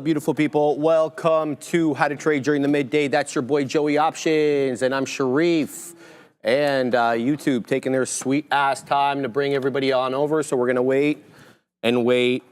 Beautiful people, welcome to How to Trade During the Midday. That's your boy Joey Options, and I'm Sharif. And YouTube taking their sweet ass time to bring everybody on over, so we're gonna wait and wait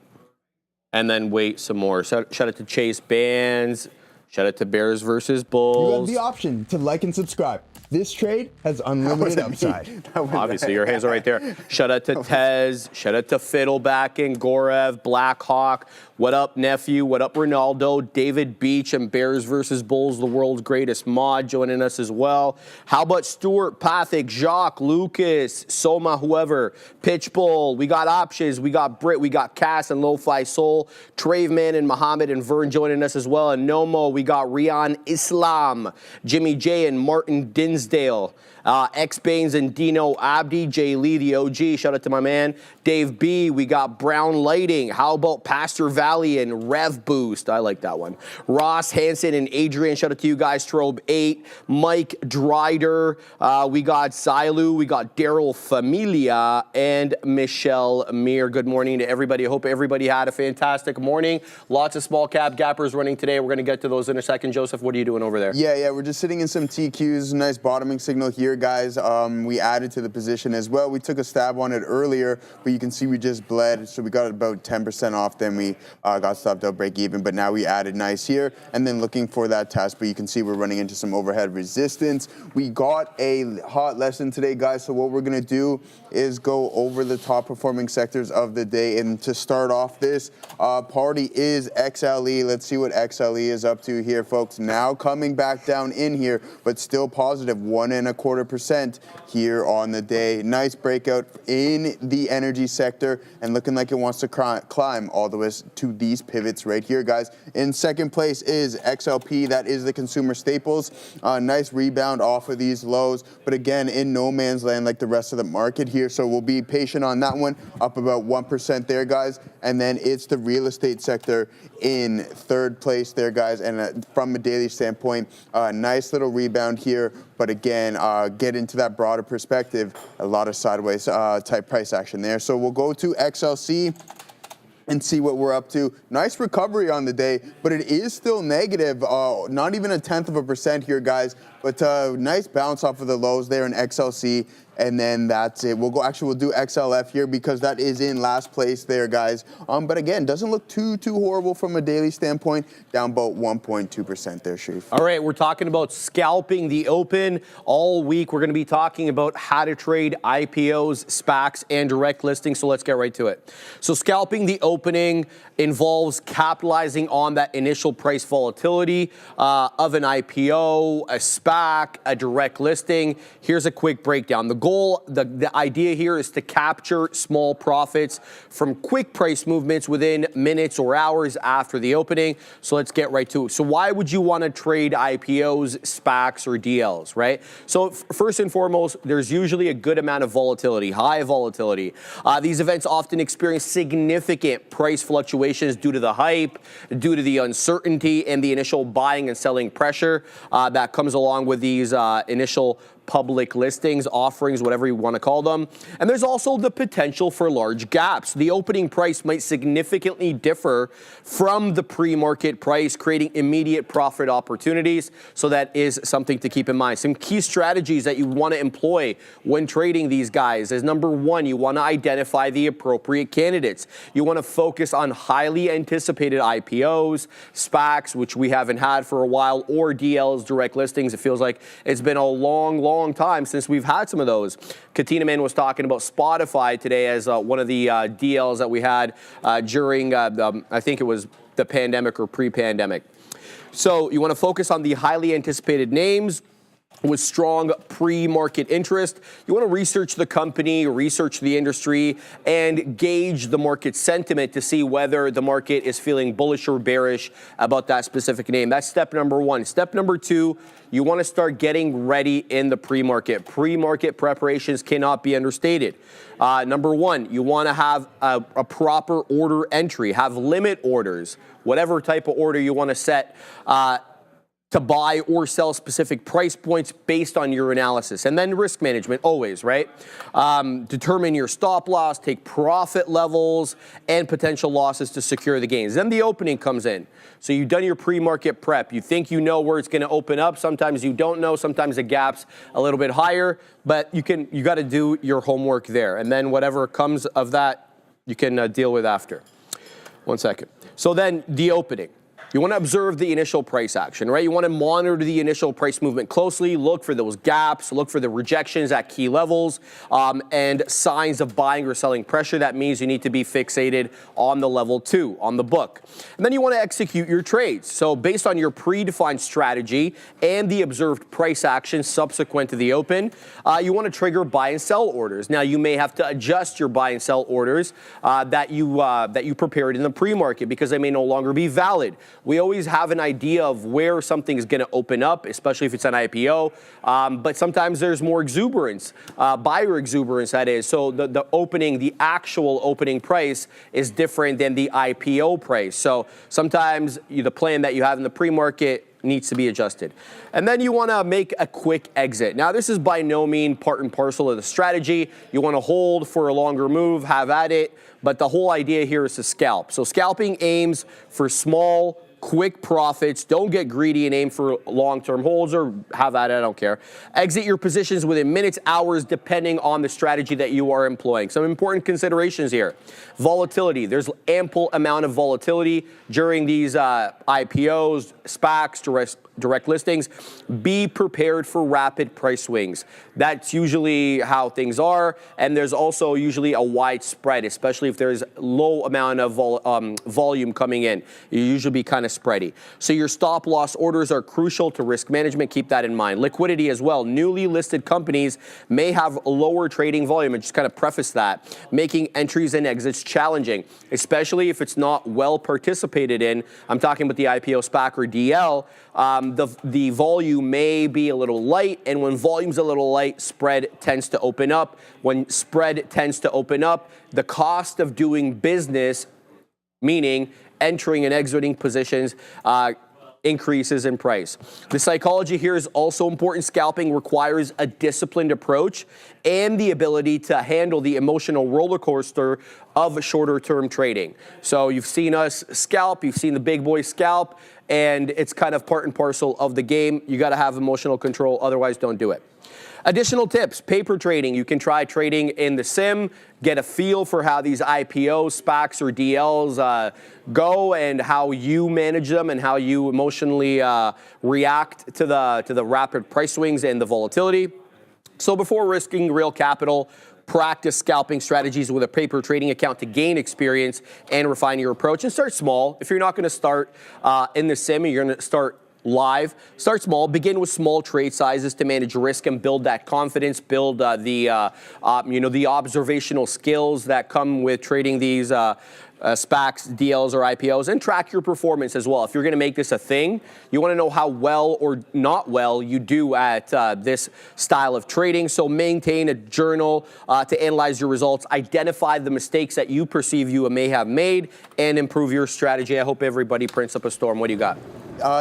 and then wait some more. Shout out to Chase Bands, shout out to Bears versus Bulls. You have the option to like and subscribe. This trade has unlimited upside. Obviously, your hands are right there. Shout out to Tez. Shout out to Fiddleback and Gorev, Blackhawk. What up, nephew? What up, Ronaldo? David Beach and Bears versus Bulls, the world's greatest mod, joining us as well. How about Stuart, Pathic, Jacques, Lucas, Soma, whoever, Pitchbull. We got options. We got Brit. We got Cass and Lo-Fi Soul. Traveman and Muhammad and Vern joining us as well. And Nomo, we got Rian Islam, Jimmy J and Martin Dinsdale. X Baines and Dino Abdi, Jay Lee, the OG. Shout out to my man. Dave B. We got Brown Lighting. How about Pastor Valley and Rev Boost? I like that one. Ross Hansen and Adrian. Shout out to you guys. Strobe 8. Mike Dryder. We got Silu. We got Daryl Familia and Michelle Mir. Good morning to everybody. I hope everybody had a fantastic morning. Lots of small cap gappers running today. We're going to get to those in a second. Joseph, what are you doing over there? Yeah, we're just sitting in some TQs. Nice bottoming signal here, guys. We added to the position as well. We took a stab on it earlier, but you can see we just bled. So we got about 10% off. Then we got stopped out break even, but now we added nice here. And then looking for that test, but you can see we're running into some overhead resistance. We got a hot lesson today, guys. So what we're going to do is go over the top performing sectors of the day. And to start off this party is XLE. Let's see what XLE is up to here, folks. Now coming back down in here, but still positive 1.25% here on the day. Nice breakout in the energy sector and looking like it wants to climb all the way to these pivots right here, guys. In second place is XLP. That is the consumer staples. Nice rebound off of these lows, but again, in no man's land like the rest of the market here. So we'll be patient on that one, up about 1% there, guys. And then it's the real estate sector in third place there, guys. And from a daily standpoint, nice little rebound here. But again, get into that broader perspective, a lot of sideways type price action there. So we'll go to XLC and see what we're up to. Nice recovery on the day, but it is still negative, not even 0.1% here, guys. But nice bounce off of the lows there in XLC. And then that's it. We'll do XLF here because that is in last place there, guys. But again, doesn't look too horrible from a daily standpoint. Down about 1.2% there, Sharif. All right, we're talking about scalping the open. All week, we're going to be talking about how to trade IPOs, SPACs, and direct listings. So let's get right to it. So scalping the opening involves capitalizing on that initial price volatility of an IPO, a SPAC, a direct listing. Here's a quick breakdown. The idea here is to capture small profits from quick price movements within minutes or hours after the opening. So let's get right to it. So why would you want to trade IPOs, SPACs, or DLs, right? So first and foremost, there's usually a good amount of volatility, high volatility. These events often experience significant price fluctuations due to the hype, due to the uncertainty, and the initial buying and selling pressure that comes along with these initial public listings, offerings, whatever you want to call them. And there's also the potential for large gaps. The opening price might significantly differ from the pre-market price, creating immediate profit opportunities. So that is something to keep in mind. Some key strategies that you want to employ when trading these guys is number one, you want to identify the appropriate candidates. You want to focus on highly anticipated IPOs, SPACs, which we haven't had for a while, or DLs, direct listings. It feels like it's been a long time since we've had some of those. Katina Man was talking about Spotify today as one of the DLs that we had during, I think it was the pandemic or pre-pandemic. So you want to focus on the highly anticipated names with strong pre-market interest. You want to research the company, research the industry, and gauge the market sentiment to see whether the market is feeling bullish or bearish about that specific name. That's step number one. Step number two, you want to start getting ready in the pre-market. Pre-market preparations cannot be understated. Number one, you want to have a proper order entry, have limit orders, whatever type of order you want to set. to buy or sell specific price points based on your analysis. And then risk management, always, right? Determine your stop loss, take profit levels, and potential losses to secure the gains. Then the opening comes in. So you've done your pre-market prep. You think you know where it's going to open up. Sometimes you don't know. Sometimes the gap's a little bit higher. But you got to do your homework there. And then whatever comes of that, you can deal with after. One second. So then the opening. You want to observe the initial price action, right? You want to monitor the initial price movement closely, look for those gaps, look for the rejections at key levels, and signs of buying or selling pressure. That means you need to be fixated on the level 2, on the book. And then you want to execute your trades. So based on your predefined strategy and the observed price action subsequent to the open, you want to trigger buy and sell orders. Now, you may have to adjust your buy and sell orders that you prepared in the pre-market because they may no longer be valid. We always have an idea of where something is going to open up, especially if it's an IPO. But sometimes there's more exuberance, buyer exuberance, that is. So the actual opening price is different than the IPO price. So sometimes the plan that you have in the pre-market needs to be adjusted. And then you want to make a quick exit. Now, this is by no means part and parcel of the strategy. You want to hold for a longer move, have at it. But the whole idea here is to scalp. So scalping aims for small, quick profits. Don't get greedy and aim for long-term holds or have at it, I don't care. Exit your positions within minutes, hours, depending on the strategy that you are employing. Some important considerations here. Volatility. There's ample amount of volatility during these IPOs, SPACs, direct listings. Be prepared for rapid price swings. That's usually how things are. And there's also usually a wide spread, especially if there's low amount of volume coming in. You usually be kind of spready. So your stop loss orders are crucial to risk management. Keep that in mind. Liquidity as well. Newly listed companies may have lower trading volume, and just kind of preface that, making entries and exits challenging, especially if it's not well participated in. I'm talking about the IPO, SPAC, or DL. The volume may be a little light, and when volume's a little light, spread tends to open up. When spread tends to open up, the cost of doing business, meaning entering and exiting positions, increases in price. The psychology here is also important. Scalping requires a disciplined approach and the ability to handle the emotional roller coaster of shorter term trading. So you've seen us scalp, you've seen the big boys scalp, and it's kind of part and parcel of the game. You got to have emotional control, otherwise don't do it. Additional tips, paper trading. You can try trading in the sim, get a feel for how these IPOs, SPACs, or DLs go and how you manage them and how you emotionally react to the rapid price swings and the volatility. So before risking real capital, practice scalping strategies with a paper trading account to gain experience and refine your approach. And start small. If you're not going to start in the sim, you're going to start live. Start small. Begin with small trade sizes to manage risk and build that confidence. Build the observational skills that come with trading these SPACs, DLs, or IPOs, and track your performance as well. If you're going to make this a thing, you want to know how well or not well you do at this style of trading. So maintain a journal to analyze your results, identify the mistakes that you perceive you may have made, and improve your strategy. I hope everybody prints up a storm. What do you got?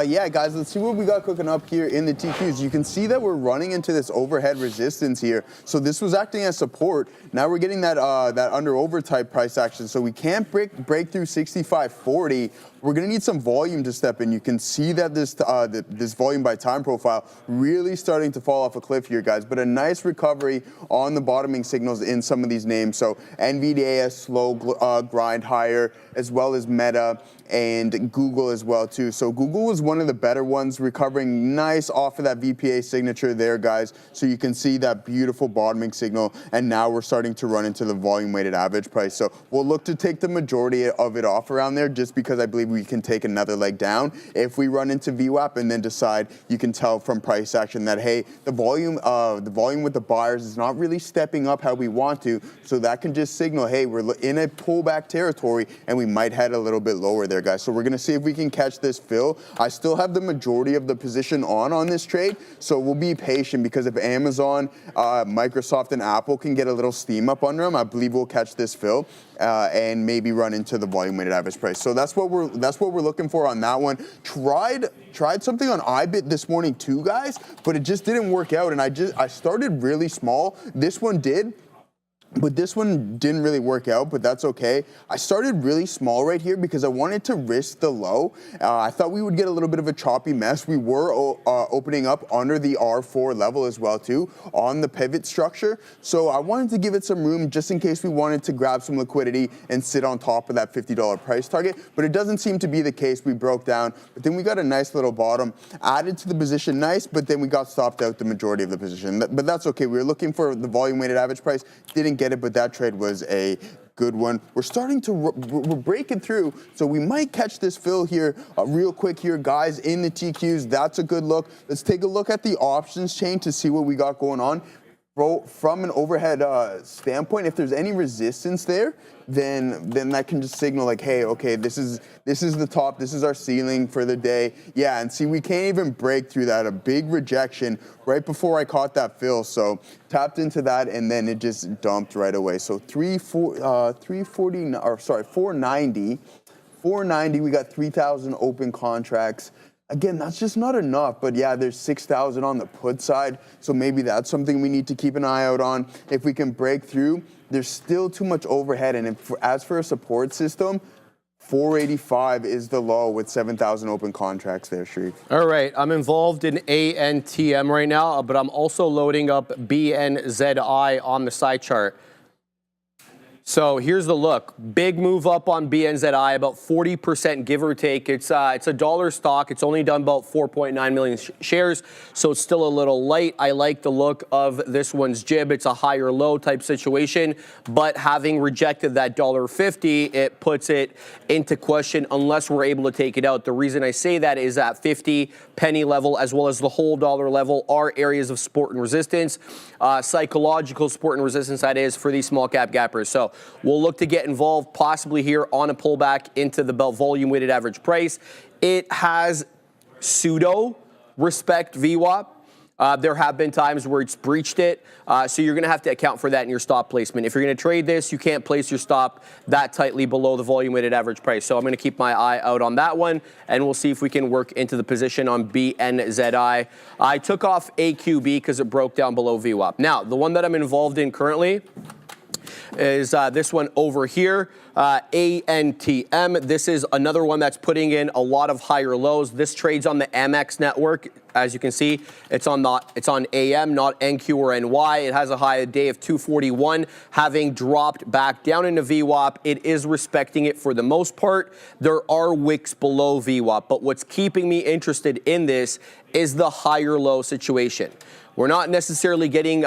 Yeah, guys, let's see what we got cooking up here in the TQs. You can see that we're running into this overhead resistance here. So this was acting as support. Now we're getting that that under over type price action. So we can't break through 65.40. We're going to need some volume to step in. You can see that this volume by time profile really starting to fall off a cliff here, guys. But a nice recovery on the bottoming signals in some of these names. So NVDA, a slow grind higher, as well as Meta and Google as well too. So Google was one of the better ones, recovering nice off of that VPA signature there, guys. So you can see that beautiful bottoming signal, and now we're starting to run into the volume weighted average price. So we'll look to take the majority of it off around there, just because I believe we can take another leg down if we run into VWAP, and then decide, you can tell from price action that, hey, the volume with the buyers is not really stepping up how we want to. So that can just signal, hey, we're in a pullback territory, and we might head a little bit lower there, guys. So we're going to see if we can catch this fill. I still have the majority of the position on this trade, so we'll be patient because if Amazon, Microsoft, and Apple can get a little steam up under them, I believe we'll catch this fill and maybe run into the volume weighted average price. So that's what we're looking for on that one. Tried something on IBIT this morning too, guys, but it just didn't work out, and I started really small. This one did. But this one didn't really work out, but that's okay. I started really small right here because I wanted to risk the low. I thought we would get a little bit of a choppy mess. We were opening up under the R4 level as well too on the pivot structure. So I wanted to give it some room just in case we wanted to grab some liquidity and sit on top of that $50 price target. But it doesn't seem to be the case. We broke down, but then we got a nice little bottom, added to the position nice, but then we got stopped out the majority of the position. But that's okay. We were looking for the volume weighted average price, didn't get it, but that trade was a good one. We're starting to, we're breaking through, so we might catch this fill here real quick here, guys, in the TQs. That's a good look. Let's take a look at the options chain to see what we got going on. From an overhead standpoint, if there's any resistance there, then that can just signal like, hey, okay, this is the top, this is our ceiling for the day. Yeah, and see, we can't even break through that. A big rejection right before I caught that fill. So tapped into that, and then it just dumped right away. So 490. We got 3,000 open contracts. Again, that's just not enough, but yeah, there's 6,000 on the put side, so maybe that's something we need to keep an eye out on. If we can break through, there's still too much overhead, and as for a support system, 485 is the low with 7,000 open contracts there, Sharif. All right, I'm involved in ANTM right now, but I'm also loading up BNZI on the side chart. So here's the look. Big move up on BNZI, about 40% give or take. It's a dollar stock. It's only done about 4.9 million shares, so it's still a little light. I like the look of this one's jib. It's a higher low type situation, but having rejected that $1.50, it puts it into question unless we're able to take it out. The reason I say that is that 50 penny level as well as the whole dollar level are areas of support and resistance, psychological support and resistance, that is, for these small cap gappers. So we'll look to get involved possibly here on a pullback into the belt volume weighted average price. It has pseudo respect VWAP. There have been times where it's breached it, so you're going to have to account for that in your stop placement. If you're going to trade this, you can't place your stop that tightly below the volume weighted average price. So I'm going to keep my eye out on that one, and we'll see if we can work into the position on BNZI. I took off AQB because it broke down below VWAP. Now, the one that I'm involved in currently is this one over here, ANTM. This is another one that's putting in a lot of higher lows. This trades on the MX network. As you can see, it's on AM, not NQ or NY. It has a high day of 241, having dropped back down into VWAP. It is respecting it for the most part. There are wicks below VWAP, but what's keeping me interested in this is the higher low situation. We're not necessarily getting,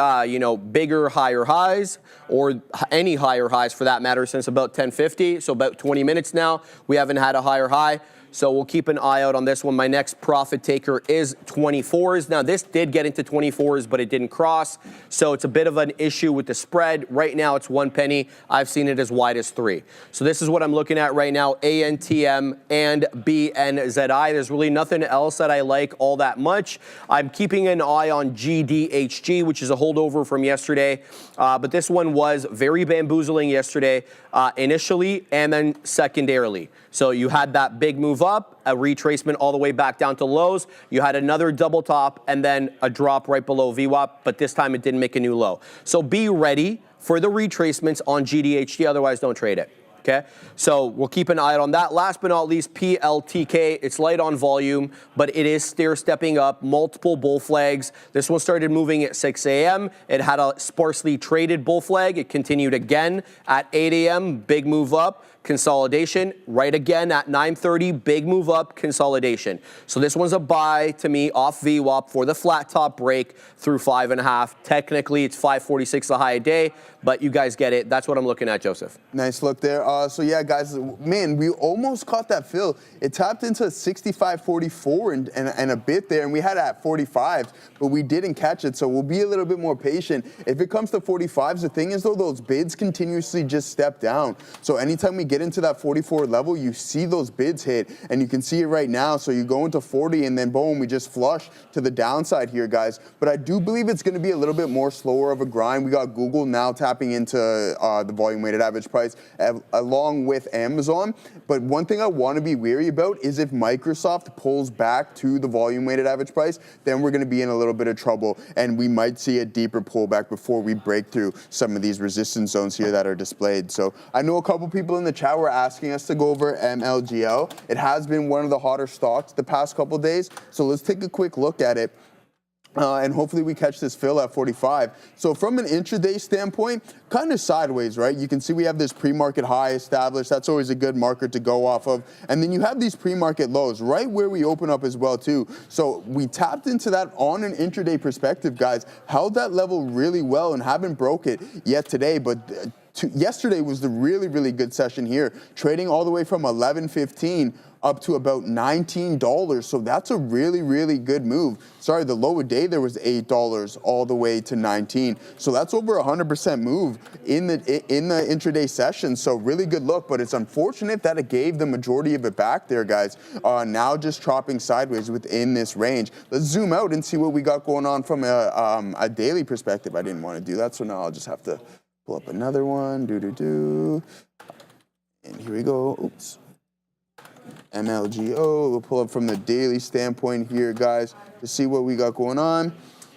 bigger, higher highs or any higher highs for that matter since about 10:50. So about 20 minutes now, we haven't had a higher high. So we'll keep an eye out on this one. My next profit taker is 24s. Now, this did get into 24s, but it didn't cross. So it's a bit of an issue with the spread. Right now, it's 1 penny. I've seen it as wide as 3. So this is what I'm looking at right now, ANTM and BNZI. There's really nothing else that I like all that much. I'm keeping an eye on GDHG, which is a holdover from yesterday. But this one was very bamboozling yesterday, initially and then secondarily. So you had that big move up, a retracement all the way back down to lows. You had another double top and then a drop right below VWAP, but this time it didn't make a new low. So be ready for the retracements on GDHG, otherwise don't trade it. Okay, so we'll keep an eye out on that. Last but not least, PLTK. It's light on volume, but it is stair-stepping up, multiple bull flags. This one started moving at 6 a.m. It had a sparsely traded bull flag. It continued again at 8 a.m., big move up, consolidation. Right again at 9:30, big move up, consolidation. So this one's a buy to me off VWAP for the flat top break through 5.5. Technically, it's 546 the high day, but you guys get it. That's what I'm looking at, Joseph. Nice look there. So yeah, guys, man, we almost caught that fill. It tapped into 65.44 and a bit there, and we had it at 45, but we didn't catch it, so we'll be a little bit more patient. If it comes to 45s, the thing is, though, those bids continuously just step down. So anytime we get get into that 44 level, you see those bids hit, and you can see it right now. So you go into 40, and then boom, we just flush to the downside here, guys. But I do believe it's going to be a little bit more slower of a grind. We got Google now tapping into the volume weighted average price along with Amazon. But one thing I want to be weary about is if Microsoft pulls back to the volume weighted average price, then we're going to be in a little bit of trouble, and we might see a deeper pullback before we break through some of these resistance zones here that are displayed. So I know a couple people in the chat were asking us to go over MLGO. It has been one of the hotter stocks the past couple days. So let's take a quick look at it. And hopefully we catch this fill at 45. So from an intraday standpoint, kind of sideways, right? You can see we have this pre-market high established. That's always a good marker to go off of. And then you have these pre-market lows right where we open up as well too. So we tapped into that on an intraday perspective, guys. Held that level really well and haven't broke it yet today. But yesterday was the really, really good session here, trading all the way from 11.15 up to about $19. So that's a really, really good move. Sorry, the low of day there was $8 all the way to 19. So that's over 100% move in the intraday session. So really good look, but it's unfortunate that it gave the majority of it back there, guys. Now just chopping sideways within this range. Let's zoom out and see what we got going on from a daily perspective. I didn't want to do that, so now I'll just have to pull up another one. And here we go. Oops. MLGO. We'll pull up from the daily standpoint here, guys, to see what we got going on.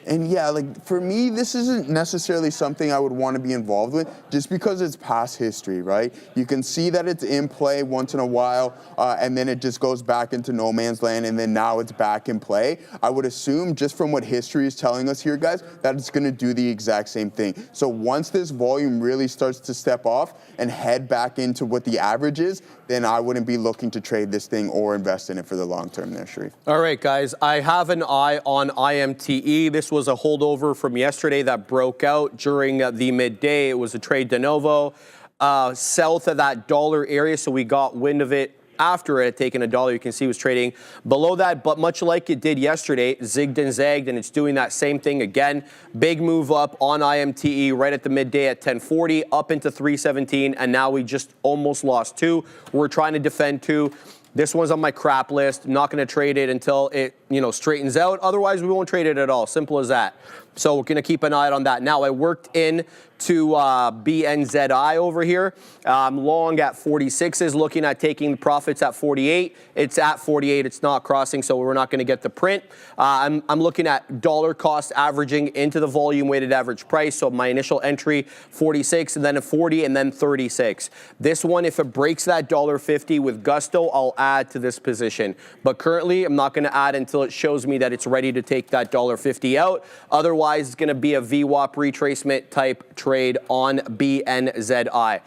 And yeah, like for me, this isn't necessarily something I would want to be involved with just because it's past history, right? You can see that it's in play once in a while, and then it just goes back into no man's land, and then now it's back in play. I would assume, just from what history is telling us here, guys, that it's going to do the exact same thing. So once this volume really starts to step off and head back into what the average is, then I wouldn't be looking to trade this thing or invest in it for the long term there, Sharif. All right, guys, I have an eye on IMTE. This was a holdover from yesterday that broke out during the midday. It was a trade de novo south of that dollar area, so we got wind of it after it had taken $1. You can see it was trading below that, but much like it did yesterday, zigged and zagged, and it's doing that same thing again. Big move up on IMTE right at the midday at 1040, up into 317, and now we just almost lost 2. We're trying to defend 2. This one's on my crap list. I'm not going to trade it until it, straightens out. Otherwise, we won't trade it at all. Simple as that. So we're going to keep an eye on that. Now, I worked in to BNZI over here. Long at 46s, looking at taking the profits at 48. It's at 48. It's not crossing, so we're not going to get the print. I'm looking at dollar cost averaging into the volume weighted average price. So my initial entry, 46, and then a 40, and then 36. This one, if it breaks that $1.50 with gusto, I'll add to this position. But currently, I'm not going to add until it shows me that it's ready to take that $1.50 out. Otherwise, it's going to be a VWAP retracement type trade on BNZI.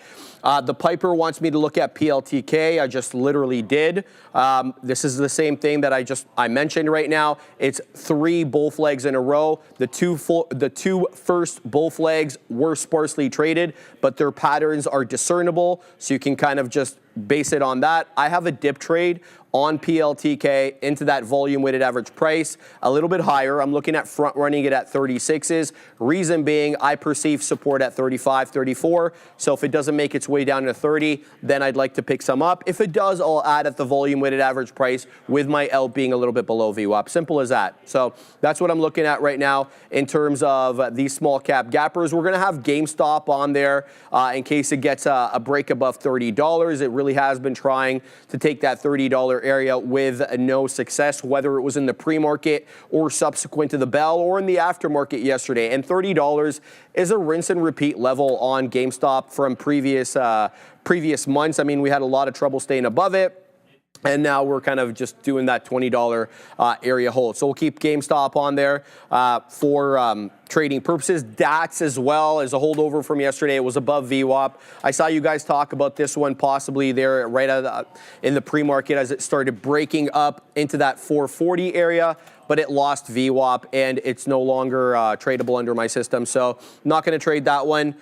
The Piper wants me to look at PLTK. I just literally did. This is the same thing that I mentioned right now. It's 3 both legs in a row. The two first both legs were sparsely traded, but their patterns are discernible, so you can kind of just base it on that. I have a dip trade on PLTK into that volume weighted average price, a little bit higher. I'm looking at front running it at 36s. Reason being, I perceive support at 35, 34. So if it doesn't make its way down to 30, then I'd like to pick some up. If it does, I'll add at the volume weighted average price with my L being a little bit below VWAP. Simple as that. So that's what I'm looking at right now in terms of these small cap gappers. We're going to have GameStop on there in case it gets a break above $30. It really has been trying to take that $30 area with no success, whether it was in the pre-market or subsequent to the bell or in the aftermarket yesterday. And $30 is a rinse and repeat level on GameStop from previous months. I mean, we had a lot of trouble staying above it. And now we're kind of just doing that $20 area hold. So we'll keep GameStop on there for trading purposes. DAX as well as a holdover from yesterday. It was above VWAP. I saw you guys talk about this one possibly there right in the pre-market as it started breaking up into that 440 area. But it lost VWAP and it's no longer tradable under my system. So not going to trade that one.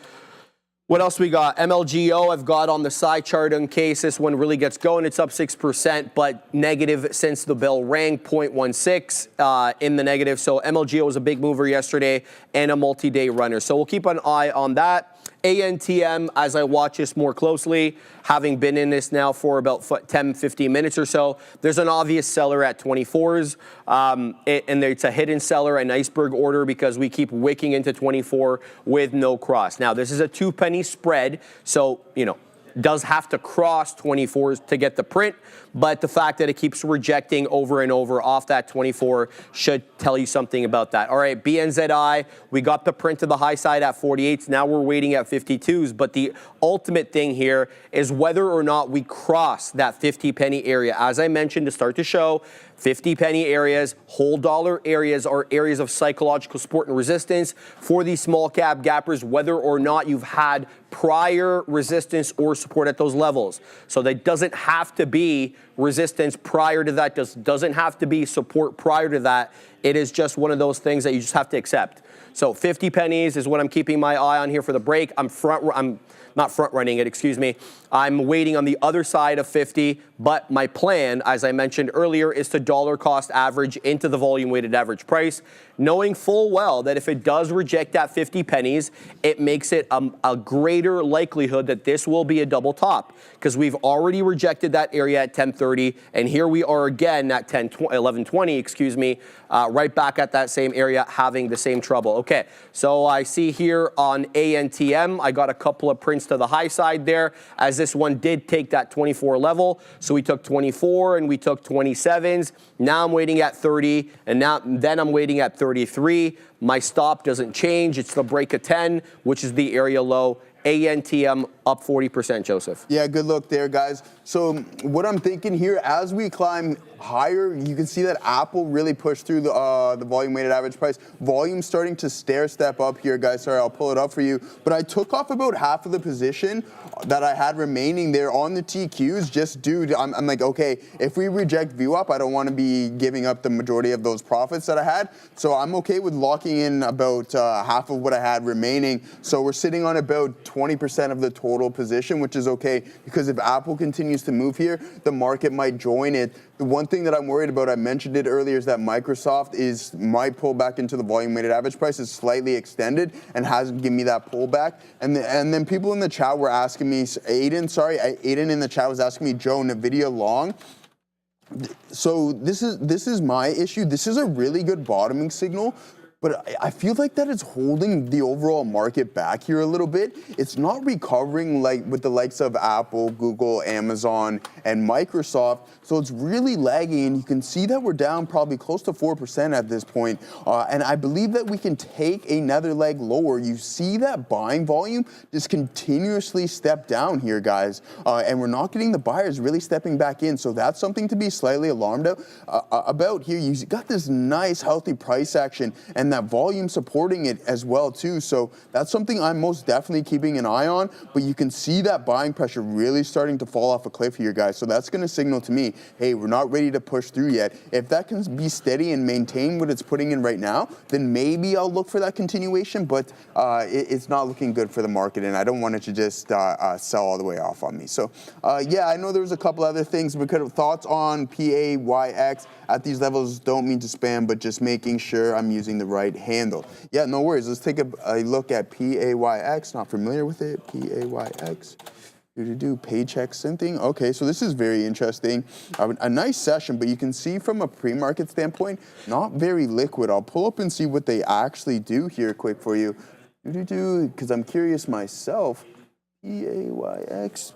What else we got? MLGO I've got on the side chart in case this one really gets going. It's up 6%, but negative since the bell rang, 0.16 in the negative. So MLGO was a big mover yesterday and a multi-day runner. So we'll keep an eye on that. ANTM, as I watch this more closely, having been in this now for about 10, 15 minutes or so, there's an obvious seller at 24s, and it's a hidden seller, an iceberg order, because we keep wicking into 24 with no cross. Now, this is a 2-penny spread, so, you know, does have to cross 24s to get the print, but the fact that it keeps rejecting over and over off that 24 should tell you something about that. All right, BNZI, we got the print to the high side at 48s. Now we're waiting at 52s, but the ultimate thing here is whether or not we cross that 50-penny area. As I mentioned to start the show, 50-penny areas, whole dollar areas are areas of psychological support and resistance for these small cap gappers, whether or not you've had prior resistance or support at those levels. So that doesn't have to be resistance prior to that, doesn't have to be support prior to that. It is just one of those things that you just have to accept. So 50 pennies is what I'm keeping my eye on here for the break. I'm not front running it, excuse me. I'm waiting on the other side of 50, but my plan, as I mentioned earlier, is to dollar cost average into the volume weighted average price, knowing full well that if it does reject that 50 pennies, it makes it a greater likelihood that this will be a double top, because we've already rejected that area at 1030, and here we are again at 1120, excuse me, right back at that same area having the same trouble. Okay, so I see here on ANTM, I got a couple of prints to the high side there, as this one did take that 24 level. So we took 24 and we took 27s. Now I'm waiting at 30, and then I'm waiting at 33. My stop doesn't change. It's the break of 10, which is the area low. ANTM up 40%, Joseph. Yeah, good look there, guys. So what I'm thinking here, as we climb higher, you can see that Apple really pushed through the volume weighted average price. Volume starting to stair step up here, guys. Sorry, I'll pull it up for you. But I took off about half of the position that I had remaining there on the TQs, just due to, I'm like, okay, if we reject VWAP, I don't want to be giving up the majority of those profits that I had. So I'm okay with locking in about half of what I had remaining. So we're sitting on about 20% of the total position, which is okay, because if Apple continues to move here, the market might join it. The one thing that I'm worried about, I mentioned it earlier, is that Microsoft might pull back into the volume weighted average price. Is slightly extended and hasn't given me that pullback. And then people in the chat were asking me, Aiden in the chat was asking me, Joe, NVIDIA long. So this is my issue. This is a really good bottoming signal, but I feel like that it's holding the overall market back here a little bit. It's not recovering like with the likes of Apple, Google, Amazon, and Microsoft. So it's really lagging, and you can see that we're down probably close to 4% at this point. And I believe that we can take another leg lower. You see that buying volume just continuously step down here, guys. And we're not getting the buyers really stepping back in. So that's something to be slightly alarmed about here. You got this nice, healthy price action, and that volume supporting it as well too. So that's something I'm most definitely keeping an eye on, but you can see that buying pressure really starting to fall off a cliff here, guys. So that's going to signal to me, hey, we're not ready to push through yet. If that can be steady and maintain what it's putting in right now, then maybe I'll look for that continuation, but it's not looking good for the market, and I don't want it to just sell all the way off on me. So yeah, I know there was a couple other things, but thoughts on PAYX at these levels? Don't mean to spam, but just making sure I'm using the right handle. Yeah, no worries. Let's take a look at PAYX. Not familiar with it. PAYX. Paycheck something. Okay, so this is very interesting. A nice session, but you can see from a pre-market standpoint, not very liquid. I'll pull up and see what they actually do here quick for you. Because I'm curious myself. PAYX.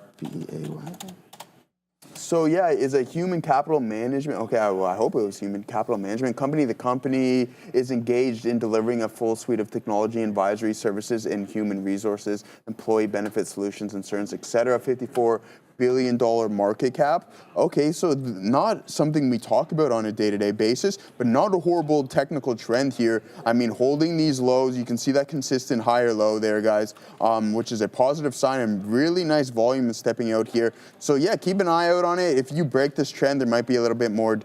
So yeah, is a human capital management, okay, well, I hope it was human capital management company. The company is engaged in delivering a full suite of technology advisory services in human resources, employee benefit solutions and services, et cetera. $54 billion market cap. Okay, so not something we talk about on a day-to-day basis, but not a horrible technical trend here. I mean, holding these lows, you can see that consistent higher low there, guys, which is a positive sign, and really nice volume is stepping out here. So yeah, keep an eye out on it. If you break this trend, there might be a little bit more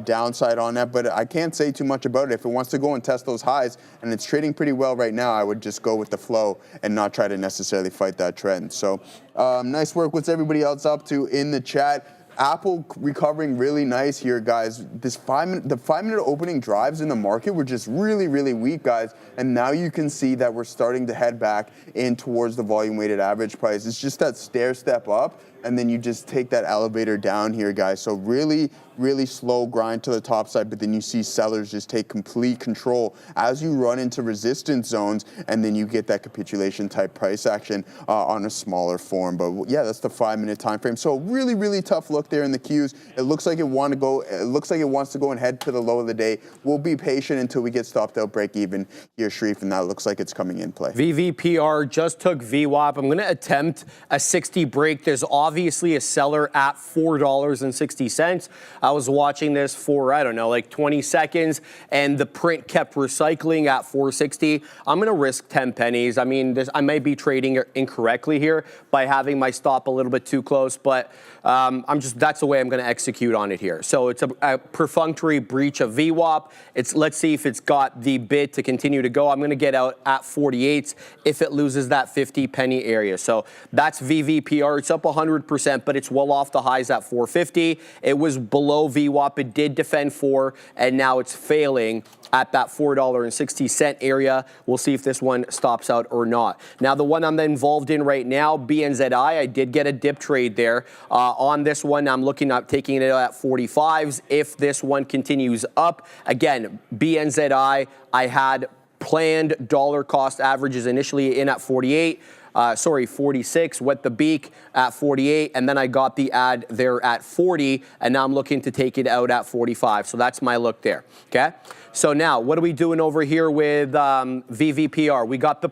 downside on that, but I can't say too much about it. If it wants to go and test those highs, and it's trading pretty well right now, I would just go with the flow and not try to necessarily fight that trend. So nice work. What's everybody else up to in the chat? Apple recovering really nice here, guys. The 5-minute opening drives in the market were just really, really weak, guys. And now you can see that we're starting to head back in towards the volume-weighted average price. It's just that stair step up, and then you just take that elevator down here, guys. So really, really slow grind to the top side, but then you see sellers just take complete control as you run into resistance zones, and then you get that capitulation type price action on a smaller form. But yeah, that's the 5-minute time frame. So really, really tough look there in the Qs. It looks like it wants to go and head to the low of the day. We'll be patient until we get stopped out break even here, Sharif, and that looks like it's coming in play. VVPR just took VWAP. I'm going to attempt a 60 break. There's obviously a seller at $4.60. I was watching this for, I don't know, like 20 seconds, and the print kept recycling at 460. I'm going to risk 10 pennies. I mean, I may be trading incorrectly here by having my stop a little bit too close, but that's the way I'm going to execute on it here. So it's a perfunctory breach of VWAP. Let's see if it's got the bid to continue to go. I'm going to get out at 48 if it loses that 50 penny area. So that's VVPR. It's up 100%, but it's well off the highs at 450. It was below VWAP. It did defend 4, and now it's failing at that $4.60 area. We'll see if this one stops out or not. Now, the one I'm involved in right now, BNZI, I did get a dip trade there. On this one, I'm looking at taking it at 45s. If this one continues up, again, BNZI, I had planned dollar cost averages initially in at 46, with the beak at 48, and then I got the ad there at 40, and now I'm looking to take it out at 45. So that's my look there, okay? So now, what are we doing over here with VVPR? We got the...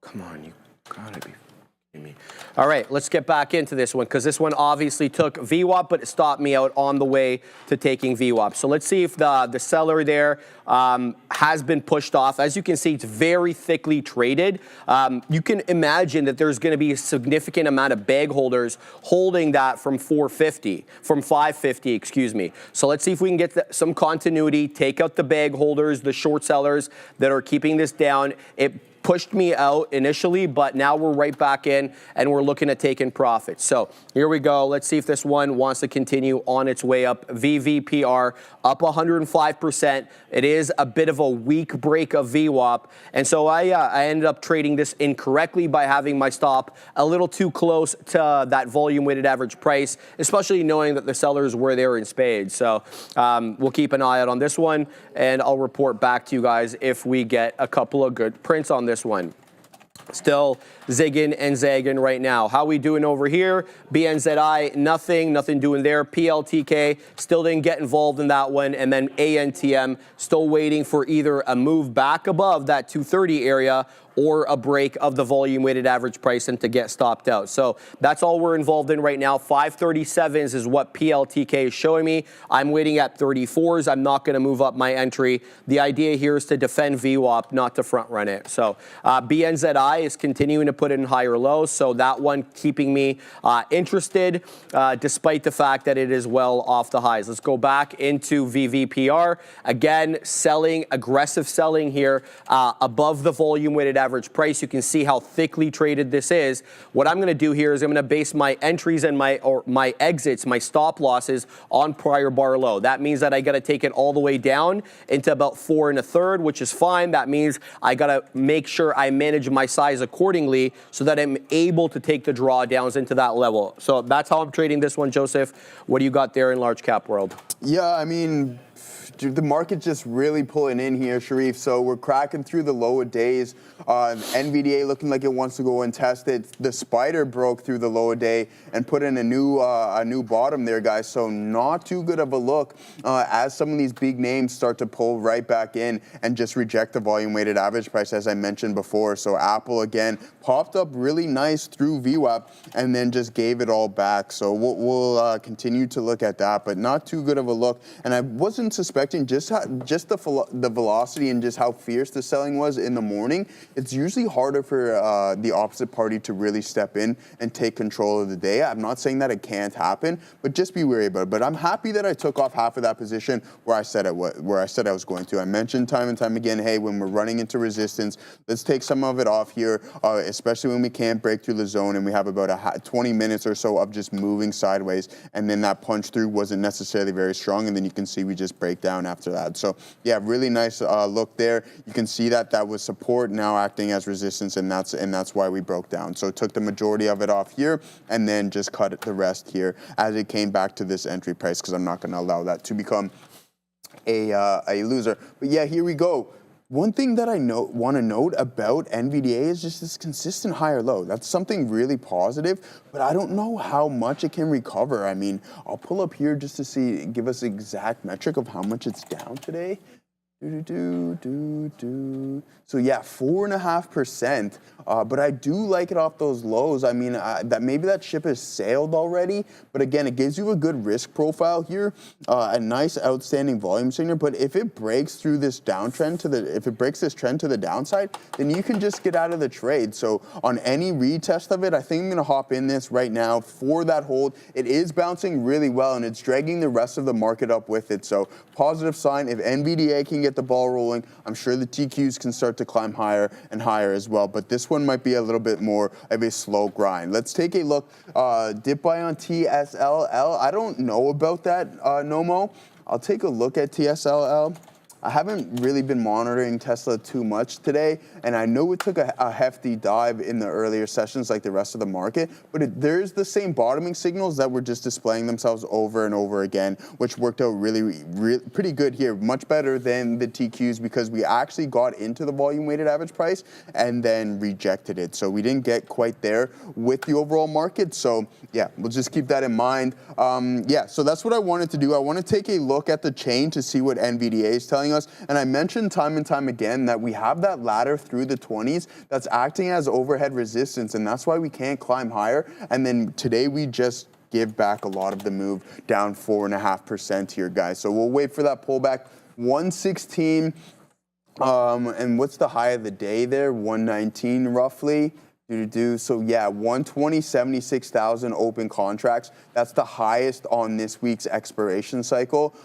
Come on, you gotta be kidding me. All right, let's get back into this one, because this one obviously took VWAP, but it stopped me out on the way to taking VWAP. So let's see if the seller there has been pushed off. As you can see, it's very thickly traded. You can imagine that there's going to be a significant amount of bag holders holding that from 550, excuse me. So let's see if we can get some continuity, take out the bag holders, the short sellers that are keeping this down. It pushed me out initially, but now we're right back in and we're looking at taking profits. So here we go. Let's see if this one wants to continue on its way up. VVPR up 105%. It is a bit of a weak break of VWAP. And so I ended up trading this incorrectly by having my stop a little too close to that volume weighted average price, especially knowing that the sellers were there in spades. So we'll keep an eye out on this one, and I'll report back to you guys if we get a couple of good prints on this one. Still zigging and zagging right now. How we doing over here? BNZI, nothing doing there. PLTK, still didn't get involved in that one. And then ANTM, still waiting for either a move back above that 230 area or a break of the volume weighted average price and to get stopped out. So that's all we're involved in right now. 537s is what PLTK is showing me. I'm waiting at 34s. I'm not going to move up my entry. The idea here is to defend VWAP, not to front run it. So BNZI is continuing to put in higher lows. So that one keeping me interested despite the fact that it is well off the highs. Let's go back into VVPR. Again, selling, aggressive selling here above the volume weighted average price. You can see how thickly traded this is. What I'm going to do here is I'm going to base my entries and my exits, my stop losses on prior bar low. That means that I got to take it all the way down into about 4 1/3, which is fine. That means I got to make sure I manage my size accordingly so that I'm able to take the drawdowns into that level. So that's how I'm trading this one, Joseph. What do you got there in large cap world? Yeah, I mean, the market just really pulling in here, Sharif. So we're cracking through the lower days. NVDA looking like it wants to go and test it. The spider broke through the lower day and put in a new bottom there, guys. So not too good of a look as some of these big names start to pull right back in and just reject the volume weighted average price, as I mentioned before. So Apple again popped up really nice through VWAP and then just gave it all back. So we'll continue to look at that, but not too good of a look. And I wasn't suspecting just the velocity and just how fierce the selling was in the morning, it's usually harder for the opposite party to really step in and take control of the day. I'm not saying that it can't happen, but just be wary about it. But I'm happy that I took off half of that position where I said I was going to. I mentioned time and time again, hey, when we're running into resistance, let's take some of it off here, especially when we can't break through the zone and we have about 20 minutes or so of just moving sideways, and then that punch through wasn't necessarily very strong, and then you can see we just break down after that. So yeah, really nice look there. You can see that was support now acting as resistance, and that's why we broke down. So took the majority of it off here and then just cut the rest here as it came back to this entry price, because I'm not going to allow that to become a loser. But yeah, here we go. One thing that I want to note about NVDA is just this consistent higher low. That's something really positive, but I don't know how much it can recover. I mean, I'll pull up here just to give us the exact metric of how much it's down today. So yeah, 4.5%. But I do like it off those lows. I mean, maybe that ship has sailed already. But again, it gives you a good risk profile here, a nice outstanding volume signal. But if it breaks through this downtrend if it breaks this trend to the downside, then you can just get out of the trade. So on any retest of it, I think I'm going to hop in this right now for that hold. It is bouncing really well, and it's dragging the rest of the market up with it. So positive sign. If NVDA can get the ball rolling, I'm sure the TQs can start to climb higher and higher as well. But this one might be a little bit more of a slow grind. Let's take a look. Dip buy on TSLA. I don't know about that, Nomo. I'll take a look at TSLA. I haven't really been monitoring Tesla too much today, and I know it took a hefty dive in the earlier sessions like the rest of the market, but there's the same bottoming signals that were just displaying themselves over and over again, which worked out really pretty good here, much better than the TQs, because we actually got into the volume weighted average price and then rejected it. So we didn't get quite there with the overall market. So yeah, we'll just keep that in mind. Yeah, so that's what I wanted to do. I want to take a look at the chain to see what NVDA is telling us. And I mentioned time and time again that we have that ladder through the 20s that's acting as overhead resistance, and that's why we can't climb higher. And then today we just give back a lot of the move, down 4.5% here, guys. So we'll wait for that pullback. 116, and what's the high of the day there? 119 roughly. So yeah, 120, 76,000 open contracts. That's the highest on this week's expiration cycle,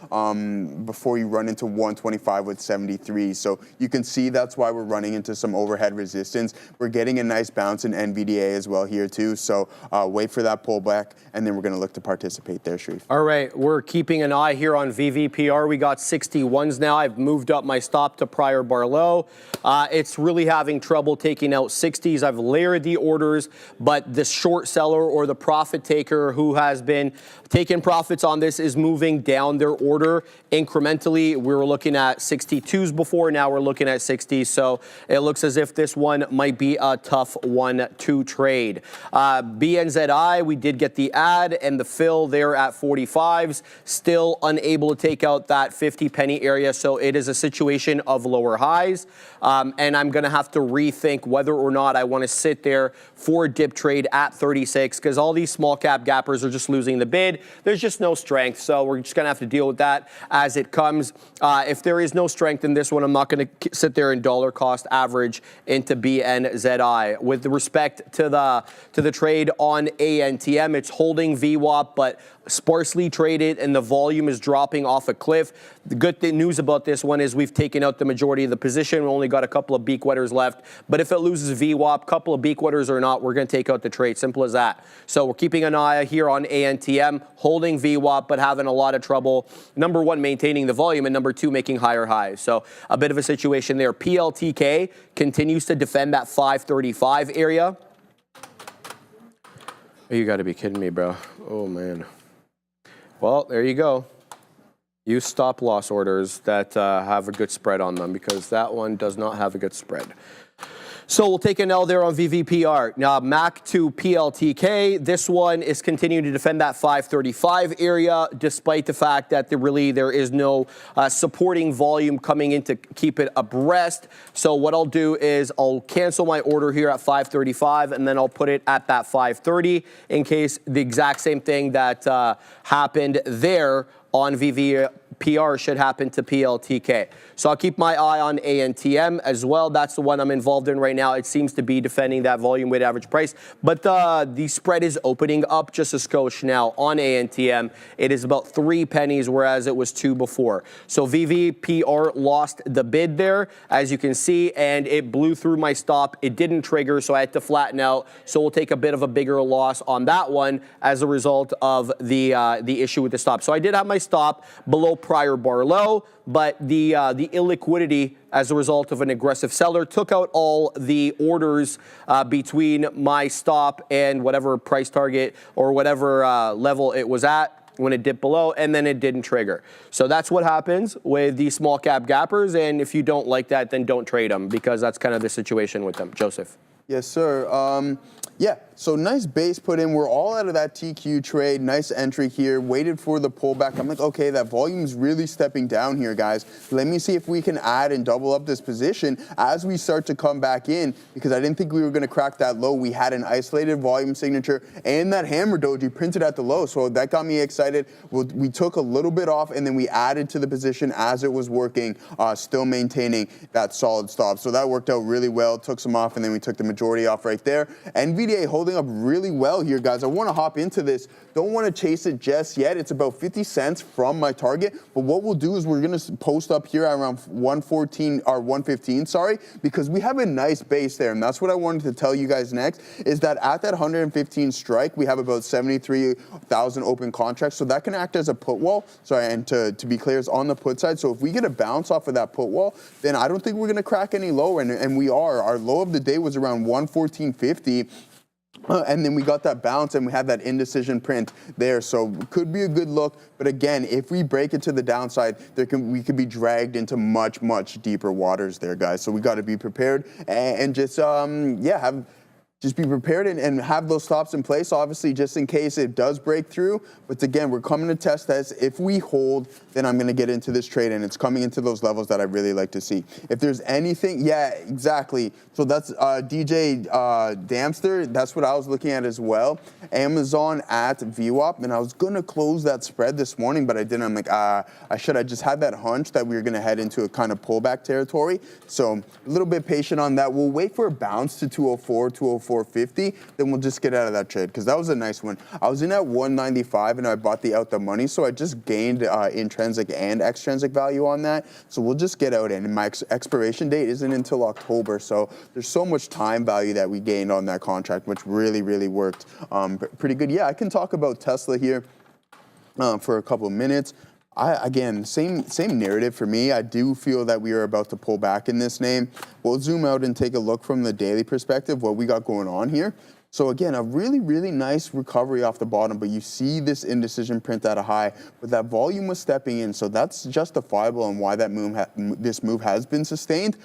before you run into 125 with 73. So you can see that's why we're running into some overhead resistance. We're getting a nice bounce in NVDA as well here too. So wait for that pullback, and then we're going to look to participate there, Sharif. All right, we're keeping an eye here on VVPR. We got 61s now. I've moved up my stop to prior bar low. It's really having trouble taking out 60s. I've layered the orders, but the short seller or the profit taker who has been taking profits on this is moving down their order incrementally. We were looking at 62s before, now we're looking at 60s, so it looks as if this one might be a tough one to trade. BNZI, we did get the add and the fill there at 45s, still unable to take out that 50 penny area, so it is a situation of lower highs, and I'm going to have to rethink whether or not I want to sit there for a dip trade at 36, because all these small cap gappers are just losing the bid. There's just no strength, so we're just going to have to deal with that as it comes. If there is no strength in this one, I'm not going to sit there and dollar cost average into BNZI. With respect to the trade on ANTM, it's holding VWAP, but sparsely traded, and the volume is dropping off a cliff. The good news about this one is we've taken out the majority of the position. We only got a couple of beak wetters left, but if it loses VWAP, couple of beak wetters or not, we're going to take out the trade. Simple as that. So we're keeping an eye here on ANTM, holding VWAP, but having a lot of trouble, number one, maintaining the volume, and number two, making higher highs. So a bit of a situation there. PLTK continues to defend that 535 area. You got to be kidding me, bro. Oh, man. Well, there you go. Use stop loss orders that have a good spread on them, because that one does not have a good spread. So we'll take an L there on VVPR. Now, MAC to PLTK. This one is continuing to defend that 535 area, despite the fact that there is no supporting volume coming in to keep it abreast. So what I'll do is I'll cancel my order here at 535, and then I'll put it at that 530 in case the exact same thing that happened there on VVPR PR should happen to PLTK. So I'll keep my eye on ANTM as well. That's the one I'm involved in right now. It seems to be defending that volume weighted average price, but the spread is opening up just a skosh now on ANTM. It is about 3 pennies, whereas it was 2 before. So VVPR lost the bid there, as you can see, and it blew through my stop. It didn't trigger, so I had to flatten out. So we'll take a bit of a bigger loss on that one as a result of the issue with the stop. So I did have my stop below prior bar low, but the illiquidity as a result of an aggressive seller took out all the orders between my stop and whatever price target or whatever level it was at when it dipped below, and then it didn't trigger. So that's what happens with these small cap gappers, and if you don't like that, then don't trade them, because that's kind of the situation with them. Joseph. Yes, sir. Yeah, so nice base put in. We're all out of that TQ trade. Nice entry here. Waited for the pullback. I'm like, okay, that volume's really stepping down here, guys. Let me see if we can add and double up this position as we start to come back in, because I didn't think we were going to crack that low. We had an isolated volume signature and that hammer doji printed at the low, so that got me excited. We took a little bit off, and then we added to the position as it was working, still maintaining that solid stop. So that worked out really well. Took some off, and then we took the majority off right there. NVDA holding up really well here, guys. I want to hop into this. Don't want to chase it just yet. It's about 50 cents from my target, but what we'll do is we're going to post up here around 114 or 115, sorry, because we have a nice base there, and that's what I wanted to tell you guys next, is that at that 115 strike, we have about 73,000 open contracts, so that can act as a put wall. Sorry, and to be clear, it's on the put side, so if we get a bounce off of that put wall, then I don't think we're going to crack any lower, and we are. Our low of the day was around 114.50. And then we got that bounce, and we had that indecision print there, so could be a good look. But again, if we break it to the downside, we could be dragged into much, much deeper waters there, guys. So we got to be prepared and just just be prepared and have those stops in place, obviously, just in case it does break through. But again, we're coming to test this. If we hold, then I'm going to get into this trade, and it's coming into those levels that I really like to see. If there's anything, yeah, exactly. So that's DJ Damster. That's what I was looking at as well. Amazon at VWAP, and I was going to close that spread this morning, but I didn't. I'm like, I just had that hunch that we were going to head into a kind of pullback territory. So a little bit patient on that. We'll wait for a bounce to 204, 204.50, then we'll just get out of that trade, because that was a nice one. I was in at 195 and I bought the out the money, so I just gained intrinsic and extrinsic value on that. So we'll just get out in. And my expiration date isn't until October, so there's so much time value that we gained on that contract, which really, really worked pretty good. Yeah, I can talk about Tesla here for a couple of minutes. Again, same narrative for me. I do feel that we are about to pull back in this name. We'll zoom out and take a look from the daily perspective, what we got going on here. So again, a really, really nice recovery off the bottom, but you see this indecision print at a high, but that volume was stepping in, so that's justifiable and why that this move has been sustained.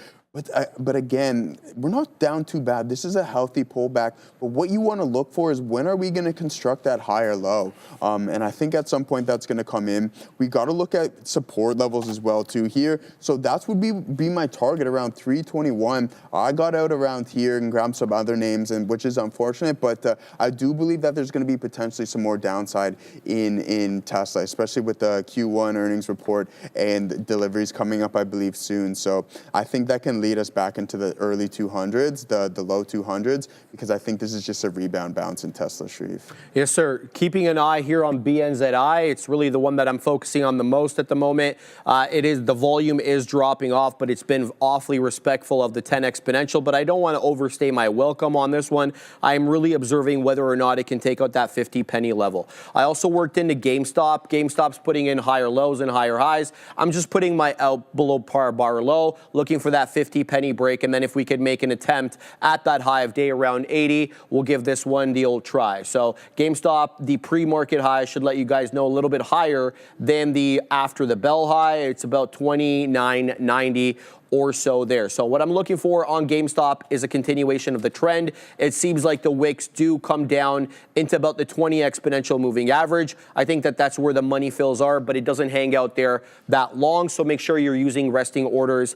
But again, we're not down too bad. This is a healthy pullback. But what you want to look for is, when are we going to construct that higher low? And I think at some point that's going to come in. We got to look at support levels as well too here. So that would be my target around 321. I got out around here and grabbed some other names, which is unfortunate. But I do believe that there's going to be potentially some more downside in Tesla, especially with the Q1 earnings report and deliveries coming up, I believe, soon. So I think that can lead us back into the early 200s, the low 200s, because I think this is just a rebound bounce in Tesla, Sharif. Yes, sir. Keeping an eye here on BNZI. It's really the one that I'm focusing on the most at the moment. The volume is dropping off, but it's been awfully respectful of the 10 exponential, but I don't want to overstay my welcome on this one. I'm really observing whether or not it can take out that 50 penny level. I also worked into GameStop. GameStop's putting in higher lows and higher highs. I'm just putting my out below par bar low, looking for that 50 penny break, and then if we could make an attempt at that high of day around 80, we'll give this one the old try. So GameStop, the pre-market high should let you guys know a little bit higher than the after the bell high. It's about 29.90 or so there. So what I'm looking for on GameStop is a continuation of the trend. It seems like the wicks do come down into about the 20 exponential moving average. I think that that's where the money fills are, but it doesn't hang out there that long. So make sure you're using resting orders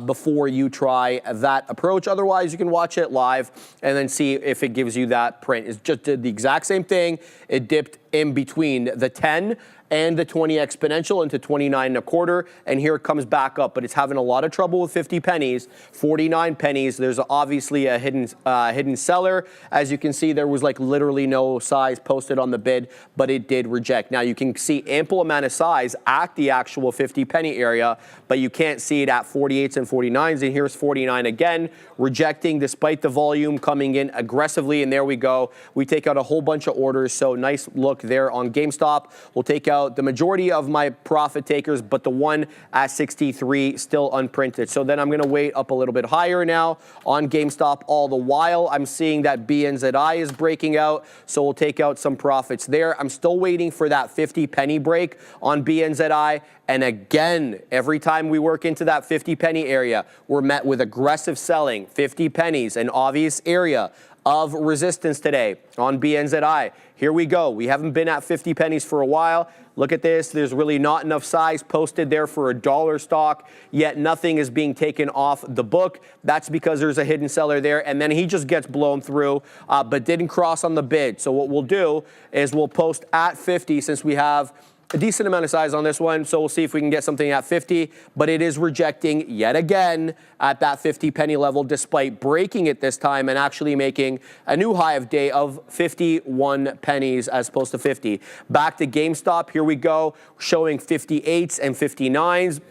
before you try that approach. Otherwise, you can watch it live and then see if it gives you that print. It just did the exact same thing. It dipped in between the 10 and the 20 exponential into 29.25, and here it comes back up, but it's having a lot of trouble with 50 pennies, 49 pennies. There's obviously a hidden seller. As you can see, there was like literally no size posted on the bid, but it did reject. Now you can see ample amount of size at the actual 50 penny area, but you can't see it at 48s and 49s, and here's 49 again, rejecting despite the volume coming in aggressively, and there we go. We take out a whole bunch of orders, so nice look there on GameStop. We'll take out the majority of my profit takers, but the one at 63 still unprinted. So then I'm going to wait up a little bit higher now on GameStop. All the while, I'm seeing that BNZI is breaking out, so we'll take out some profits there. I'm still waiting for that 50 penny break on BNZI. And again, every time we work into that 50 penny area, we're met with aggressive selling. 50 pennies, an obvious area of resistance today on BNZI. Here we go. We haven't been at 50 pennies for a while. Look at this. There's really not enough size posted there for a dollar stock, yet nothing is being taken off the book. That's because there's a hidden seller there, and then he just gets blown through, but didn't cross on the bid. So what we'll do is we'll post at 50 since we have a decent amount of size on this one, so we'll see if we can get something at 50, but it is rejecting yet again at that 50 penny level, despite breaking it this time and actually making a new high of day of 51 pennies as opposed to 50. Back to GameStop, here we go, showing 58s and 59s,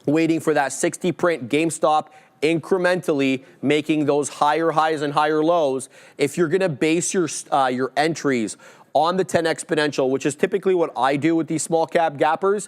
waiting for that 60 print. GameStop incrementally making those higher highs and higher lows. If you're gonna base your entries on the 10 exponential, which is typically what I do with these small cap gappers,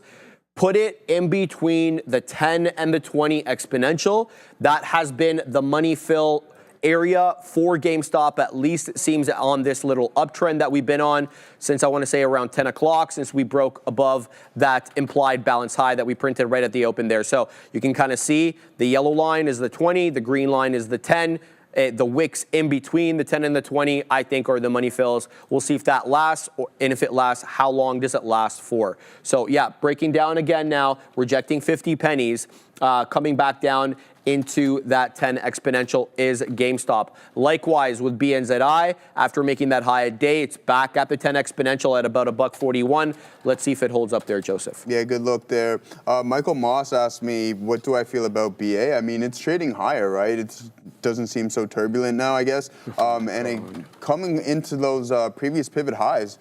put it in between the 10 and the 20 exponential. That has been the money fill area for GameStop, at least it seems, on this little uptrend that we've been on since I want to say around 10 o'clock, since we broke above that implied balance high that we printed right at the open there. So you can kind of see the yellow line is the 20, the green line is the 10. The wicks in between the 10 and the 20, I think, are the money fills. We'll see if that lasts, and if it lasts, how long does it last for? So yeah, breaking down again now, rejecting 50 pennies, coming back down into that 10 exponential is GameStop. Likewise with BNZI, after making that high a day, it's back at the 10 exponential at about $1.41. Let's see if it holds up there, Joseph. Yeah, good look there. Michael Moss asked me, what do I feel about BA? I mean, it's trading higher, right? It doesn't seem so turbulent now, I guess. Coming into those previous pivot highs,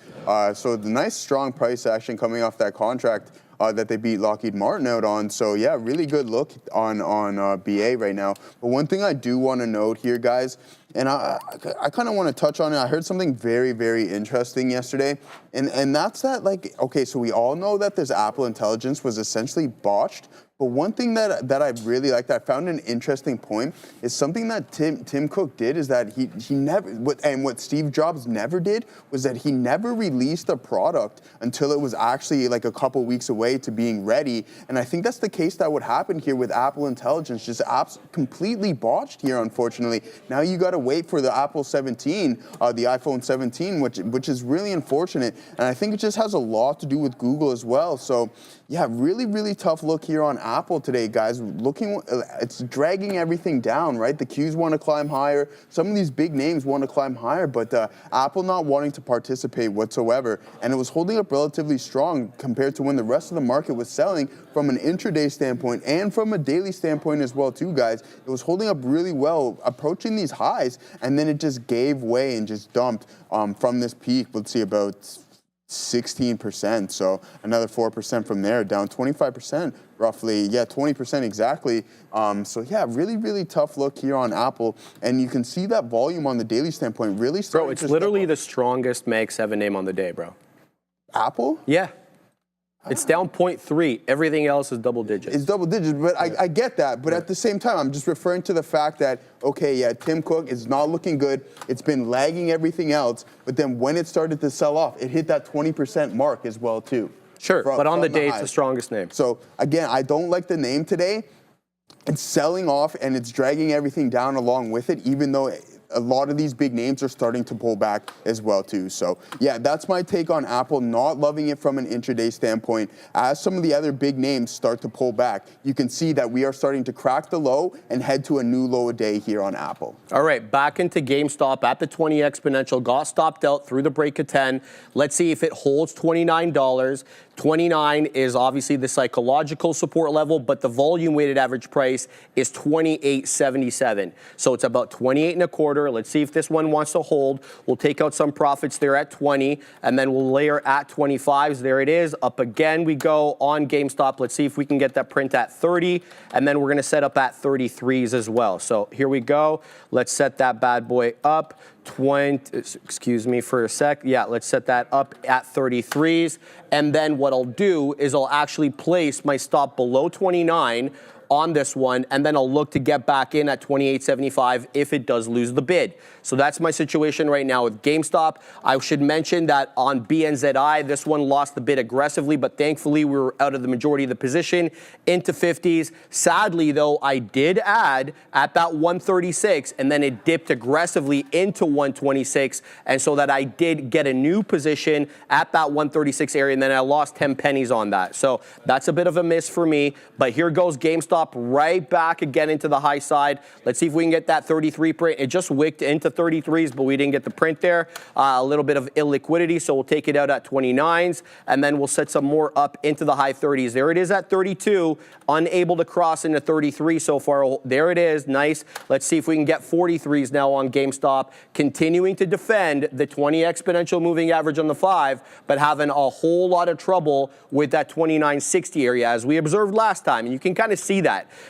so the nice strong price action coming off that contract that they beat Lockheed Martin out on. So yeah, really good look on BA right now. But one thing I do want to note here, guys, and I kind of want to touch on it. I heard something very, very interesting yesterday, and that's that, like, okay, so we all know that this Apple Intelligence was essentially botched. But one thing that I really liked, I found an interesting point, is something that Tim Cook did, is that he never, what Steve Jobs never did, was that he never released a product until it was actually like a couple weeks away to being ready. And I think that's the case that would happen here with Apple Intelligence, just apps completely botched here, unfortunately. Now you got to wait for the Apple 17, the iPhone 17, which is really unfortunate. And I think it just has a lot to do with Google as well. So yeah, really, really tough look here on Apple today, guys. It's dragging everything down, right? The Qs want to climb higher. Some of these big names want to climb higher, but Apple not wanting to participate whatsoever. And it was holding up relatively strong compared to when the rest of the market was selling from an intraday standpoint and from a daily standpoint as well, too, guys. It was holding up really well, approaching these highs, and then it just gave way and just dumped from this peak. Let's see, about 16%, so another 4% from there, down 25% roughly, yeah, 20% exactly. So yeah, really, really tough look here on Apple, and you can see that volume on the daily standpoint really starting. Bro, it's literally the strongest Mag 7 name on the day, bro. Apple? Yeah. It's down 0.3. Everything else is double digits. It's double digits, but I get that. But at the same time, I'm just referring to the fact that, okay, yeah, Tim Cook is not looking good. It's been lagging everything else. But then when it started to sell off, it hit that 20% mark as well, too. Sure, but on the day, it's the strongest name. So, again, I don't like the name today. It's selling off, and it's dragging everything down along with it, even though a lot of these big names are starting to pull back as well too. So yeah, that's my take on Apple, not loving it from an intraday standpoint. As some of the other big names start to pull back, you can see that we are starting to crack the low and head to a new low a day here on Apple. All right, back into GameStop at the 20 exponential, got stopped out through the break of 10. Let's see if it holds $29. 29 is obviously the psychological support level, but the volume weighted average price is 28.77. So it's about 28 and a quarter. Let's see if this one wants to hold. We'll take out some profits there at 20, and then we'll layer at 25s. There it is. Up again we go on GameStop. Let's see if we can get that print at 30, and then we're going to set up at 33s as well. So here we go. Let's set that bad boy up. 20, excuse me for a sec. Yeah, let's set that up at 33s. And then what I'll do is I'll actually place my stop below 29 on this one, and then I'll look to get back in at 28.75 if it does lose the bid. So that's my situation right now with GameStop. I should mention that on BNZI, this one lost the bid aggressively, but thankfully we were out of the majority of the position into 50s. Sadly, though, I did add at that 136, and then it dipped aggressively into 126, and so that I did get a new position at that 136 area, and then I lost 10 pennies on that. So that's a bit of a miss for me, but here goes GameStop right back again into the high side. Let's see if we can get that 33 print. It just wicked into 33s, but we didn't get the print there. A little bit of illiquidity, so we'll take it out at 29s, and then we'll set some more up into the high 30s. There it is at 32, unable to cross into 33 so far. There it is, nice. Let's see if we can get 43s now on GameStop, continuing to defend the 20 exponential moving average on the 5, but having a whole lot of trouble with that 29.60 area, as we observed last time, and you can kind of see that.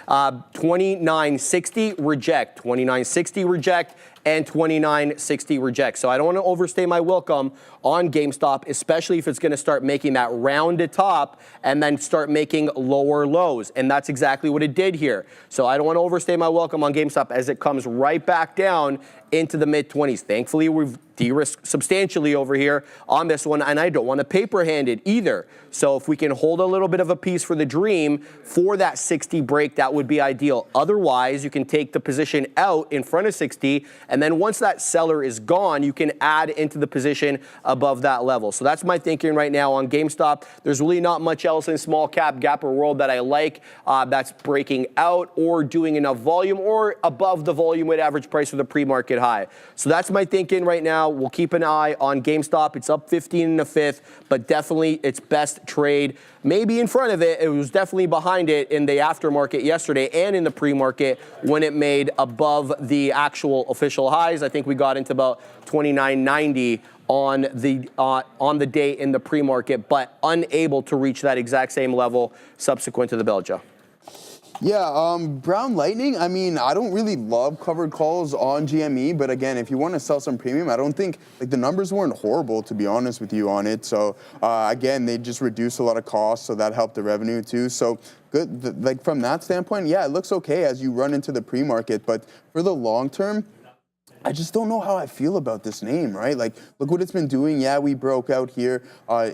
29.60 reject, 29.60 reject, and 29.60 reject. So I don't want to overstay my welcome on GameStop, especially if it's going to start making that rounded top and then start making lower lows. And that's exactly what it did here. So I don't want to overstay my welcome on GameStop as it comes right back down into the mid-20s. Thankfully, we've de-risked substantially over here on this one, and I don't want to paper-hand it either. So if we can hold a little bit of a piece for the dream for that 60 break, that would be ideal. Otherwise, you can take the position out in front of 60, and then once that seller is gone, you can add into the position above that level. So that's my thinking right now on GameStop. There's really not much else in small cap gapper world that I like that's breaking out or doing enough volume or above the volume weighted average price for the pre-market high. So that's my thinking right now. We'll keep an eye on GameStop. It's up 15 in the fifth, but definitely its best trade. Maybe in front of it. It was definitely behind it in the aftermarket yesterday and in the pre-market when it made above the actual official highs. I think we got into about 29.90 on the day in the pre-market, but unable to reach that exact same level subsequent to the bell, Joe. Yeah, Brown Lightning, I mean, I don't really love covered calls on GME, but again, if you want to sell some premium, I don't think, like, the numbers weren't horrible, to be honest with you, on it. So, again, they just reduced a lot of costs, so that helped the revenue too. So, good, like, from that standpoint, yeah, it looks okay as you run into the pre-market, but for the long term, I just don't know how I feel about this name, right? Like, look what it's been doing. Yeah, we broke out here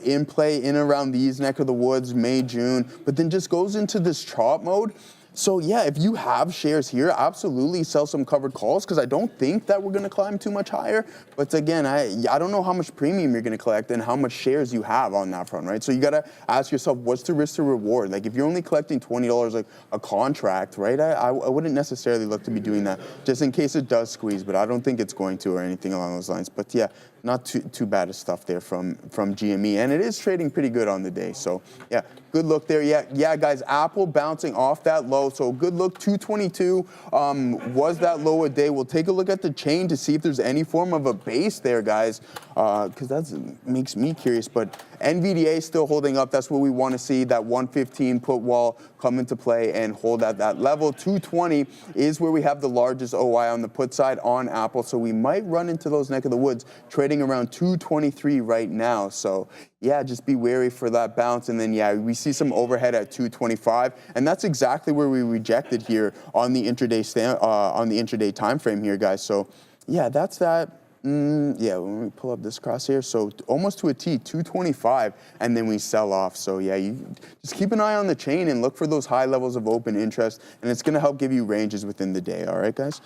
in play in around these neck of the woods, May, June, but then just goes into this chop mode. So yeah, if you have shares here, absolutely sell some covered calls because I don't think that we're going to climb too much higher. But again, I don't know how much premium you're going to collect and how much shares you have on that front, right? So you got to ask yourself, what's the risk to reward? Like, if you're only collecting $20 like a contract, right? I wouldn't necessarily look to be doing that just in case it does squeeze, but I don't think it's going to or anything along those lines. But yeah, not too bad of stuff there from GME, and it is trading pretty good on the day. So yeah, good look there. Yeah, guys, Apple bouncing off that low. So good look, 222 was that low a day. We'll take a look at the chain to see if there's any form of a base there, guys, because that makes me curious. But NVDA still holding up. That's what we want to see, that 115 put wall come into play and hold at that level. 220 is where we have the largest OI on the put side on Apple. So we might run into those neck of the woods, trading around 223 right now. So yeah, just be wary for that bounce. And then yeah, we see some overhead at 225, and that's exactly where we rejected here on the intraday time frame here, guys. So yeah, that's that. Yeah, when we pull up this crosshair, so almost to a T, 225, and then we sell off. So yeah, you just keep an eye on the chain and look for those high levels of open interest, and it's going to help give you ranges within the day. All right, guys.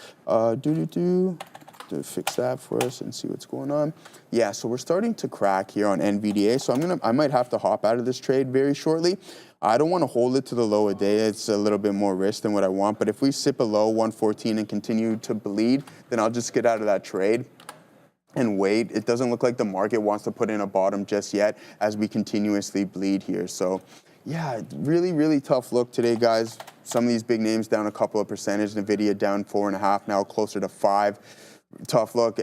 to fix that for us and see what's going on. Yeah, so we're starting to crack here on NVDA. So I might have to hop out of this trade very shortly. I don't want to hold it to the low a day. It's a little bit more risk than what I want. But if we sip below 114 and continue to bleed, then I'll just get out of that trade and wait. It doesn't look like the market wants to put in a bottom just yet as we continuously bleed here. So yeah, really, really tough look today, guys. Some of these big names down a couple of percentage. NVIDIA down 4.5, now closer to 5. Tough look.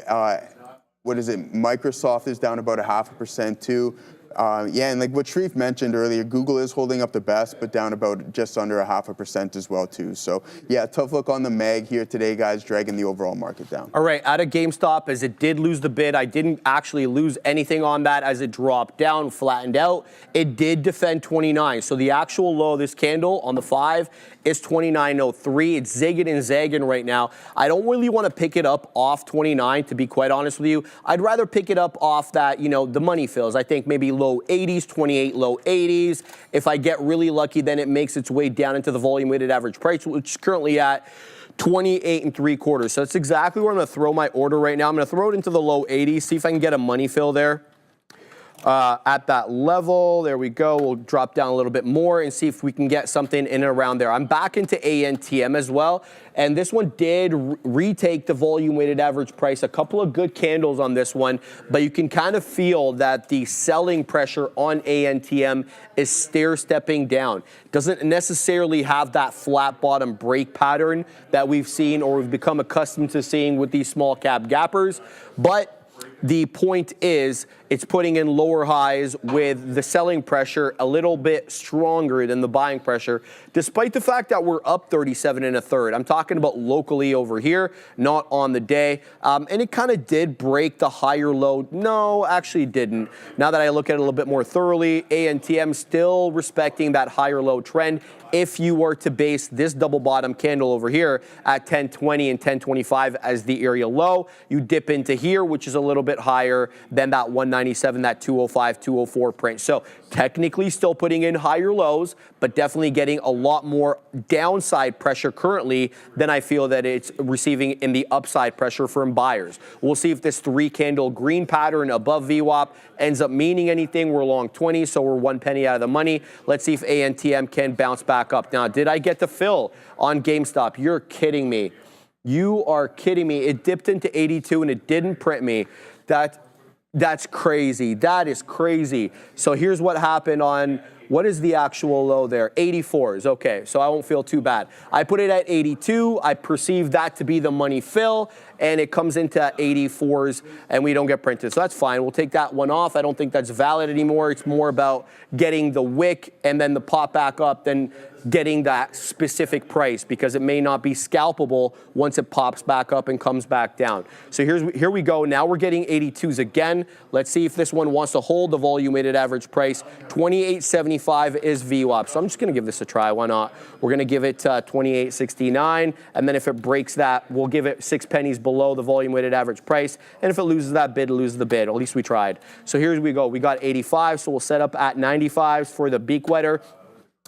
What is it? Microsoft is down about 0.5% too. Yeah, and like what Sharif mentioned earlier, Google is holding up the best, but down about just under 0.5% as well too. So yeah, tough look on the MAG here today, guys, dragging the overall market down. All right, out of GameStop, as it did lose the bid, I didn't actually lose anything on that as it dropped down, flattened out. It did defend 29. So the actual low of this candle on the 5 is 29.03. It's zigging and zagging right now. I don't really want to pick it up off 29, to be quite honest with you. I'd rather pick it up off that, you know, the money fills. I think maybe low 80s, 28, low 80s. If I get really lucky, then it makes its way down into the volume weighted average price, which is currently at 28.75. So that's exactly where I'm going to throw my order right now. I'm going to throw it into the low 80s, see if I can get a money fill there. At that level, there we go. We'll drop down a little bit more and see if we can get something in and around there. I'm back into ANTM as well, and this one did retake the volume weighted average price. A couple of good candles on this one, but you can kind of feel that the selling pressure on ANTM is stair-stepping down. Doesn't necessarily have that flat bottom break pattern that we've seen or we've become accustomed to seeing with these small cap gappers, but the point is, it's putting in lower highs with the selling pressure a little bit stronger than the buying pressure, despite the fact that we're up 37 1/3. I'm talking about locally over here, not on the day. And it kind of did break the higher low. No, actually didn't. Now that I look at it a little bit more thoroughly, ANTM still respecting that higher low trend. If you were to base this double bottom candle over here at 1020 and 1025 as the area low, you dip into here, which is a little bit higher than that 197, that 205, 204 print. So technically still putting in higher lows, but definitely getting a lot more downside pressure currently than I feel that it's receiving in the upside pressure from buyers. We'll see if this 3-candle green pattern above VWAP ends up meaning anything. We're long 20, so we're 1 penny out of the money. Let's see if ANTM can bounce back up. Now, did I get the fill on GameStop? You're kidding me. You are kidding me. It dipped into 82 and it didn't print me. That's crazy. That is crazy. So here's what happened on, what is the actual low there? 84s. Okay, so I won't feel too bad. I put it at 82. I perceive that to be the money fill, and it comes into 84s, and we don't get printed. So that's fine. We'll take that one off. I don't think that's valid anymore. It's more about getting the wick and then the pop back up than getting that specific price, because it may not be scalpable once it pops back up and comes back down. So here we go. Now we're getting 82s again. Let's see if this one wants to hold the volume weighted average price. 28.75 is VWAP. So I'm just going to give this a try. Why not? We're going to give it 28.69, and then if it breaks that, we'll give it 6 pennies below the volume weighted average price. And if it loses that bid, it loses the bid. At least we tried. So here we go. We got 85, so we'll set up at 95s for the beak wetter,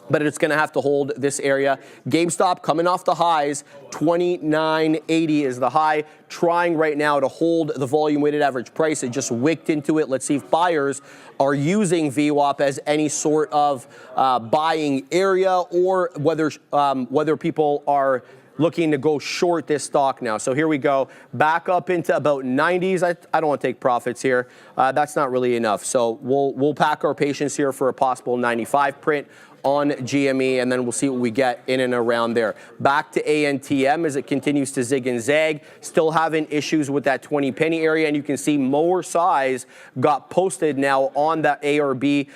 but it's going to have to hold this area. GameStop coming off the highs, 29.80 is the high, trying right now to hold the volume weighted average price. It just wicked into it. Let's see if buyers are using VWAP as any sort of buying area, or whether people are looking to go short this stock now. So here we go, back up into about 90s. I don't want to take profits here. That's not really enough. So we'll pack our patience here for a possible 95 print on GME, and then we'll see what we get in and around there. Back to ANTM as it continues to zig and zag, still having issues with that 20 penny area, and you can see more size got posted now on that ARB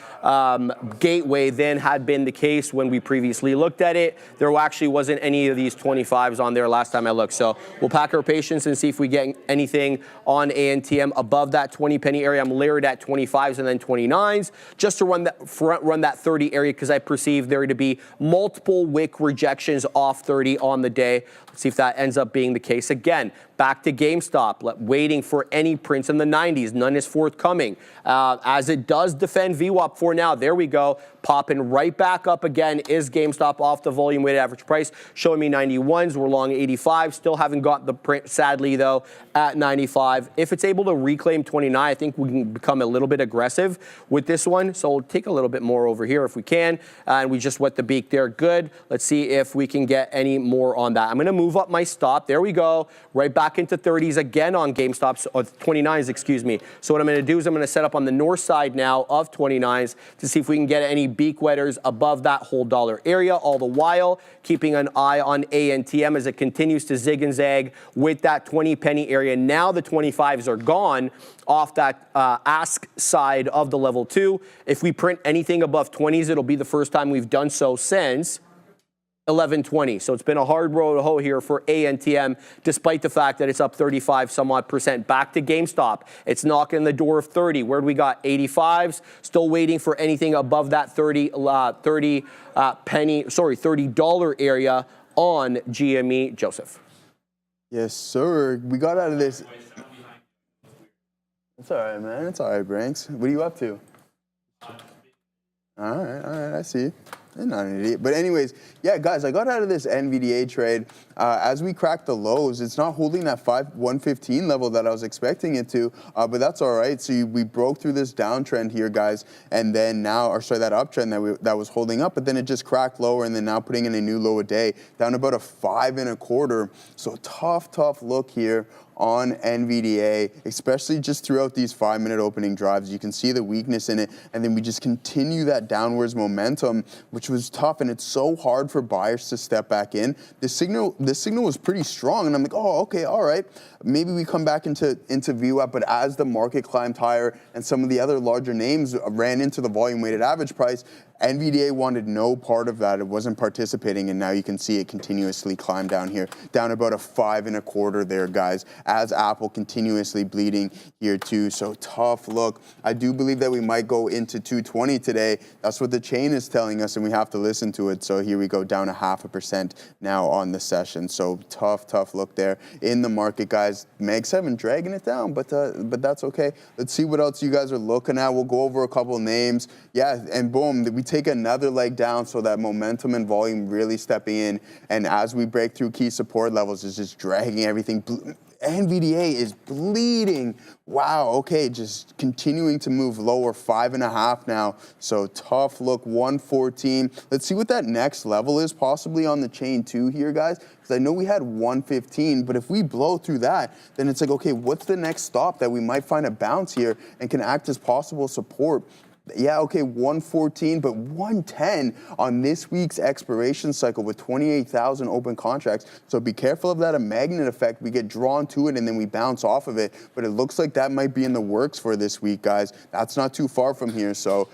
gateway than had been the case when we previously looked at it. There actually wasn't any of these 25s on there last time I looked. So we'll pack our patience and see if we get anything on ANTM above that 20 penny area. I'm layered at 25s and then 29s just to run that 30 area, because I perceive there to be multiple wick rejections off 30 on the day. Let's see if that ends up being the case. Again, Back to GameStop, waiting for any prints in the 90s. None is forthcoming. As it does defend VWAP for now. There we go. Popping right back up again is GameStop off the volume weighted average price, showing me 91s. We're long 85. Still haven't got the print, sadly, though, at 95. If it's able to reclaim 29, I think we can become a little bit aggressive with this one. So we'll take a little bit more over here if we can. And we just wet the beak there. Good. Let's see if we can get any more on that. I'm going to move up my stop. There we go. Right back into 30s again on GameStop, or 29s, excuse me. So what I'm going to do is I'm going to set up on the north side now of 29s to see if we can get any beak wetters above that whole dollar area, all the while keeping an eye on ANTM as it continues to zig and zag with that 20 penny area. Now the 25s are gone off that ask side of the level 2. If we print anything above 20s, it'll be the first time we've done so since 1120. So it's been a hard road to hoe here for ANTM, despite the fact that it's up 35 some odd percent. Back to GameStop. It's knocking the door of 30. Where do we got? 85s. Still waiting for anything above that $30 area on GME. Joseph. Yes, sir. We got out of this. It's all right, man. It's all right, Branks. What are you up to? All right, I see. I'm not an idiot. But anyways, yeah, guys, I got out of this NVDA trade. As we cracked the lows, it's not holding that 115 level that I was expecting it to, but that's all right. So we broke through this downtrend here, guys, and then now, or sorry, that uptrend that was holding up, but then it just cracked lower, and then now putting in a new low a day, down about a 5 1/4. So tough look here on NVDA, especially just throughout these 5-minute opening drives. You can see the weakness in it, and then we just continue that downwards momentum, which was tough, and it's so hard for buyers to step back in. This signal was pretty strong, and I'm like, oh, okay, all right. Maybe we come back into VWAP, but as the market climbed higher and some of the other larger names ran into the volume weighted average price, NVDA wanted no part of that. It wasn't participating, and now you can see it continuously climb down here, down about a 5 1/4 there, guys, as Apple continuously bleeding here too. So tough look. I do believe that we might go into 220 today. That's what the chain is telling us, and we have to listen to it. So here we go, down a 0.5% now on the session. So tough look there in the market, guys. Mag 7 dragging it down, but that's okay. Let's see what else you guys are looking at. We'll go over a couple names. Yeah, and boom, we take another leg down, so that momentum and volume really stepping in, and as we break through key support levels, is just dragging everything. NVDA is bleeding. Wow, okay, just continuing to move lower, 5.5 now. So tough look, 114. Let's see what that next level is possibly on the chain too here, guys, because I know we had 115, but if we blow through that, then it's like, okay, what's the next stop that we might find a bounce here and can act as possible support? Yeah, okay, 114, but 110 on this week's expiration cycle with 28,000 open contracts. So be careful of that, a magnet effect. We get drawn to it and then we bounce off of it. But it looks like that might be in the works for this week, guys. That's not too far from here. So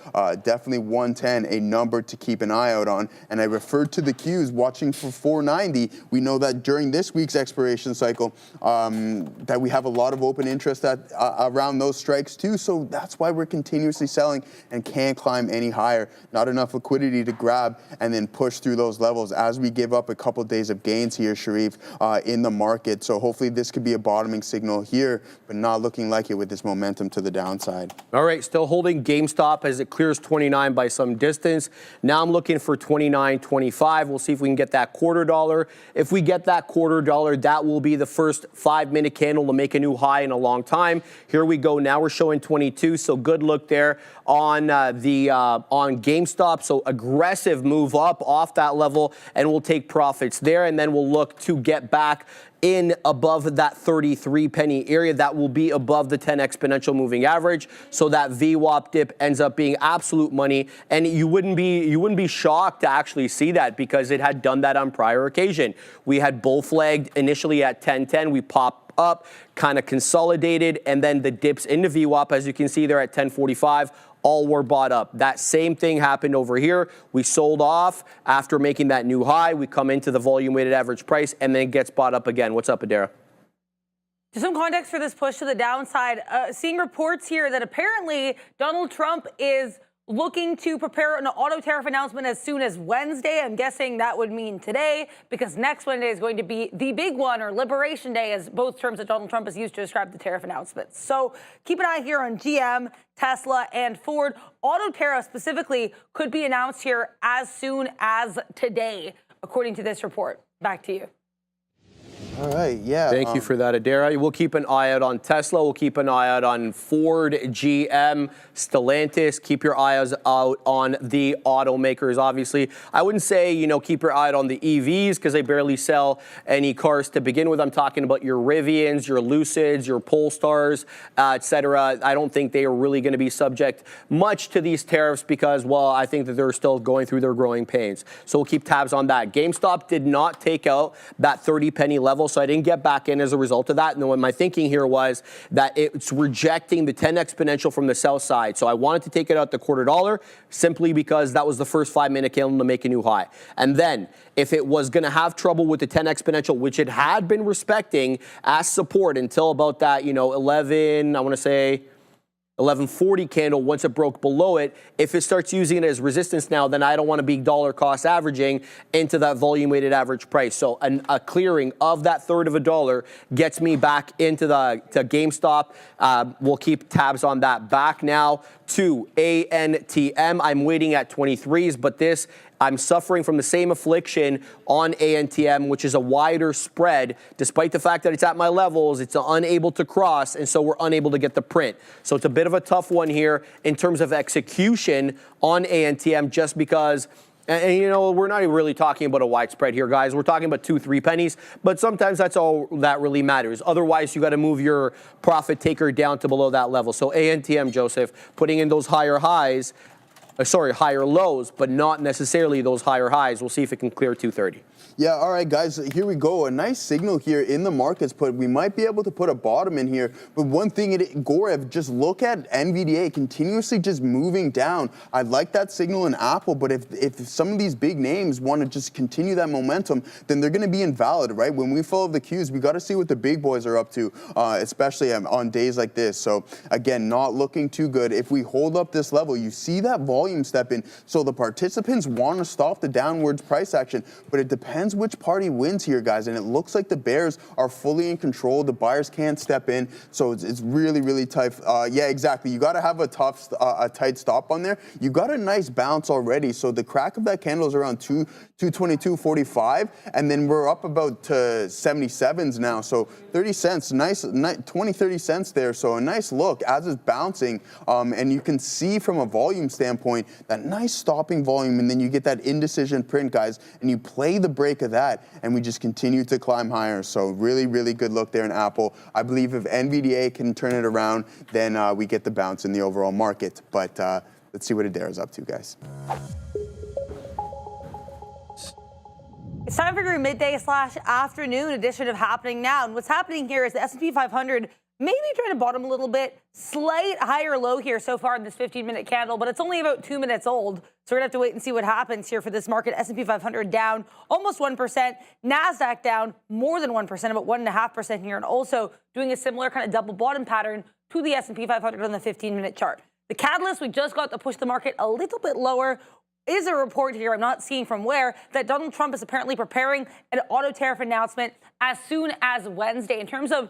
definitely 110, a number to keep an eye out on. And I referred to the cues watching for 490. We know that during this week's expiration cycle that we have a lot of open interest around those strikes too. So that's why we're continuously selling and can't climb any higher. Not enough liquidity to grab and then push through those levels as we give up a couple days of gains here, Sharif, in the market. So hopefully this could be a bottoming signal here, but not looking like it with this momentum to the downside. All right, still holding GameStop as it clears 29 by some distance. Now I'm looking for 29.25. We'll see if we can get that $0.25. If we get that $0.25, that will be the first 5-minute candle to make a new high in a long time. Here we go. Now we're showing 22, so good look there on GameStop. So aggressive move up off that level, and we'll take profits there, and then we'll look to get back in above that 33 penny area. That will be above the 10 exponential moving average. So that VWAP dip ends up being absolute money, and you wouldn't be shocked to actually see that, because it had done that on prior occasion. We had bull flagged initially at 10.10. We popped up, kind of consolidated, and then the dips into VWAP, as you can see there at 10.45, all were bought up. That same thing happened over here. We sold off after making that new high. We come into the volume weighted average price, and then it gets bought up again. What's up, Adara? Just some context for this push to the downside. Seeing reports here that apparently Donald Trump is looking to prepare an auto tariff announcement as soon as Wednesday. I'm guessing that would mean today, because next Wednesday is going to be the big one, or Liberation Day, as both terms that Donald Trump has used to describe the tariff announcements. So keep an eye here on GM, Tesla, and Ford. Auto tariffs specifically could be announced here as soon as today, according to this report. Back to you. All right, yeah. Thank you for that, Adara. We'll keep an eye out on Tesla. We'll keep an eye out on Ford, GM, Stellantis. Keep your eyes out on the automakers, obviously. I wouldn't say, keep your eye out on the EVs, because they barely sell any cars to begin with. I'm talking about your Rivians, your Lucids, your Polestars, et cetera. I don't think they are really going to be subject much to these tariffs because, well, I think that they're still going through their growing pains. So we'll keep tabs on that. GameStop did not take out that 30-penny level, so I didn't get back in as a result of that. And then my thinking here was that it's rejecting the 10 exponential from the sell side. So I wanted to take it out the $0.25 simply because that was the first 5-minute candle to make a new high. And then if it was going to have trouble with the 10 exponential, which it had been respecting as support until about that, 1140 candle, once it broke below it, if it starts using it as resistance now, then I don't want to be dollar cost averaging into that volume weighted average price. So a clearing of that third of a dollar gets me back into to GameStop. We'll keep tabs on that. Back now to ANTM. I'm waiting at 23s, but I'm suffering from the same affliction on ANTM, which is a wider spread. Despite the fact that it's at my levels, it's unable to cross, and so we're unable to get the print. So it's a bit of a tough one here in terms of execution on ANTM, just because, and we're not really talking about a wide spread here, guys. We're talking about 2-3 pennies, but sometimes that's all that really matters. Otherwise, you got to move your profit taker down to below that level. So ANTM, Joseph, putting in those higher lows, but not necessarily those higher highs. We'll see if it can clear 230. Yeah, all right, guys, here we go. A nice signal here in the markets, but we might be able to put a bottom in here. But one thing, Gorev, just look at NVDA continuously just moving down. I like that signal in Apple, but if some of these big names want to just continue that momentum, then they're going to be invalid, right? When we follow the cues, we got to see what the big boys are up to, especially on days like this. So, again, not looking too good. If we hold up this level, you see that volume step in. So the participants want to stop the downwards price action, but it depends which party wins here, guys, and it looks like the bears are fully in control. The buyers can't step in, so it's really, really tough. Yeah, exactly. You got to have a tight stop on there. You got a nice bounce already, so the crack of that candle is around 222.45, and then we're up about to 77s now, so 30 cents, nice 20, 30 cents there, so a nice look as it's bouncing, and you can see from a volume standpoint that nice stopping volume, and then you get that indecision print, guys, and you play the break of that, and we just continue to climb higher. So really, really good look there in Apple. I believe if NVDA can turn it around, then we get the bounce in the overall market. But let's see what Adara's up to, guys. It's time for your midday/afternoon edition of Happening Now. And what's happening here is the S&P 500 maybe trying to bottom a little bit. Slight higher low here so far in this 15-minute candle, but it's only about 2 minutes old. So we're going to have to wait and see what happens here for this market. S&P 500 down almost 1%. NASDAQ down more than 1%, about 1.5% here, and also doing a similar kind of double bottom pattern to the S&P 500 on the 15-minute chart. The catalyst we just got to push the market a little bit lower is a report here, I'm not seeing from where, that Donald Trump is apparently preparing an auto tariff announcement as soon as Wednesday. In terms of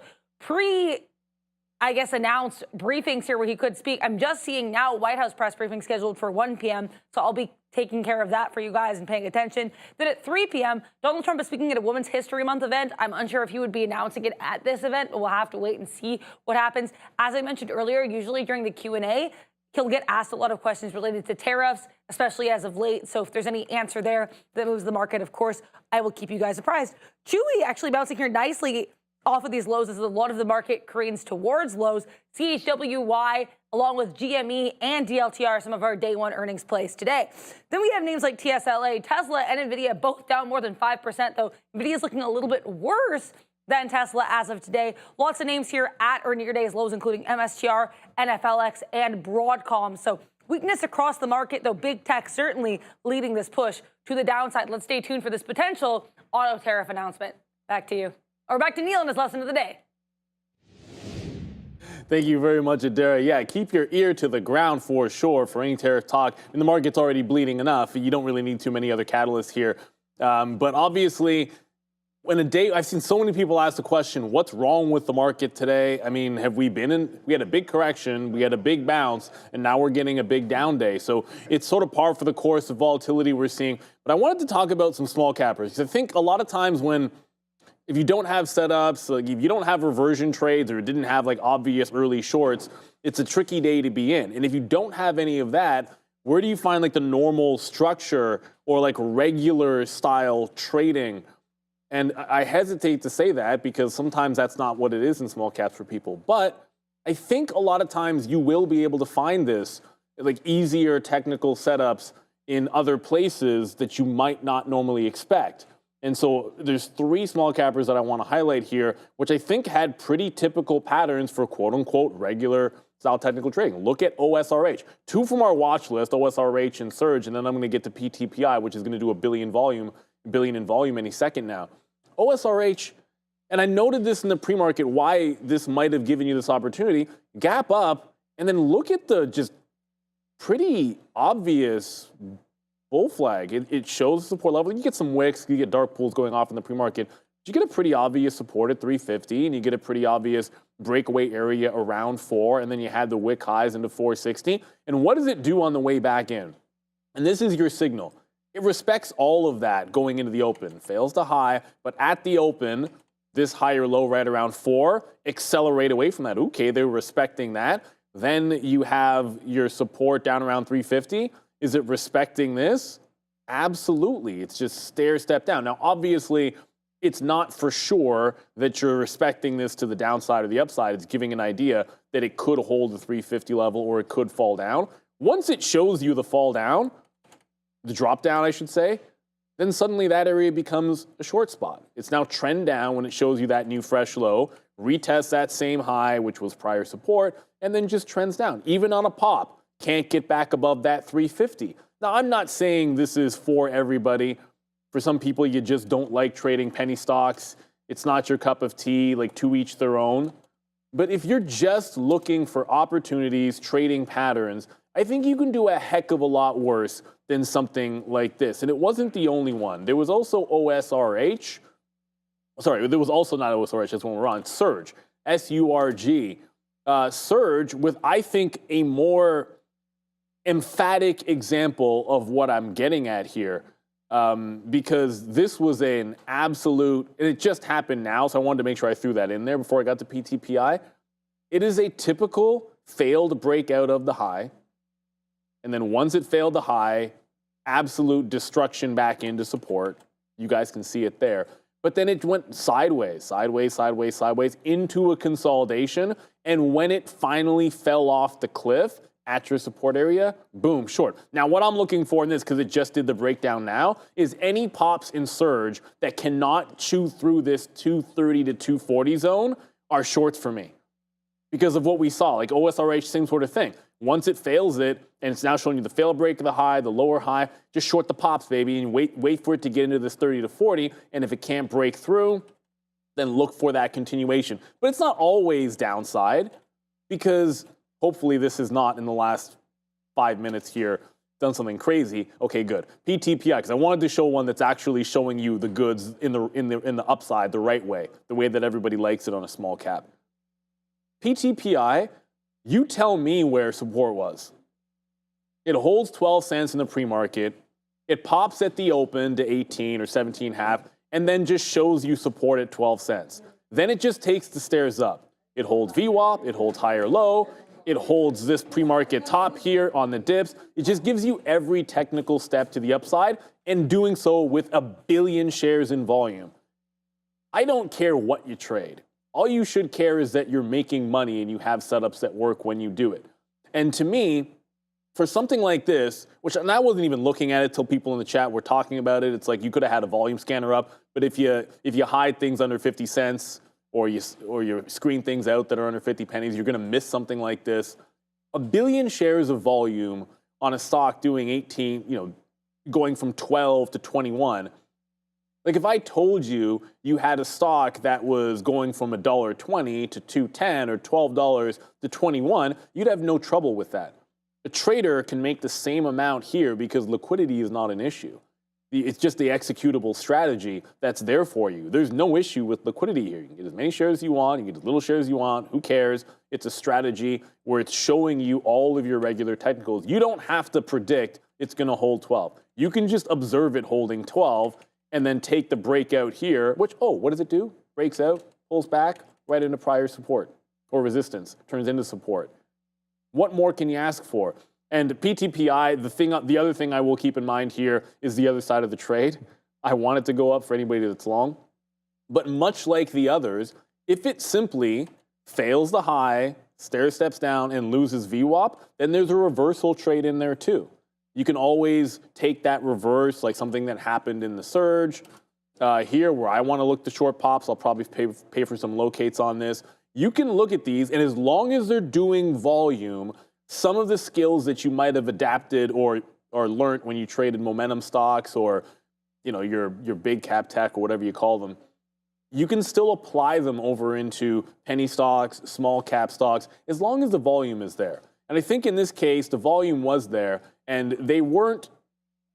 announced briefings here where he could speak, I'm just seeing now White House press briefing scheduled for 1 p.m., so I'll be taking care of that for you guys and paying attention. Then at 3 p.m., Donald Trump is speaking at a Women's History Month event. I'm unsure if he would be announcing it at this event, but we'll have to wait and see what happens. As I mentioned earlier, usually during the Q&A, he'll get asked a lot of questions related to tariffs, especially as of late. So if there's any answer there that moves the market, of course, I will keep you guys apprised. Chewy actually bouncing here nicely off of these lows as a lot of the market careens towards lows. CHWY, along with GME and DLTR, some of our day one earnings plays today. Then we have names like TSLA, Tesla, and NVDA, both down more than 5%, though NVIDIA is looking a little bit worse than Tesla as of today. Lots of names here at or near day's lows, including MSTR, NFLX, and Broadcom. So weakness across the market, though big tech certainly leading this push to the downside. Let's stay tuned for this potential auto tariff announcement. Back to you. Or back to Neil and his lesson of the day. Thank you very much, Adara. Yeah, keep your ear to the ground for sure for any tariff talk. And the market's already bleeding enough. You don't really need too many other catalysts here. But obviously, when a day, I've seen so many people ask the question, what's wrong with the market today? I mean, we had a big correction, we had a big bounce, and now we're getting a big down day. So it's sort of par for the course of volatility we're seeing. But I wanted to talk about some small cappers. Because I think a lot of times if you don't have setups, like if you don't have reversion trades or didn't have like obvious early shorts, it's a tricky day to be in. And if you don't have any of that, where do you find like the normal structure or like regular style trading? And I hesitate to say that because sometimes that's not what it is in small caps for people. But I think a lot of times you will be able to find this, like easier technical setups in other places that you might not normally expect. And so there's 3 small cappers that I want to highlight here, which I think had pretty typical patterns for quote unquote regular style technical trading. Look at OSRH. 2 from our watch list, OSRH and Surge, and then I'm going to get to PTPI, which is going to do a billion in volume any second now. OSRH, and I noted this in the pre-market, why this might have given you this opportunity, gap up, and then look at the just pretty obvious bull flag. It shows support level. You get some wicks, you get dark pools going off in the pre-market. You get a pretty obvious support at 350, and you get a pretty obvious breakaway area around 4, and then you had the wick highs into 460. And what does it do on the way back in? And this is your signal. It respects all of that going into the open. Fails to high, but at the open, this higher low right around 4, accelerate away from that. Okay, they're respecting that. Then you have your support down around 350. Is it respecting this? Absolutely. It's just stair step down. Now, obviously, it's not for sure that you're respecting this to the downside or the upside. It's giving an idea that it could hold the 350 level or it could fall down. Once it shows you the fall down, the drop down, I should say, then suddenly that area becomes a short spot. It's now trend down when it shows you that new fresh low, retest that same high, which was prior support, and then just trends down. Even on a pop, can't get back above that 350. Now, I'm not saying this is for everybody. For some people, you just don't like trading penny stocks. It's not your cup of tea, like to each their own. But if you're just looking for opportunities, trading patterns, I think you can do a heck of a lot worse than something like this. And it wasn't the only one. There was also OSRH. Sorry, there was also not OSRH, that's when we're on. Surge, S-U-R-G. Surge with, I think, a more emphatic example of what I'm getting at here. Because this was an absolute, and it just happened now, so I wanted to make sure I threw that in there before I got to PTPI. It is a typical failed breakout of the high. And then once it failed the high, absolute destruction back into support. You guys can see it there. But then it went sideways, sideways, sideways, sideways into a consolidation. And when it finally fell off the cliff at your support area, boom, short. Now, what I'm looking for in this, because it just did the breakdown now, is any pops in Surge that cannot chew through this 230 to 240 zone are shorts for me. Because of what we saw, like OSRH, same sort of thing. Once it fails it, and it's now showing you the fail break of the high, the lower high, just short the pops, baby, and wait for it to get into this 30 to 40, and if it can't break through, then look for that continuation. But it's not always downside, because hopefully this is not in the last 5 minutes here done something crazy. Okay, good. PTPI, because I wanted to show one that's actually showing you the goods in the upside the right way, the way that everybody likes it on a small cap. PTPI, you tell me where support was. It holds 12 cents in the pre-market. It pops at the open to 18 or 17.5, and then just shows you support at 12 cents. Then it just takes the stairs up. It holds VWAP, it holds higher low, it holds this pre-market top here on the dips. It just gives you every technical step to the upside, and doing so with 1 billion shares in volume. I don't care what you trade. All you should care is that you're making money and you have setups that work when you do it. And to me, for something like this, and I wasn't even looking at it till people in the chat were talking about it. It's like you could have had a volume scanner up, but if you hide things under 50 cents or you screen things out that are under 50 pennies, you're going to miss something like this. 1 billion shares of volume on a stock doing 18, going from 12 to 21. Like if I told you you had a stock that was going from $1.20 to $2.10 or $12 to $21, you'd have no trouble with that. A trader can make the same amount here because liquidity is not an issue. It's just the executable strategy that's there for you. There's no issue with liquidity here. You can get as many shares as you want, you can get as little shares as you want, who cares? It's a strategy where it's showing you all of your regular technicals. You don't have to predict it's gonna hold 12. You can just observe it holding 12 and then take the breakout here, which, oh, what does it do? Breaks out, pulls back, right into prior support or resistance, turns into support. What more can you ask for? And PTPI, the other thing I will keep in mind here is the other side of the trade. I want it to go up for anybody that's long. But much like the others, if it simply fails the high, stair steps down, and loses VWAP, then there's a reversal trade in there too. You can always take that reverse, like something that happened in the surge. Here, where I want to look to short pops, I'll probably pay for some locates on this. You can look at these, and as long as they're doing volume, some of the skills that you might have adapted or learned when you traded momentum stocks or your big cap tech or whatever you call them, you can still apply them over into penny stocks, small cap stocks, as long as the volume is there. And I think in this case, the volume was there, and they weren't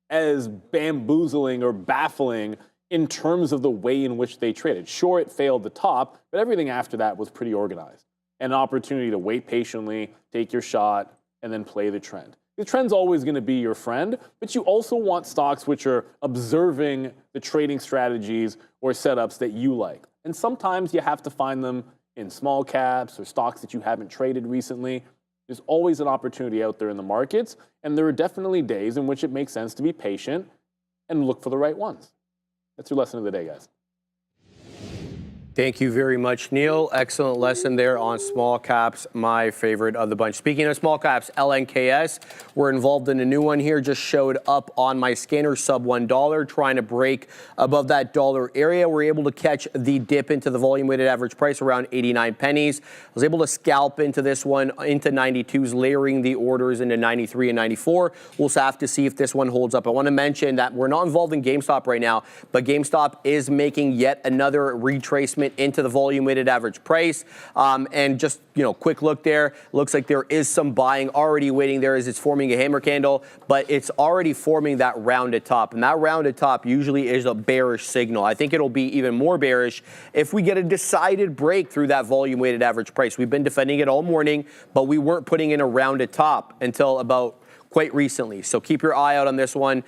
as bamboozling or baffling in terms of the way in which they traded. Sure, it failed the top, but everything after that was pretty organized. An opportunity to wait patiently, take your shot, and then play the trend. The trend's always going to be your friend, but you also want stocks which are observing the trading strategies or setups that you like. And sometimes you have to find them in small caps or stocks that you haven't traded recently. There's always an opportunity out there in the markets, and there are definitely days in which it makes sense to be patient and look for the right ones. That's your lesson of the day, guys. Thank you very much, Neil. Excellent lesson there on small caps, my favorite of the bunch. Speaking of small caps, LNKS, we're involved in a new one here, just showed up on my scanner, sub $1, trying to break above that dollar area. We're able to catch the dip into the volume weighted average price around 89 pennies. I was able to scalp into this one into 92s, layering the orders into 93 and 94. We'll have to see if this one holds up. I want to mention that we're not involved in GameStop right now, but GameStop is making yet another retracement into the volume weighted average price. And just, quick look there. Looks like there is some buying already waiting there as it's forming a hammer candle, but it's already forming that rounded top. And that rounded top usually is a bearish signal. I think it'll be even more bearish if we get a decided break through that volume weighted average price. We've been defending it all morning, but we weren't putting in a rounded top until about quite recently. So keep your eye out on this one.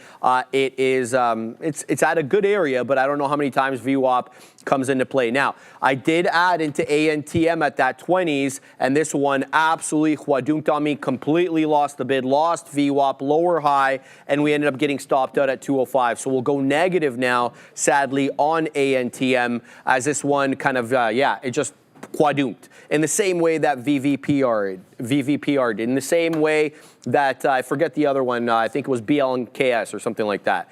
It's at a good area, but I don't know how many times VWAP comes into play. Now, I did add into ANTM at that 20s, and this one absolutely huadunked on me, completely lost the bid, lost VWAP, lower high, and we ended up getting stopped out at 205. So we'll go negative now, sadly, on ANTM, as this one kind of, it just quadunked in the same way that VVPR did, in the same way that I forget the other one, I think it was BLNKS or something like that.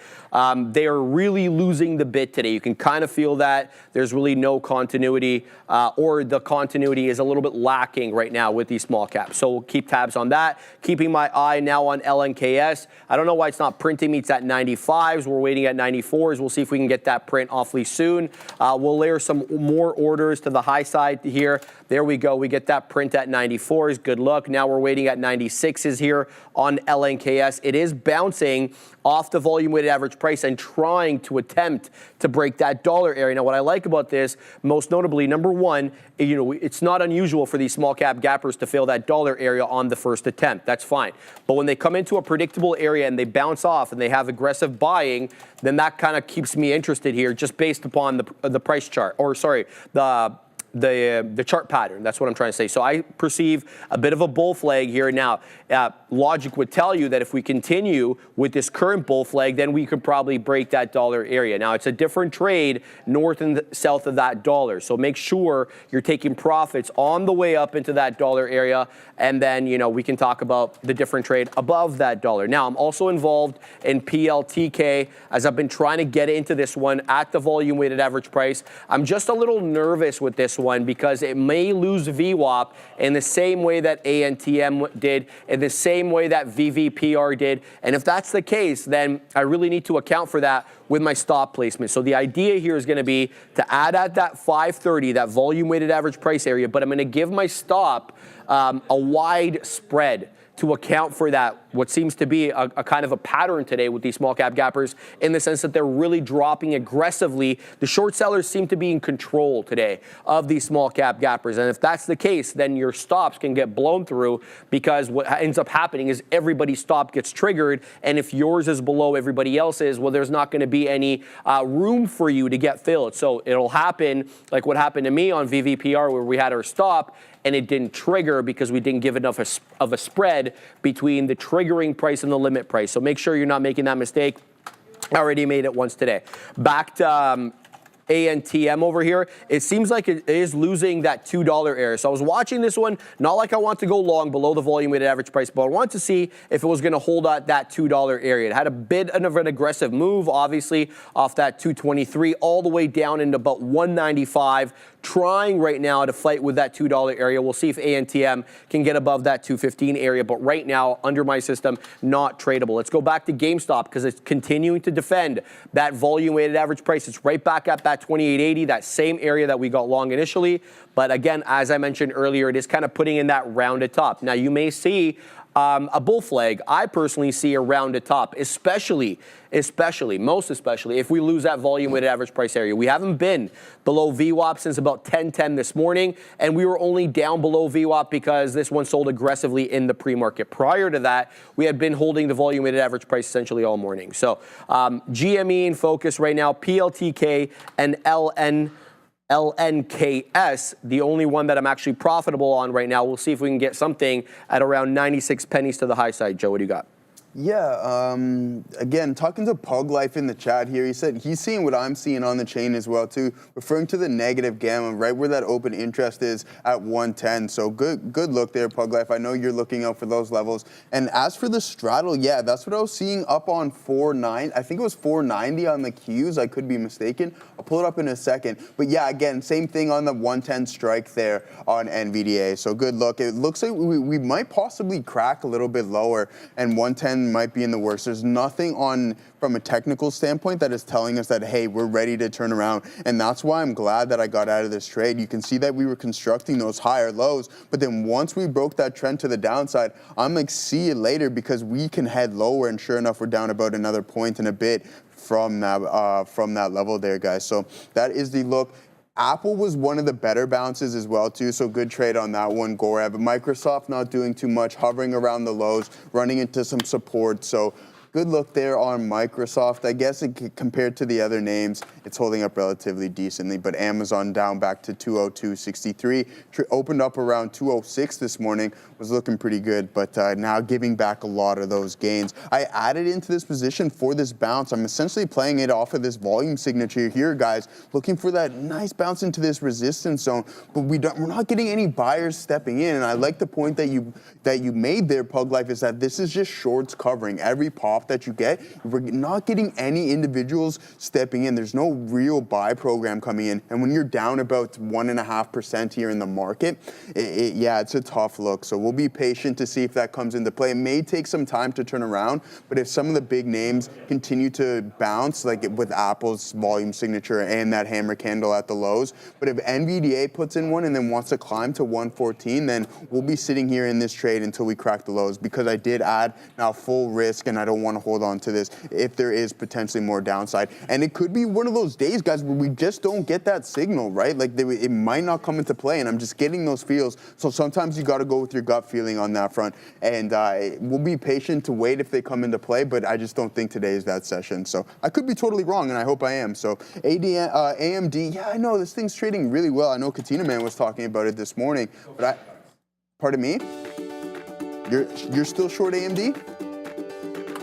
They are really losing the bit today. You can kind of feel that there's really no continuity, or the continuity is a little bit lacking right now with these small caps. So we'll keep tabs on that. Keeping my eye now on LNKS. I don't know why it's not printing me. It's at 95s. We're waiting at 94s. We'll see if we can get that print awfully soon. We'll layer some more orders to the high side here. There we go. We get that print at 94s. Good luck. Now we're waiting at 96s here on LNKS. It is bouncing off the volume weighted average price and trying to attempt to break that dollar area. Now, what I like about this, most notably, number one, it's not unusual for these small cap gappers to fail that dollar area on the first attempt. That's fine. But when they come into a predictable area and they bounce off and they have aggressive buying, then that kind of keeps me interested here just based upon the price chart, or sorry, the chart pattern. That's what I'm trying to say. So I perceive a bit of a bull flag here. Now, logic would tell you that if we continue with this current bull flag, then we could probably break that dollar area. Now, it's a different trade north and south of that dollar. So make sure you're taking profits on the way up into that dollar area. And then, we can talk about the different trade above that dollar. Now, I'm also involved in PLTK as I've been trying to get into this one at the volume weighted average price. I'm just a little nervous with this one because it may lose VWAP in the same way that ANTM did, in the same same way that VVPR did. And if that's the case, then I really need to account for that with my stop placement. So the idea here is going to be to add at that 530, that volume weighted average price area, but I'm going to give my stop a wide spread to account for that, what seems to be a kind of a pattern today with these small cap gappers, in the sense that they're really dropping aggressively. The short sellers seem to be in control today of these small cap gappers. And if that's the case, then your stops can get blown through, because what ends up happening is everybody's stop gets triggered. And if yours is below everybody else's, well, there's not going to be any room for you to get filled. So it'll happen like what happened to me on VVPR, where we had our stop and it didn't trigger because we didn't give enough of a spread between the triggering price and the limit price. So make sure you're not making that mistake. I already made it once today. Back to ANTM over here, it seems like it is losing that $2 area. So I was watching this one, not like I want to go long below the volume weighted average price, but I wanted to see if it was going to hold at that $2 area. It had a bit of an aggressive move, obviously, off that 223 all the way down into about 195. Trying right now to fight with that $2 area. We'll see if ANTM can get above that 215 area, but right now, under my system, not tradable. Let's go back to GameStop, because it's continuing to defend that volume weighted average price. It's right back at that 2880, that same area that we got long initially. But again, as I mentioned earlier, it is kind of putting in that rounded top. Now, you may see a bull flag. I personally see a rounded top, especially if we lose that volume weighted average price area. We haven't been below VWAP since about 10:10 this morning, and we were only down below VWAP because this one sold aggressively in the pre-market. Prior to that, we had been holding the volume weighted average price essentially all morning. So GME in focus right now, PLTK and LNKS, the only one that I'm actually profitable on right now. We'll see if we can get something at around 96 pennies to the high side. Joe, what do you got? Yeah, again, talking to Pug Life in the chat here, he said he's seeing what I'm seeing on the chain as well too, referring to the negative gamma, right where that open interest is at 110. So good look there, Pug Life. I know you're looking out for those levels. And as for the straddle, yeah, that's what I was seeing up on 490. I think it was 490 on the Qs. I could be mistaken. I'll pull it up in a second. But yeah, again, same thing on the 110 strike there on NVDA. So good look. It looks like we might possibly crack a little bit lower, and 110 might be in the worst. There's nothing from a technical standpoint that is telling us that, hey, we're ready to turn around. And that's why I'm glad that I got out of this trade. You can see that we were constructing those higher lows, but then once we broke that trend to the downside, I'm like, see you later, because we can head lower. And sure enough, we're down about another point and a bit from that level there, guys. So that is the look. Apple was one of the better bounces as well too, so good trade on that one, Gorev. Microsoft not doing too much, hovering around the lows, running into some support. So good look there on Microsoft. I guess compared to the other names, it's holding up relatively decently, but Amazon down back to 202.63. Opened up around 206 this morning, was looking pretty good, but now giving back a lot of those gains. I added into this position for this bounce. I'm essentially playing it off of this volume signature here, guys, looking for that nice bounce into this resistance zone, but we're not getting any buyers stepping in. And I like the point that you made there, Pug Life, is that this is just shorts covering. Every pop that you get, we're not getting any individuals stepping in. There's no real buy program coming in. And when you're down about 1.5% here in the market, yeah, it's a tough look. So we'll be patient to see if that comes into play. It may take some time to turn around, but if some of the big names continue to bounce, like with Apple's volume signature and that hammer candle at the lows, but if NVDA puts in one and then wants to climb to 114, then we'll be sitting here in this trade until we crack the lows, because I did add now full risk and I don't want to hold on to this if there is potentially more downside. And it could be one of those days, guys, where we just don't get that signal, right? Like it might not come into play, and I'm just getting those feels. So sometimes you got to go with your gut feeling on that front, and we'll be patient to wait if they come into play, but I just don't think today is that session. So I could be totally wrong, and I hope I am. So AMD, yeah, I know this thing's trading really well. I know Katina Man was talking about it this morning, but pardon me? You're still short AMD?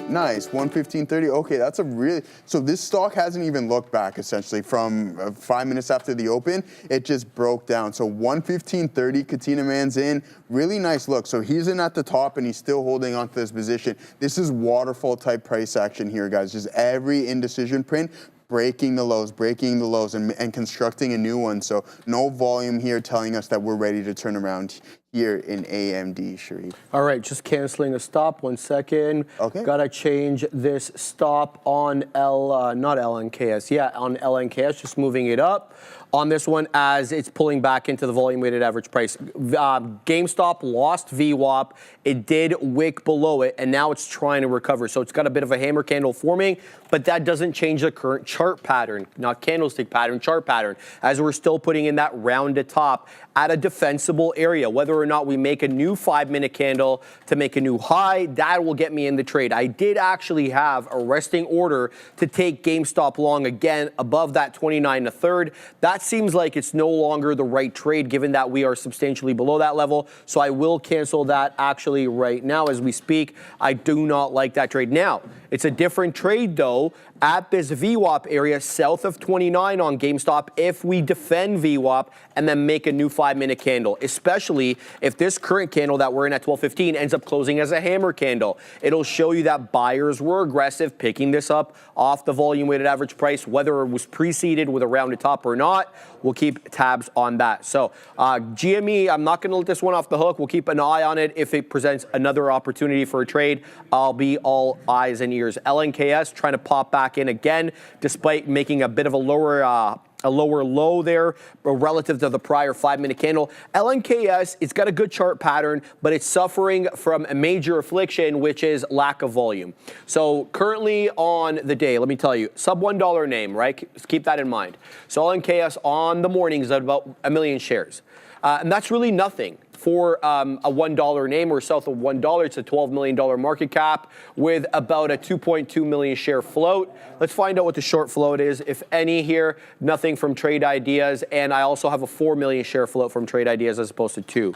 Nice, 115.30. Okay, that's a really, so this stock hasn't even looked back essentially from 5 minutes after the open. It just broke down. So 115.30, Katina Man's in. Really nice look. So he's in at the top and he's still holding on to this position. This is waterfall type price action here, guys. Just every indecision print, breaking the lows, and constructing a new one. So no volume here telling us that we're ready to turn around here in AMD, Sharif. All right, just canceling a stop. 1 second. Okay. Gotta change this stop on not LNKS. Yeah, on LNKS, just moving it up. On this one, as it's pulling back into the volume weighted average price. GameStop lost VWAP. It did wick below it, and now it's trying to recover. So it's got a bit of a hammer candle forming, but that doesn't change the current chart pattern, not candlestick pattern, chart pattern, as we're still putting in that rounded top at a defensible area. Whether or not we make a new 5-minute candle to make a new high, that will get me in the trade. I did actually have a resting order to take GameStop long again above that 29 1/3. That seems like it's no longer the right trade given that we are substantially below that level. So I will cancel that actually right now as we speak. I do not like that trade. Now, it's a different trade though at this VWAP area south of 29 on GameStop if we defend VWAP and then make a new 5-minute candle, especially if this current candle that we're in at 12.15 ends up closing as a hammer candle. It'll show you that buyers were aggressive picking this up off the volume weighted average price, whether it was preceded with a rounded top or not. We'll keep tabs on that. So GME, I'm not going to let this one off the hook. We'll keep an eye on it. If it presents another opportunity for a trade, I'll be all eyes and ears. LNKS trying to pop back in again, despite making a bit of a lower low there relative to the prior 5-minute candle. LNKS, it's got a good chart pattern, but it's suffering from a major affliction, which is lack of volume. So currently on the day, let me tell you, sub $1 name, right? Keep that in mind. So LNKS on the morning is at about 1 million shares. And that's really nothing for a $1 name or south of $1. It's a $12 million market cap with about a 2.2 million share float. Let's find out what the short float is, if any here. Nothing from Trade Ideas, and I also have a 4 million share float from Trade Ideas as opposed to 2.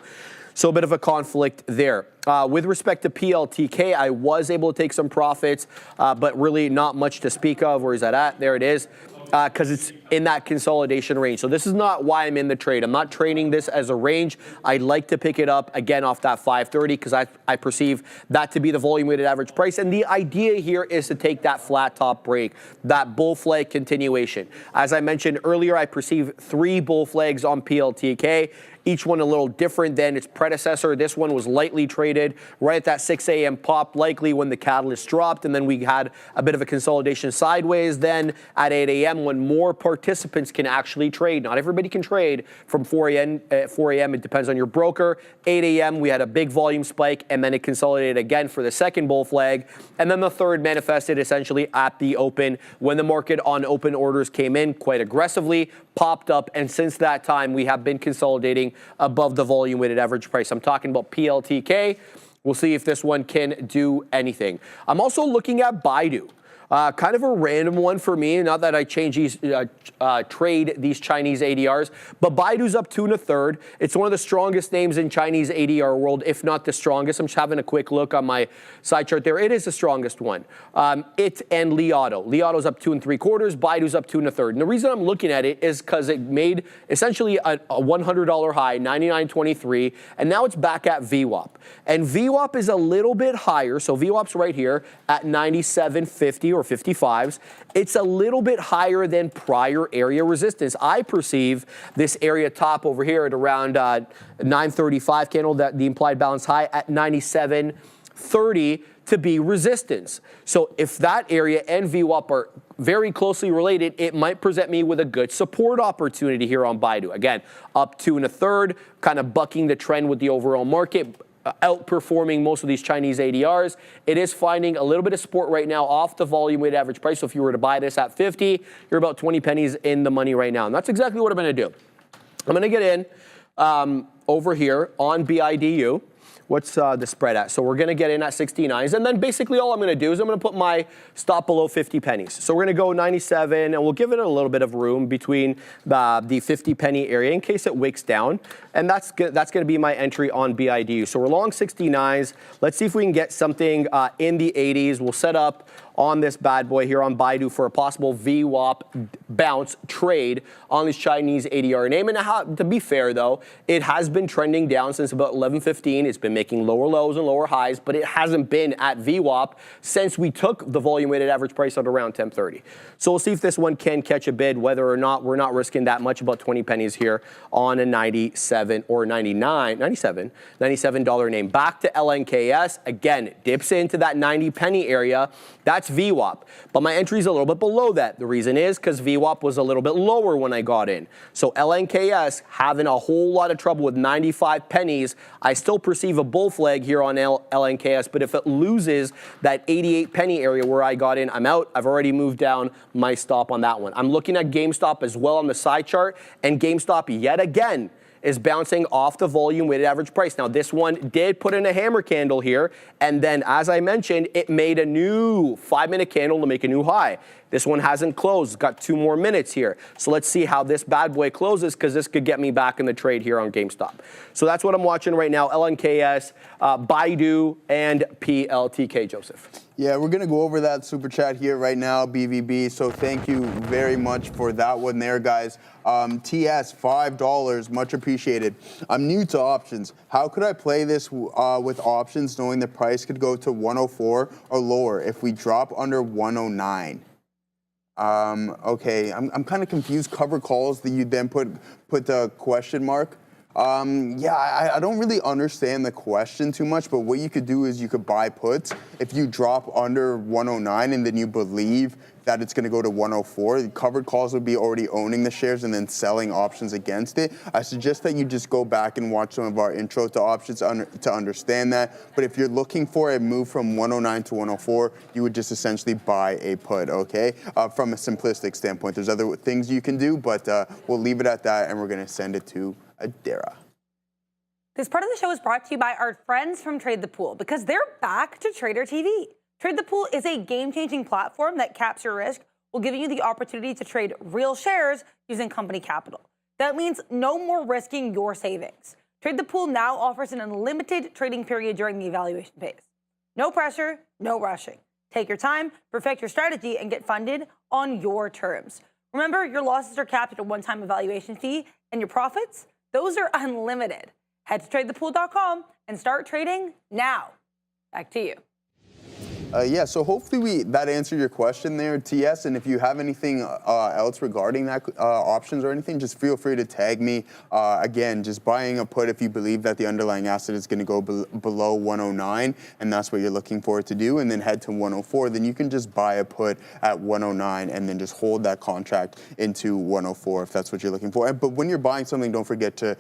So a bit of a conflict there. With respect to PLTK, I was able to take some profits, but really not much to speak of. Where is that at? There it is. Because it's in that consolidation range. So this is not why I'm in the trade. I'm not trading this as a range. I'd like to pick it up again off that 530 because I perceive that to be the volume weighted average price. And the idea here is to take that flat top break, that bull flag continuation. As I mentioned earlier, I perceive 3 bull flags on PLTK. Each one a little different than its predecessor. This one was lightly traded right at that 6 a.m. pop, likely when the catalyst dropped, and then we had a bit of a consolidation sideways. Then at 8 a.m. when more participants can actually trade. Not everybody can trade from 4 a.m. It depends on your broker. 8 a.m. we had a big volume spike, and then it consolidated again for the second bull flag. And then the third manifested essentially at the open when the market on open orders came in quite aggressively, popped up, and since that time we have been consolidating above the volume weighted average price. I'm talking about PLTK. We'll see if this one can do anything. I'm also looking at Baidu. Kind of a random one for me, not that I change these, trade these Chinese ADRs, but Baidu's up 2 1/3. It's one of the strongest names in Chinese ADR world, if not the strongest. I'm just having a quick look on my side chart there. It is the strongest one. It and Li Auto. Li Auto's up 2 3/4. Baidu's up 2 1/3. And the reason I'm looking at it is because it made essentially a $100 high, 99.23, and now it's back at VWAP. And VWAP is a little bit higher, so VWAP's right here at 97.50 or 55s. It's a little bit higher than prior area resistance. I perceive this area top over here at around 935 candle, that the implied balance high at 97.30 to be resistance. So if that area and VWAP are very closely related, it might present me with a good support opportunity here on Baidu. Again, up 2 1/3, kind of bucking the trend with the overall market, outperforming most of these Chinese ADRs. It is finding a little bit of support right now off the volume weighted average price. So if you were to buy this at 50, you're about 20 pennies in the money right now. And that's exactly what I'm going to do. I'm going to get in over here on BIDU. What's the spread at? So we're going to get in at 69s. And then basically all I'm going to do is I'm going to put my stop below 50 pennies. So we're going to go 97, and we'll give it a little bit of room between the 50 penny area in case it wicks down. And that's going to be my entry on BIDU. So we're long 69s. Let's see if we can get something in the 80s. We'll set up on this bad boy here on Baidu for a possible VWAP bounce trade on this Chinese ADR name. And to be fair, though, it has been trending down since about 11:15. It's been making lower lows and lower highs, but it hasn't been at VWAP since we took the volume weighted average price at around 10:30. So we'll see if this one can catch a bid, whether or not we're not risking that much, about 20 pennies here on a 97 or 97 dollar name. Back to LNKS, again, dips into that 90 penny area. That's VWAP, but my entry is a little bit below that. The reason is because VWAP was a little bit lower when I got in. So LNKS having a whole lot of trouble with 95 pennies. I still perceive a bull flag here on LNKS, but if it loses that 88 penny area where I got in, I'm out. I've already moved down my stop on that one. I'm looking at GameStop as well on the side chart, and GameStop yet again is bouncing off the volume weighted average price. Now this one did put in a hammer candle here, and then as I mentioned, it made a new 5-minute candle to make a new high. This one hasn't closed, got 2 more minutes here. So let's see how this bad boy closes, because this could get me back in the trade here on GameStop. So that's what I'm watching right now, LNKS, Baidu, and PLTK, Joseph. Yeah, we're going to go over that super chat here right now, BVB. So thank you very much for that one there, guys. TS, $5, much appreciated. I'm new to options. How could I play this with options knowing the price could go to 104 or lower if we drop under 109? Okay, I'm kind of confused. Cover calls that you then put the question mark. Yeah, I don't really understand the question too much, but what you could do is you could buy puts. If you drop under 109 and then you believe that it's going to go to 104, the covered calls would be already owning the shares and then selling options against it. I suggest that you just go back and watch some of our intro to options to understand that. But if you're looking for a move from 109 to 104, you would just essentially buy a put, okay? From a simplistic standpoint, there's other things you can do, but we'll leave it at that, and we're going to send it to Adara. This part of the show is brought to you by our friends from Trade the Pool, because they're back to Trader TV. Trade the Pool is a game-changing platform that caps your risk while giving you the opportunity to trade real shares using company capital. That means no more risking your savings. Trade the Pool now offers an unlimited trading period during the evaluation phase. No pressure, no rushing. Take your time, perfect your strategy, and get funded on your terms. Remember, your losses are capped at a one-time evaluation fee, and your profits, those are unlimited. Head to tradethepool.com and start trading now. Back to you. Yeah, so hopefully that answered your question there, TS. And if you have anything else regarding that options or anything, just feel free to tag me. Again, just buying a put if you believe that the underlying asset is going to go below 109, and that's what you're looking for it to do, and then head to 104. Then you can just buy a put at 109 and then just hold that contract into 104 if that's what you're looking for. But when you're buying something, don't forget to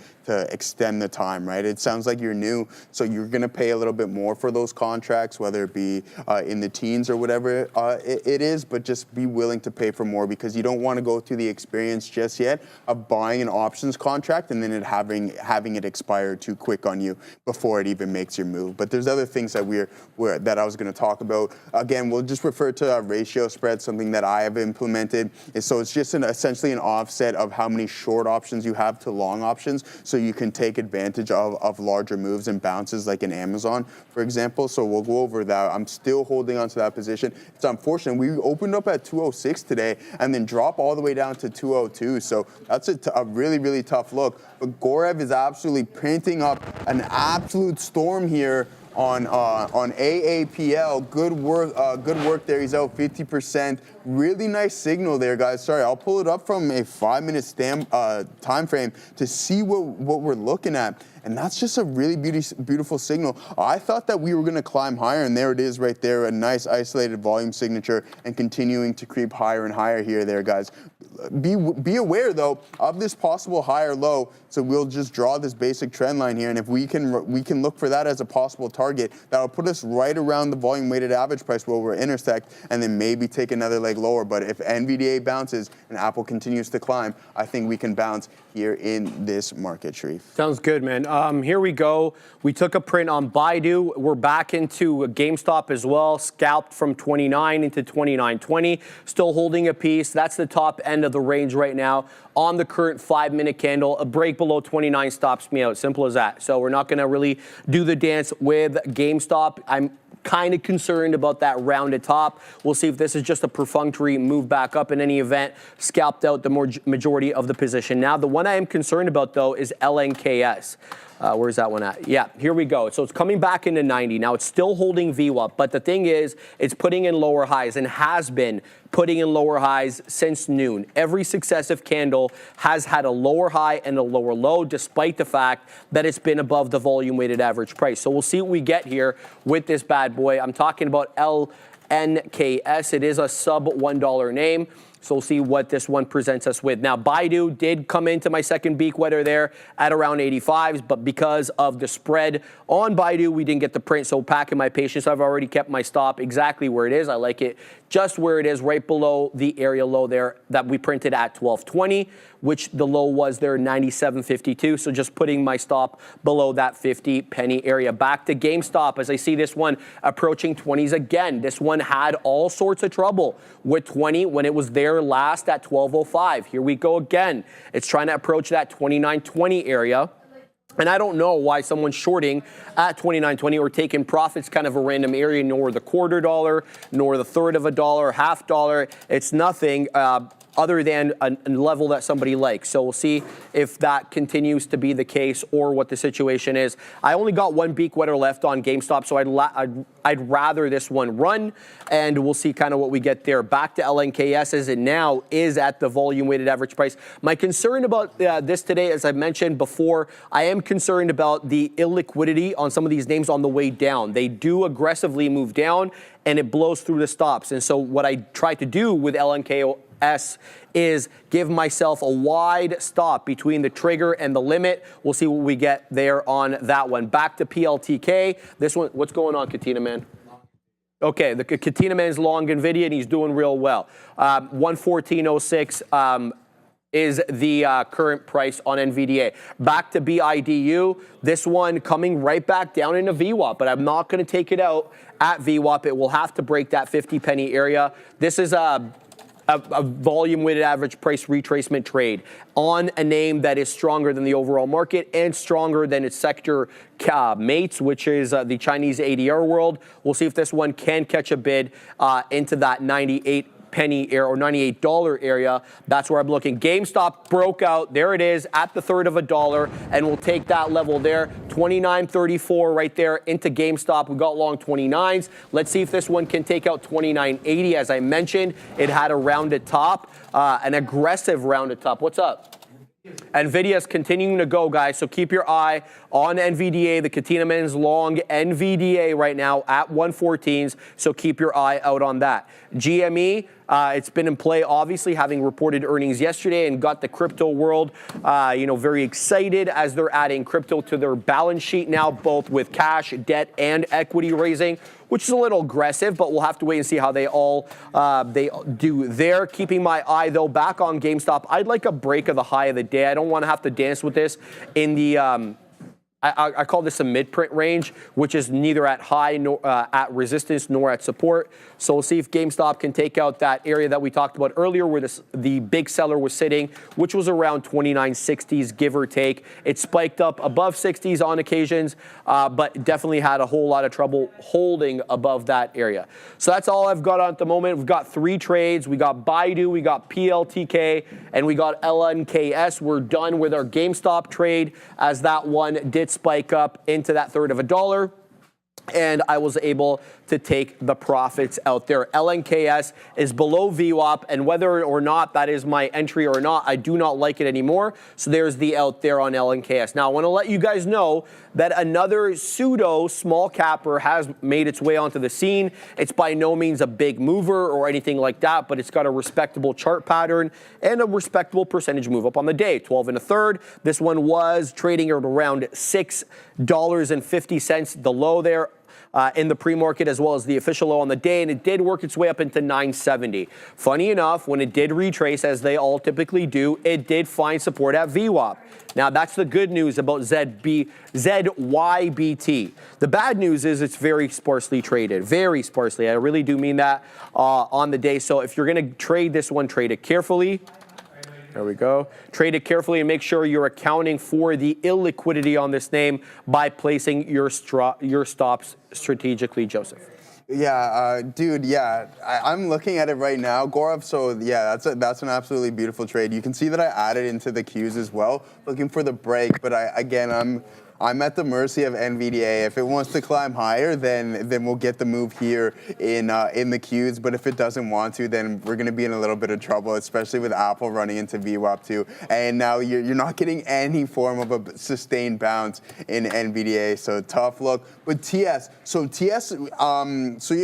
extend the time, right? It sounds like you're new, so you're going to pay a little bit more for those contracts, whether it be in the teens or whatever it is, but just be willing to pay for more, because you don't want to go through the experience just yet of buying an options contract and then having it expire too quick on you before it even makes your move. But there's other things that that I was going to talk about. Again, we'll just refer to ratio spread, something that I have implemented. So it's just essentially an offset of how many short options you have to long options, so you can take advantage of larger moves and bounces like in Amazon, for example. So we'll go over that. I'm still holding onto that position. It's unfortunate. We opened up at 206 today and then drop all the way down to 202. So that's a really, really tough look. But Gorev is absolutely printing up an absolute storm here on AAPL. Good work there. He's out 50%. Really nice signal there, guys. Sorry, I'll pull it up from a 5-minute time frame to see what we're looking at. And that's just a really beautiful signal. I thought that we were going to climb higher, and there it is right there, a nice isolated volume signature, and continuing to creep higher and higher here there, guys. Be aware, though, of this possible higher low, so we'll just draw this basic trend line here, and if we can look for that as a possible target, that'll put us right around the volume-weighted average price where we'll intersect, and then maybe take another leg lower. But if NVDA bounces and Apple continues to climb, I think we can bounce here in this market, Sharif. Sounds good, man. Here we go. We took a print on Baidu. We're back into GameStop as well. Scalped from 29 into 29.20. Still holding a piece. That's the top end of the range right now. On the current 5-minute candle, a break below 29 stops me out. Simple as that. So we're not going to really do the dance with GameStop. I'm kind of concerned about that rounded top. We'll see if this is just a perfunctory move back up. In any event, scalped out the majority of the position. Now, the one I am concerned about, though, is LNKS. Where's that one at? Yeah, here we go. So it's coming back into 90. Now, it's still holding VWAP, but the thing is, it's putting in lower highs and has been putting in lower highs since noon. Every successive candle has had a lower high and a lower low, despite the fact that it's been above the volume-weighted average price. So we'll see what we get here with this bad boy. I'm talking about LNKS. It is a sub $1 name. So we'll see what this one presents us with. Now, Baidu did come into my second beak wetter there at around 85s, but because of the spread on Baidu, we didn't get the print. So packing my patience, I've already kept my stop exactly where it is. I like it just where it is, right below the area low there that we printed at 1220, which the low was there 97.52. So just putting my stop below that 50 penny area. Back to GameStop as I see this one approaching 20s again. This one had all sorts of trouble with 20 when it was there last at 1205. Here we go again. It's trying to approach that 29.20 area. And I don't know why someone's shorting at 29.20 or taking profits kind of a random area, nor the $0.25, nor the third of a dollar, $0.50. It's nothing other than a level that somebody likes. So we'll see if that continues to be the case or what the situation is. I only got one beak wetter left on GameStop, so I'd rather this one run, and we'll see kind of what we get there. Back to LNKS as it now is at the volume-weighted average price. My concern about this today, as I mentioned before, I am concerned about the illiquidity on some of these names on the way down. They do aggressively move down, and it blows through the stops. And so what I try to do with LNKS is give myself a wide stop between the trigger and the limit. We'll see what we get there on that one. Back to PLTK. This one, what's going on, Katina Man? Okay, the Katina Man's long NVIDIA, and he's doing real well. 114.06 is the current price on NVDA. Back to BIDU, this one coming right back down into VWAP, but I'm not going to take it out at VWAP. It will have to break that 50 penny area. This is a volume-weighted average price retracement trade on a name that is stronger than the overall market and stronger than its sector mates, which is the Chinese ADR world. We'll see if this one can catch a bid into that 98 penny area or $98 area. That's where I'm looking. GameStop broke out. There it is at the third of a dollar, and we'll take that level there. 29.34 right there into GameStop. We got long 29s. Let's see if this one can take out 29.80. As I mentioned, it had a rounded top, an aggressive rounded top. What's up? NVIDIA is continuing to go, guys, so keep your eye on NVDA. The Katina Man's long NVDA right now at 114s, so keep your eye out on that. GME, it's been in play, obviously, having reported earnings yesterday and got the crypto world, very excited as they're adding crypto to their balance sheet now, both with cash, debt, and equity raising, which is a little aggressive, but we'll have to wait and see how they all they do there. Keeping my eye, though, back on GameStop. I'd like a break of the high of the day. I don't want to have to dance with this in the I call this a mid-print range, which is neither at high nor at resistance nor at support. So we'll see if GameStop can take out that area that we talked about earlier where the big seller was sitting, which was around 29.60s, give or take. It spiked up above 60s on occasions, but definitely had a whole lot of trouble holding above that area. So that's all I've got on at the moment. We've got 3 trades. We got Baidu, we got PLTK, and we got LNKS. We're done with our GameStop trade as that one did spike up into that third of a dollar, and I was able to take the profits out there. LNKS is below VWAP, and whether or not that is my entry or not, I do not like it anymore. So there's the out there on LNKS. Now, I want to let you guys know that another pseudo small capper has made its way onto the scene. It's by no means a big mover or anything like that, but it's got a respectable chart pattern and a respectable percentage move up on the day, 12 1/3. This one was trading at around $6.50, the low there. In the pre-market as well as the official low on the day, and it did work its way up into 970. Funny enough, when it did retrace, as they all typically do, it did find support at VWAP. Now, that's the good news about ZYBT. The bad news is it's very sparsely traded, very sparsely. I really do mean that on the day. So if you're going to trade this one, trade it carefully. There we go. Trade it carefully and make sure you're accounting for the illiquidity on this name by placing your stops strategically, Joseph. Yeah, dude. Yeah, I'm looking at it right now, Gaurav. So yeah, that's an absolutely beautiful trade. You can see that I added into the queues as well, looking for the break. But I'm at the mercy of NVDA. If it wants to climb higher, then we'll get the move here in the queues. But if it doesn't want to, then we're going to be in a little bit of trouble, especially with Apple running into VWAP too. And now you're not getting any form of a sustained bounce in NVDA. So tough look. But TS, so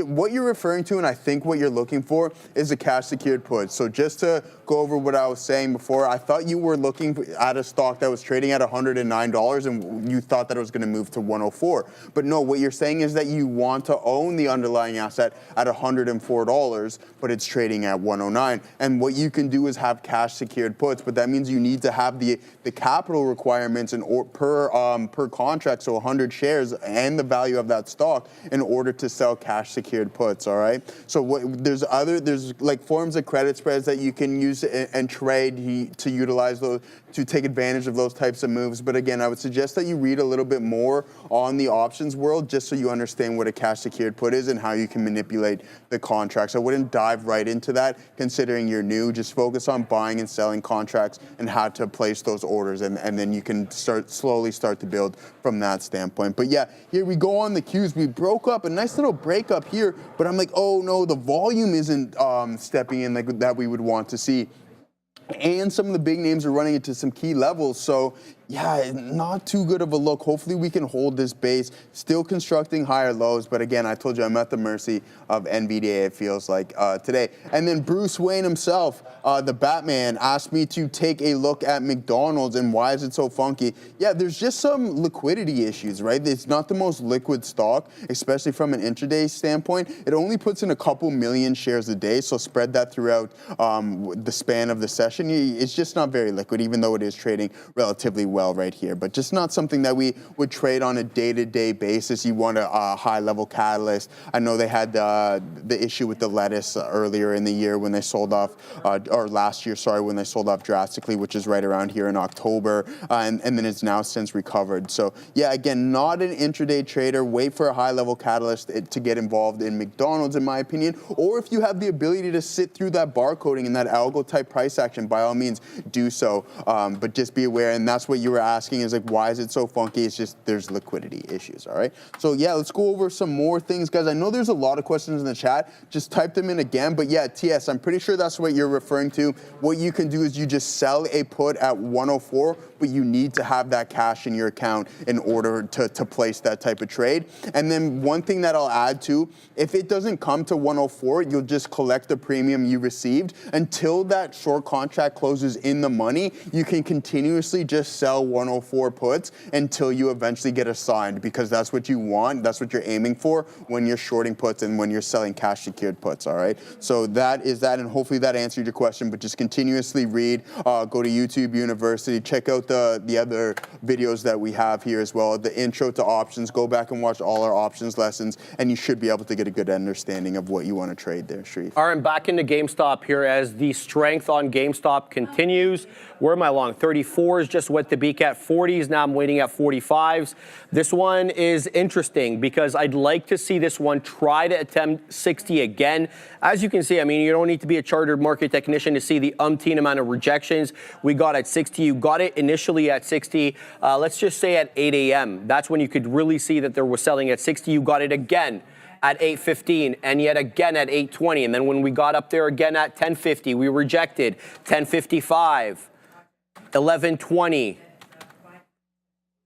what you're referring to, and I think what you're looking for, is a cash secured put. So just to go over what I was saying before, I thought you were looking at a stock that was trading at $109 and you thought that it was going to move to 104. But no, what you're saying is that you want to own the underlying asset at $104, but it's trading at 109. And what you can do is have cash secured puts, but that means you need to have the capital requirements per contract, so 100 shares and the value of that stock in order to sell cash secured puts. All right. So there's like forms of credit spreads that you can use and trade to utilize those, to take advantage of those types of moves. But again, I would suggest that you read a little bit more on the options world just so you understand what a cash secured put is and how you can manipulate the contracts. I wouldn't dive right into that considering you're new. Just focus on buying and selling contracts and how to place those orders, and then you can slowly start to build from that standpoint. But yeah, here we go on the queues. We broke up a nice little breakup here, but I'm like, oh no, the volume isn't stepping in like that we would want to see. And some of the big names are running into some key levels. So yeah, not too good of a look. Hopefully we can hold this base, still constructing higher lows. But again, I told you I'm at the mercy of NVDA, it feels like today. And then Bruce Wayne himself, the Batman, asked me to take a look at McDonald's and why is it so funky? Yeah, there's just some liquidity issues, right? It's not the most liquid stock, especially from an intraday standpoint. It only puts in a couple million shares a day, so spread that throughout the span of the session. It's just not very liquid, even though it is trading relatively well right here, but just not something that we would trade on a day-to-day basis. You want a high-level catalyst. I know they had the issue with the lettuce earlier in the year when they sold off, or last year, sorry, when they sold off drastically, which is right around here in October, and then it's now since recovered. So yeah, again, not an intraday trader. Wait for a high-level catalyst to get involved in McDonald's, in my opinion, or if you have the ability to sit through that barcoding and that algo-type price action, by all means, do so. But just be aware, and that's what you were asking, is like, why is it so funky? It's just there's liquidity issues. All right. So yeah, let's go over some more things, guys. I know there's a lot of questions in the chat. Just type them in again. But yeah, TS, I'm pretty sure that's what you're referring to. What you can do is you just sell a put at 104, but you need to have that cash in your account in order to place that type of trade. And then one thing that I'll add to, if it doesn't come to 104, you'll just collect the premium you received until that short contract closes in the money. You can continuously just sell 104 puts until you eventually get assigned, because that's what you want. That's what you're aiming for when you're shorting puts and when you're selling cash secured puts. All right. So that is that. And hopefully that answered your question, but just continuously read, go to YouTube University, check out the other videos that we have here as well. The intro to options, go back and watch all our options lessons, and you should be able to get a good understanding of what you want to trade there, Sharif. All right, back into GameStop here as the strength on GameStop continues. Where am I long? 34s just went the beak at 40s. Now I'm waiting at 45s. This one is interesting because I'd like to see this one try to attempt 60 again. As you can see, I mean, you don't need to be a chartered market technician to see the umpteen amount of rejections we got at 60. You got it initially at 60. Let's just say at 8 a.m. That's when you could really see that there was selling at 60. You got it again at 8:15 and yet again at 8:20. And then when we got up there again at 10:50, we rejected 10:55, 11:20,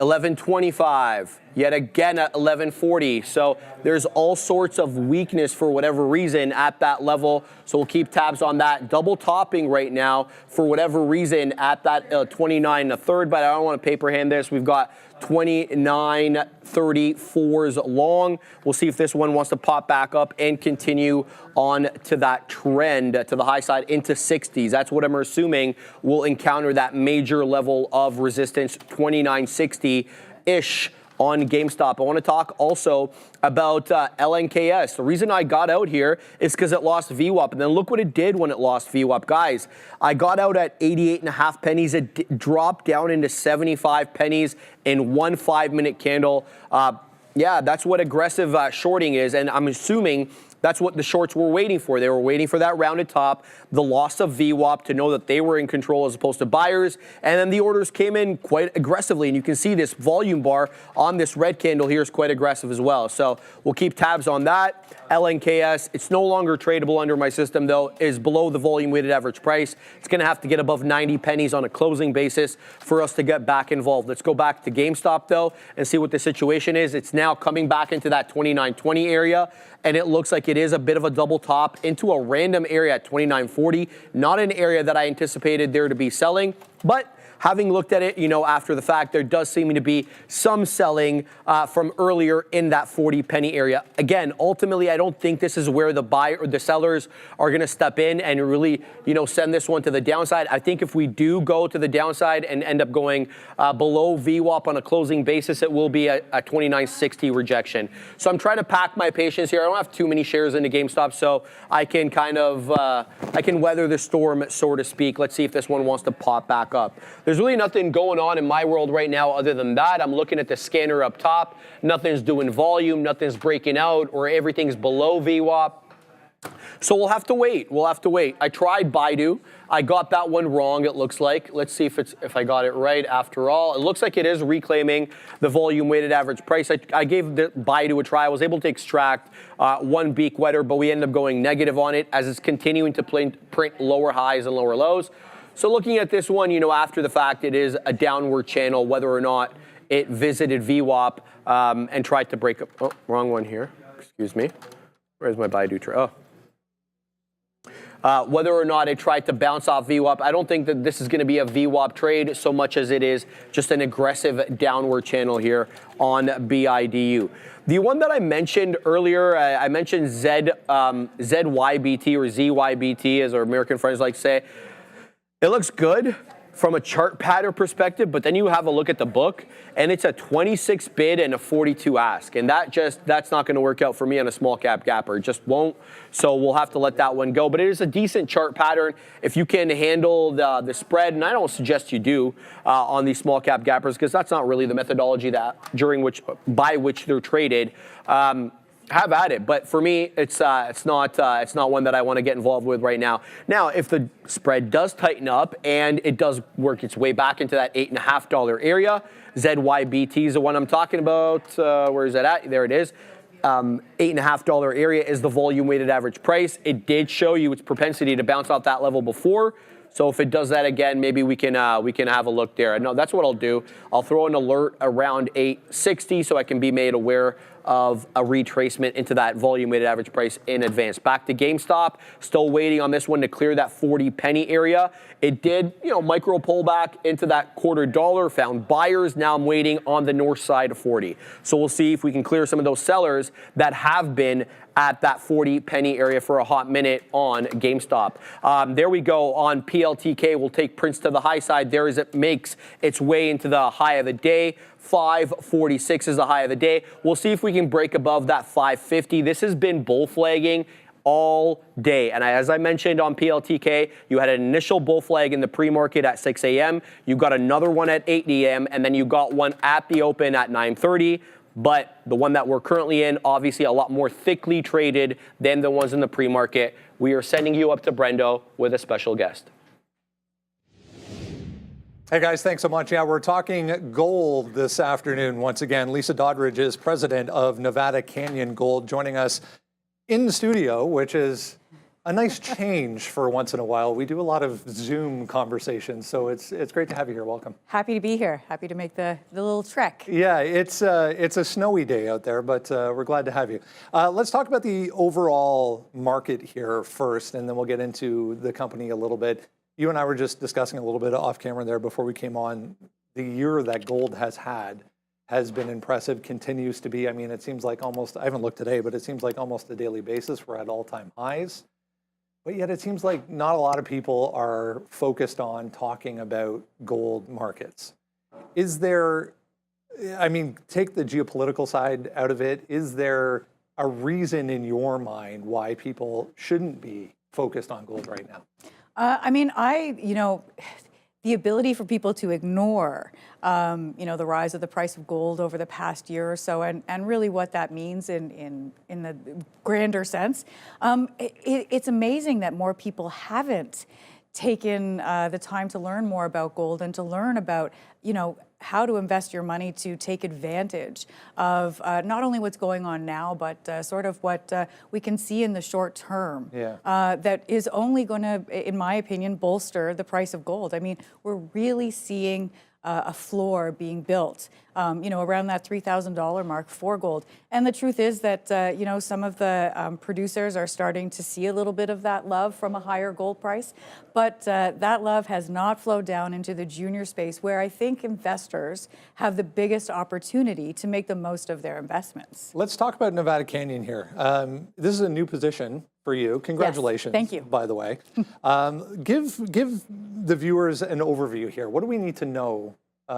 11:25, yet again at 11:40. So there's all sorts of weakness for whatever reason at that level. So we'll keep tabs on that. Double topping right now for whatever reason at that 29 1/3, but I don't want to paper hand this. We've got 29.34s long. We'll see if this one wants to pop back up and continue on to that trend to the high side into 60s. That's what I'm assuming will encounter that major level of resistance, 29.60-ish on GameStop. I want to talk also about LNKS. The reason I got out here is because it lost VWAP. And then look what it did when it lost VWAP. Guys, I got out at 88.5 pennies. It dropped down into 75 pennies in one 5-minute candle. Yeah, that's what aggressive shorting is, and I'm assuming that's what the shorts were waiting for. They were waiting for that rounded top, the loss of VWAP to know that they were in control as opposed to buyers, and then the orders came in quite aggressively, and you can see this volume bar on this red candle here is quite aggressive as well. So we'll keep tabs on that. LNKS, it's no longer tradable under my system though, is below the volume weighted average price. It's gonna have to get above 90 pennies on a closing basis for us to get back involved. Let's go back to GameStop though and see what the situation is. It's now coming back into that 29.20 area, and it looks like it is a bit of a double top into a random area at 29.40, not an area that I anticipated there to be selling, but having looked at it, after the fact, there does seem to be some selling from earlier in that 40 penny area. Again, ultimately, I don't think this is where the buyer or the sellers are going to step in and really, send this one to the downside. I think if we do go to the downside and end up going below VWAP on a closing basis, it will be a 29.60 rejection. So I'm trying to pack my patience here. I don't have too many shares into GameStop, so I can kind of, I can weather the storm, so to speak. Let's see if this one wants to pop back up. There's really nothing going on in my world right now other than that. I'm looking at the scanner up top. Nothing's doing volume, nothing's breaking out, or everything's below VWAP. So we'll have to wait. We'll have to wait. I tried Baidu. I got that one wrong, it looks like. Let's see if I got it right after all. It looks like it is reclaiming the volume weighted average price. I gave the Baidu a try. I was able to extract one beak wetter, but we ended up going negative on it as it's continuing to print lower highs and lower lows. So looking at this one, after the fact, it is a downward channel, whether or not it visited VWAP and tried to break up. Oh, wrong one here. Excuse me. Where's my Baidu trade? Oh. Whether or not it tried to bounce off VWAP, I don't think that this is going to be a VWAP trade so much as it is just an aggressive downward channel here on BIDU. The one that I mentioned earlier, I mentioned ZYBT or ZYBT, as our American friends like to say. It looks good from a chart pattern perspective, but then you have a look at the book, and it's a 26 bid and a 42 ask, and that's not going to work out for me on a small cap gapper. It just won't. So we'll have to let that one go. But it is a decent chart pattern if you can handle the spread, and I don't suggest you do on these small cap gappers because that's not really the methodology by which they're traded. Have at it, but for me, it's not one that I want to get involved with right now. Now, if the spread does tighten up and it does work its way back into that $8.50 area, ZYBT is the one I'm talking about. Where is that at? There it is. $8.50 area is the volume weighted average price. It did show you its propensity to bounce off that level before. So if it does that again, maybe we can have a look there. No, that's what I'll do. I'll throw an alert around 860 so I can be made aware of a retracement into that volume weighted average price in advance. Back to GameStop, still waiting on this one to clear that 40 penny area. It did, micro pullback into that $0.25, found buyers. Now I'm waiting on the north side of 40. So we'll see if we can clear some of those sellers that have been at that 40 penny area for a hot minute on GameStop. There we go on PLTK. We'll take prints to the high side there as it makes its way into the high of the day. 546 is the high of the day. We'll see if we can break above that 550. This has been bull flagging all day. And as I mentioned on PLTK, you had an initial bull flag in the pre-market at 6 a.m. You got another one at 8 a.m. and then you got one at the open at 9:30. But the one that we're currently in, obviously a lot more thickly traded than the ones in the pre-market. We are sending you up to Brendo with a special guest. Hey guys, thanks so much. Yeah, we're talking gold this afternoon. Once again, Lisa Doddridge is president of Nevada Canyon Gold, joining us in the studio, which is a nice change for once in a while. We do a lot of Zoom conversations, so it's great to have you here. Welcome. Happy to be here. Happy to make the little trek. Yeah, it's a snowy day out there, but we're glad to have you. Let's talk about the overall market here first, and then we'll get into the company a little bit. You and I were just discussing a little bit off camera there before we came on. The year that gold has had has been impressive, continues to be. I mean, it seems like almost, I haven't looked today, but it seems like almost a daily basis we're at all-time highs. But yet it seems like not a lot of people are focused on talking about gold markets. Is there, I mean, take the geopolitical side out of it. Is there a reason in your mind why people shouldn't be focused on gold right now? I mean, the ability for people to ignore, the rise of the price of gold over the past year or so, and really what that means in the grander sense, it's amazing that more people haven't taken the time to learn more about gold and to learn about, how to invest your money to take advantage of not only what's going on now, but sort of what we can see in the short term. That is only going to, in my opinion, bolster the price of gold. I mean, we're really seeing a floor being built, around that $3,000 mark for gold. And the truth is that, some of the producers are starting to see a little bit of that love from a higher gold price. But that love has not flowed down into the junior space, where I think investors have the biggest opportunity to make the most of their investments. Let's talk about Nevada Canyon here. This is a new position for you. Congratulations. Yes, thank you. By the way. Give the viewers an overview here. What do we need to know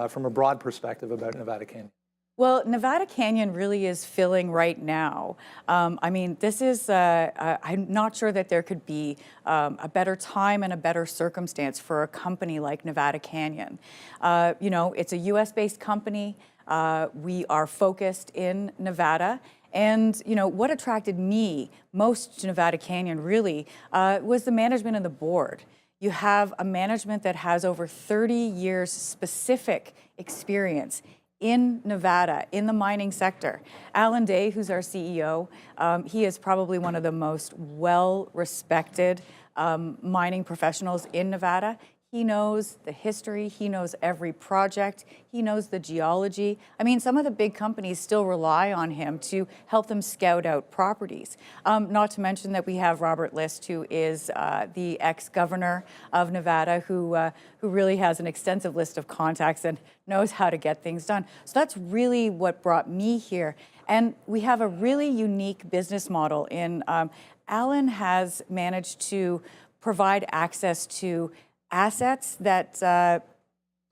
from a broad perspective about Nevada Canyon? Well, Nevada Canyon really is filling right now. This is, I'm not sure that there could be a better time and a better circumstance for a company like Nevada Canyon. It's a US-based company. We are focused in Nevada. And, what attracted me most to Nevada Canyon really was the management and the board. You have a management that has over 30 years specific experience in Nevada, in the mining sector. Alan Day, who's our CEO, he is probably one of the most well-respected mining professionals in Nevada. He knows the history, he knows every project, he knows the geology. Some of the big companies still rely on him to help them scout out properties. Not to mention that we have Robert List, who is the ex-governor of Nevada, who really has an extensive list of contacts and knows how to get things done. So that's really what brought me here. And we have a really unique business model in Alan has managed to provide access to assets that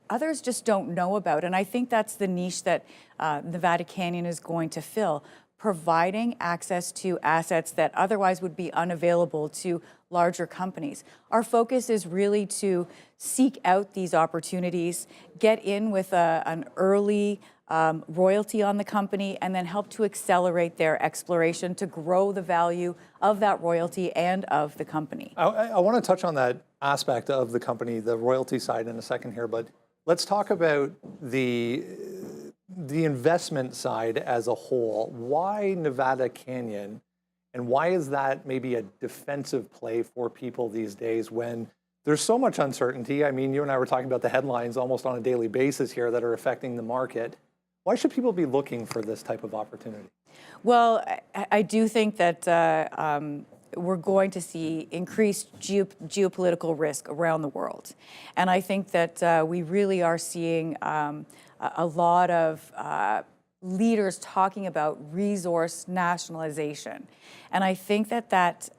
others just don't know about. And I think that's the niche that Nevada Canyon is going to fill, providing access to assets that otherwise would be unavailable to larger companies. Our focus is really to seek out these opportunities, get in with an early royalty on the company, and then help to accelerate their exploration to grow the value of that royalty and of the company. I want to touch on that aspect of the company, the royalty side, in a second here, but let's talk about the investment side as a whole. Why Nevada Canyon, and why is that maybe a defensive play for people these days when there's so much uncertainty? You and I were talking about the headlines almost on a daily basis here that are affecting the market. Why should people be looking for this type of opportunity? Well, I do think that we're going to see increased geopolitical risk around the world. And I think that we really are seeing a lot of leaders talking about resource nationalization. And I think that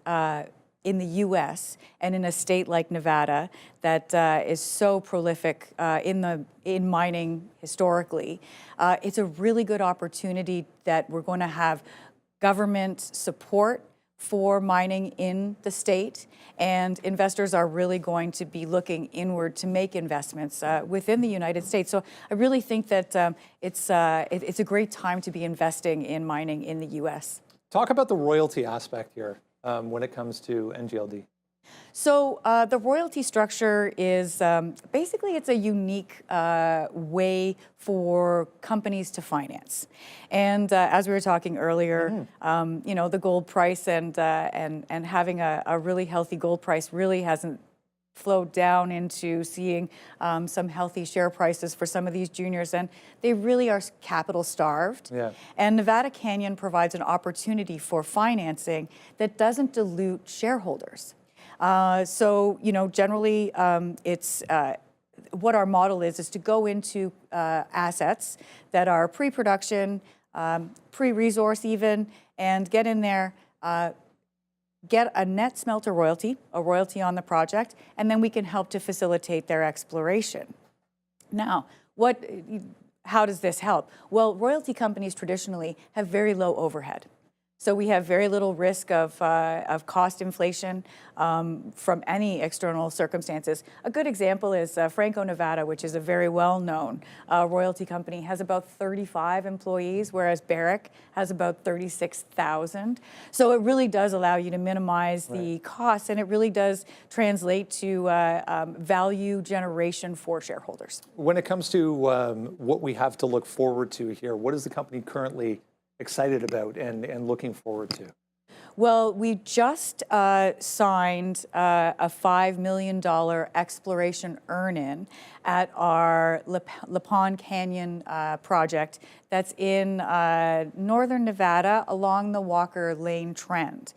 in the US and in a state like Nevada that is so prolific in mining historically, it's a really good opportunity that we're going to have government support for mining in the state, and investors are really going to be looking inward to make investments within the United States. So I really think that it's a great time to be investing in mining in the US. Talk about the royalty aspect here when it comes to NGLD. So the royalty structure is basically it's a unique way for companies to finance. And as we were talking earlier, the gold price and having a really healthy gold price really hasn't flowed down into seeing some healthy share prices for some of these juniors, and they really are capital starved. And Nevada Canyon provides an opportunity for financing that doesn't dilute shareholders. Generally, it's what our model is to go into assets that are pre-production, pre-resource even, and get in there, get a net smelter royalty, a royalty on the project, and then we can help to facilitate their exploration. Now, how does this help? Well, royalty companies traditionally have very low overhead. So we have very little risk of cost inflation from any external circumstances. A good example is Franco-Nevada, which is a very well-known royalty company, has about 35 employees, whereas Barrick has about 36,000. So it really does allow you to minimize the costs, and it really does translate to value generation for shareholders. When it comes to what we have to look forward to here, what is the company currently excited about and looking forward to? Well, we just signed a $5 million exploration earn-in at our Lapon Canyon project that's in northern Nevada along the Walker Lane Trend.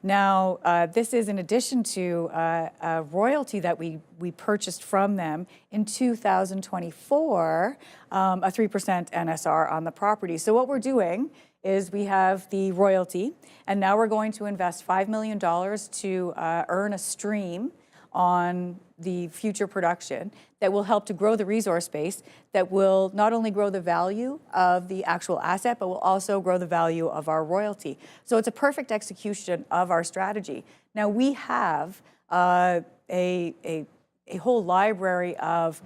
Now, this is in addition to a royalty that we purchased from them in 2024, a 3% NSR on the property. So what we're doing is we have the royalty, and now we're going to invest $5 million to earn a stream on the future production that will help to grow the resource base, that will not only grow the value of the actual asset, but will also grow the value of our royalty. So it's a perfect execution of our strategy. Now we have a whole library of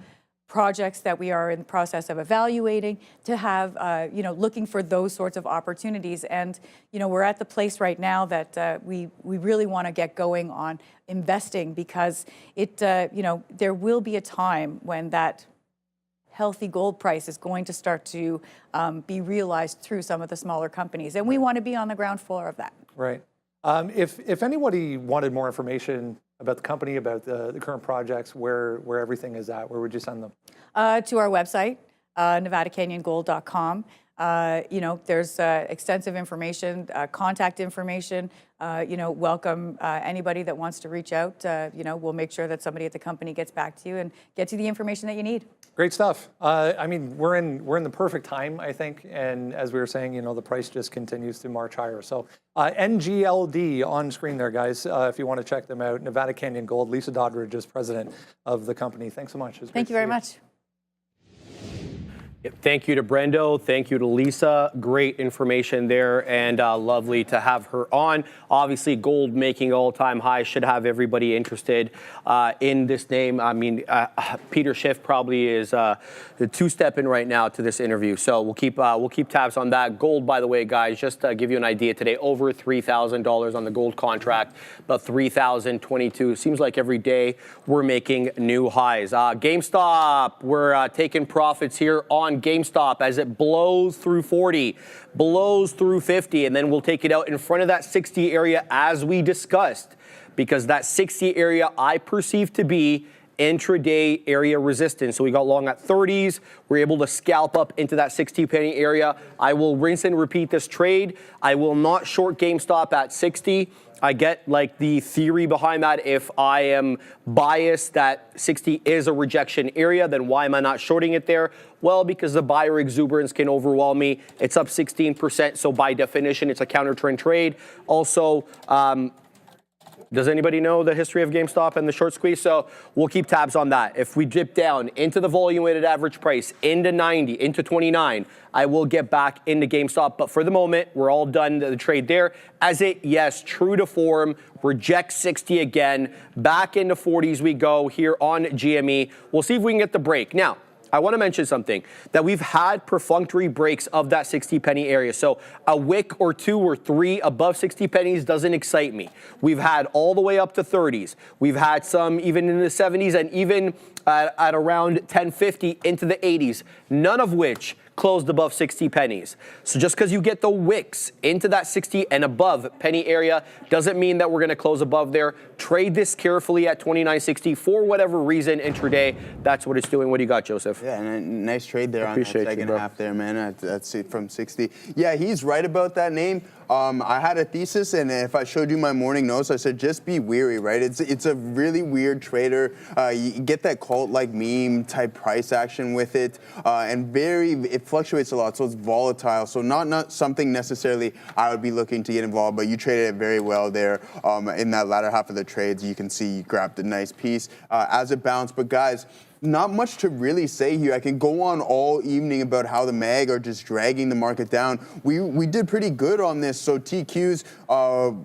projects that we are in the process of evaluating to have, looking for those sorts of opportunities. And, we're at the place right now that we really want to get going on investing, because there will be a time when that healthy gold price is going to start to be realized through some of the smaller companies. And we want to be on the ground floor of that. Right. If anybody wanted more information about the company, about the current projects, where everything is at, where would you send them? To our website, nevadacanyongold.com. There's extensive information, contact information. Welcome anybody that wants to reach out. We'll make sure that somebody at the company gets back to you and gets you the information that you need. Great stuff. We're in the perfect time, I think. And as we were saying, the price just continues to march higher. So NGLD on screen there, guys, if you want to check them out. Nevada Canyon Gold. Lisa Doddridge is president of the company. Thanks so much. Thank you very much. Thank you to Brendo. Thank you to Lisa. Great information there, and lovely to have her on. Obviously, gold making all-time high should have everybody interested in this name. Peter Schiff probably is two-stepping right now to this interview, so we'll keep tabs on that. Gold, by the way, guys, just to give you an idea, today over $3,000 on the gold contract, about $3,022. Seems like every day we're making new highs. GameStop, we're taking profits here on GameStop as it blows through 40, blows through 50, and then we'll take it out in front of that 60 area as we discussed, because that 60 area I perceive to be intraday area resistance. So we got long at 30s. We're able to scalp up into that 60 penny area. I will rinse and repeat this trade. I will not short GameStop at 60. I get the theory behind that. If I am biased that 60 is a rejection area, then why am I not shorting it there? Well, because the buyer exuberance can overwhelm me. It's up 16%, so by definition, it's a counter trend trade. Also, does anybody know the history of GameStop and the short squeeze? So we'll keep tabs on that. If we dip down into the volume weighted average price, into 90, into 29, I will get back into GameStop. But for the moment, we're all done the trade there. As it, yes, true to form, rejects 60 again. Back into 40s we go here on GME. We'll see if we can get the break. Now, I want to mention something, that we've had perfunctory breaks of that 60 penny area. So a wick or two or three above 60 pennies doesn't excite me. We've had all the way up to 30s. We've had some even in the 70s and even at around 1050 into the 80s, none of which closed above 60 pennies. So just because you get the wicks into that 60 and above penny area doesn't mean that we're going to close above there. Trade this carefully at 29.60 for whatever reason intraday. That's what it's doing. What do you got, Joseph? Yeah, and a nice trade there on that second you, half there, man. That's it from 60. Yeah, he's right about that name. I had a thesis, and if I showed you my morning notes, I said just be wary, right? It's a really weird trader. You get that cult-like meme type price action with it, and it fluctuates a lot, so it's volatile. So not something necessarily I would be looking to get involved, but you traded it very well there in that latter half of the trades. You can see you grabbed a nice piece as it bounced. But guys, not much to really say here. I can go on all evening about how the MAG are just dragging the market down. We did pretty good on this. So TQs,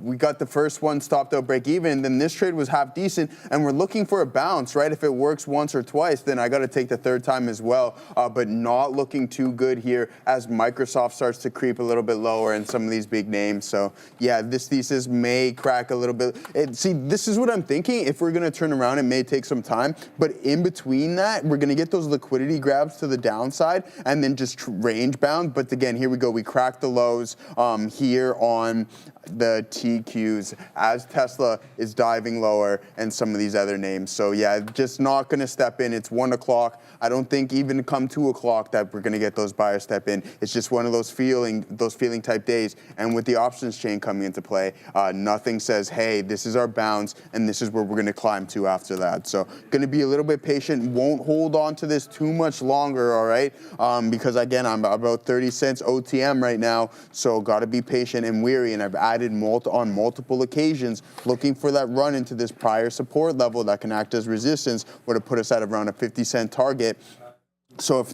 we got the first one stopped out break even. Then this trade was half decent, and we're looking for a bounce, right? If it works once or twice, then I got to take the third time as well. But not looking too good here as Microsoft starts to creep a little bit lower and some of these big names. So yeah, this thesis may crack a little bit. See, this is what I'm thinking. If we're going to turn around, it may take some time. But in between that, we're going to get those liquidity grabs to the downside and then just range bound. But again, here we go. We cracked the lows here on the TQs as Tesla is diving lower and some of these other names. So yeah, just not going to step in. It's 1 o'clock. I don't think even come 2 o'clock that we're going to get those buyers step in. It's just one of those feeling type days. And with the options chain coming into play, nothing says, hey, this is our bounds and this is where we're going to climb to after that. So going to be a little bit patient. Won't hold on to this too much longer, all right? Because again, I'm about 30 cents OTM right now. So got to be patient and weary. And I've added on multiple occasions looking for that run into this prior support level that can act as resistance, would have put us at around a 50-cent target. So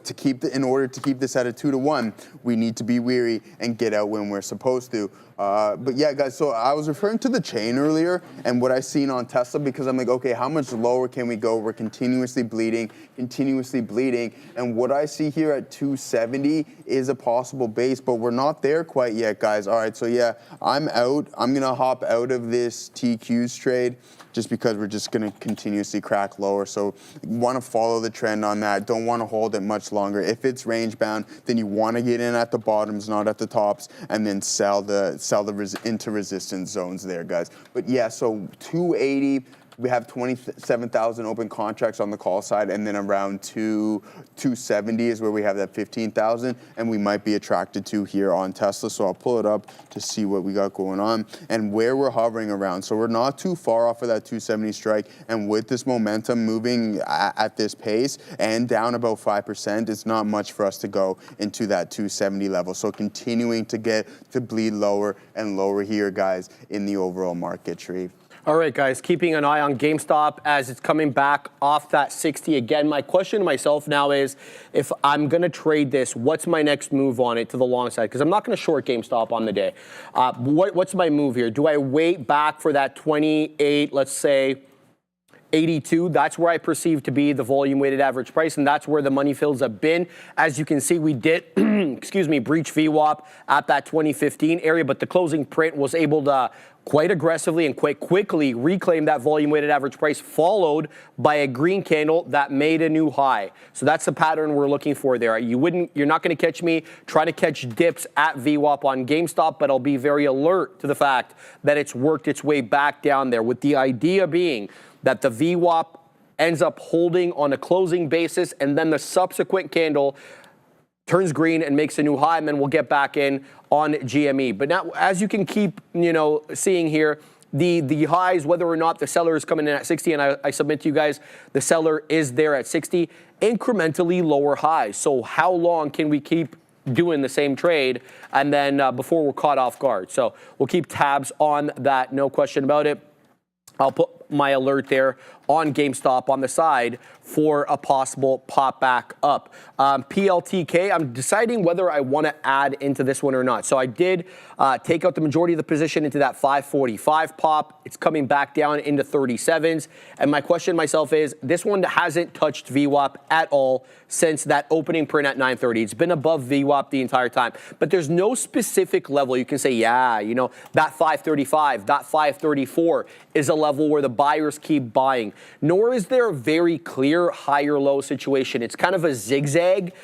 in order to keep this at a 2-to-1, we need to be weary and get out when we're supposed to. But yeah, guys, so I was referring to the chain earlier and what I seen on Tesla because I'm like, okay, how much lower can we go? We're continuously bleeding. And what I see here at 270 is a possible base, but we're not there quite yet, guys. All right, so yeah, I'm out. I'm going to hop out of this TQs trade just because we're just going to continuously crack lower. So want to follow the trend on that. Don't want to hold it much longer. If it's range bound, then you want to get in at the bottoms, not at the tops, and then sell into resistance zones there, guys. But yeah, so 280. We have 27,000 open contracts on the call side, and then around 270 is where we have that 15,000, and we might be attracted to here on Tesla. So I'll pull it up to see what we got going on and where we're hovering around. So we're not too far off of that 270 strike, and with this momentum moving at this pace and down about 5%, it's not much for us to go into that 270 level. So continuing to bleed lower and lower here, guys, in the overall market tree. All right, guys, keeping an eye on GameStop as it's coming back off that 60 again. My question to myself now is, if I'm going to trade this, what's my next move on it to the long side? Because I'm not going to short GameStop on the day. What's my move here? Do I wait back for that 28, let's say, 82? That's where I perceive to be the volume weighted average price, and that's where the money fills have been. As you can see, we did, excuse me, breach VWAP at that 2015 area, but the closing print was able to quite aggressively and quite quickly reclaim that volume weighted average price, followed by a green candle that made a new high. So that's the pattern we're looking for there. You're not going to catch me trying to catch dips at VWAP on GameStop, but I'll be very alert to the fact that it's worked its way back down there, with the idea being that the VWAP ends up holding on a closing basis, and then the subsequent candle turns green and makes a new high, and then we'll get back in on GME. But now, as you can keep, seeing here, the highs, whether or not the seller is coming in at 60, and I submit to you guys, the seller is there at 60, incrementally lower highs. So how long can we keep doing the same trade and then before we're caught off guard? So we'll keep tabs on that, no question about it. I'll put my alert there on GameStop on the side for a possible pop back up. PLTK, I'm deciding whether I want to add into this one or not. So I did take out the majority of the position into that 545 pop. It's coming back down into 37s. And my question to myself is, this one hasn't touched VWAP at all since that opening print at 930. It's been above VWAP the entire time. But there's no specific level you can say, yeah, that 535, that 534 is a level where the buyers keep buying. Nor is there a very clear higher low situation. It's kind of a zigzag,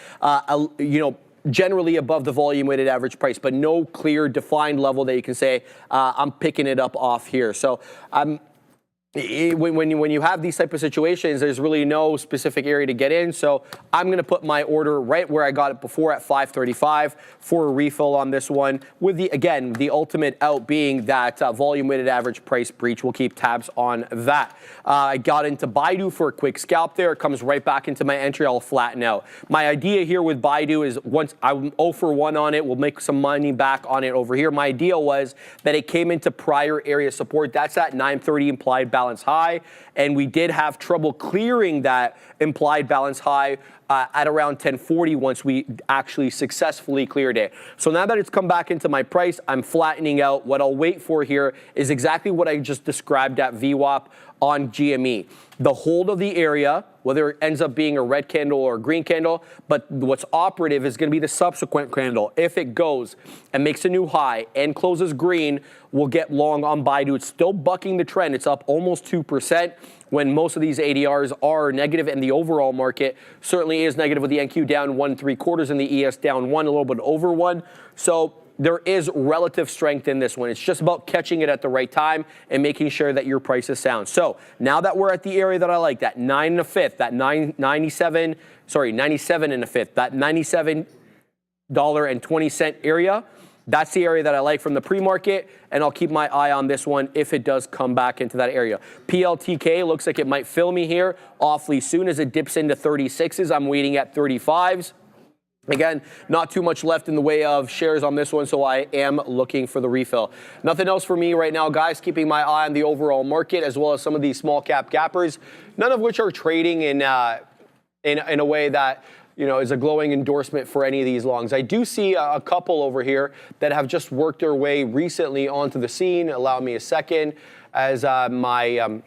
generally above the volume weighted average price, but no clear defined level that you can say, I'm picking it up off here. So when you have these type of situations, there's really no specific area to get in. So I'm going to put my order right where I got it before at 535 for a refill on this one, with the ultimate out being that volume weighted average price breach. We'll keep tabs on that. I got into Baidu for a quick scalp there. It comes right back into my entry. I'll flatten out. My idea here with Baidu is, once I'm 0 for 1 on it, we'll make some money back on it over here. My idea was that it came into prior area support. That's at 930 implied balance balance high, and we did have trouble clearing that implied balance high at around 1040 once we actually successfully cleared it. So now that it's come back into my price, I'm flattening out. What I'll wait for here is exactly what I just described at VWAP on GME. The hold of the area, whether it ends up being a red candle or a green candle, but what's operative is going to be the subsequent candle. If it goes and makes a new high and closes green, we'll get long on Baidu. It's still bucking the trend. It's up almost 2%. When most of these ADRs are negative, and the overall market certainly is negative, with the NQ down 1.75 and the ES down 1, a little bit over 1. So there is relative strength in this one. It's just about catching it at the right time and making sure that your price is sound. So now that we're at the area that I like, that 9 1/5, that 97 1/5, that $97.20 area, that's the area that I like from the pre-market, and I'll keep my eye on this one if it does come back into that area. PLTK looks like it might fill me here awfully soon as it dips into 36s. I'm waiting at 35s. Again, not too much left in the way of shares on this one, so I am looking for the refill. Nothing else for me right now, guys. Keeping my eye on the overall market as well as some of these small cap gappers, none of which are trading in a way that is a glowing endorsement for any of these longs. I do see a couple over here that have just worked their way recently onto the scene. Allow me a second as my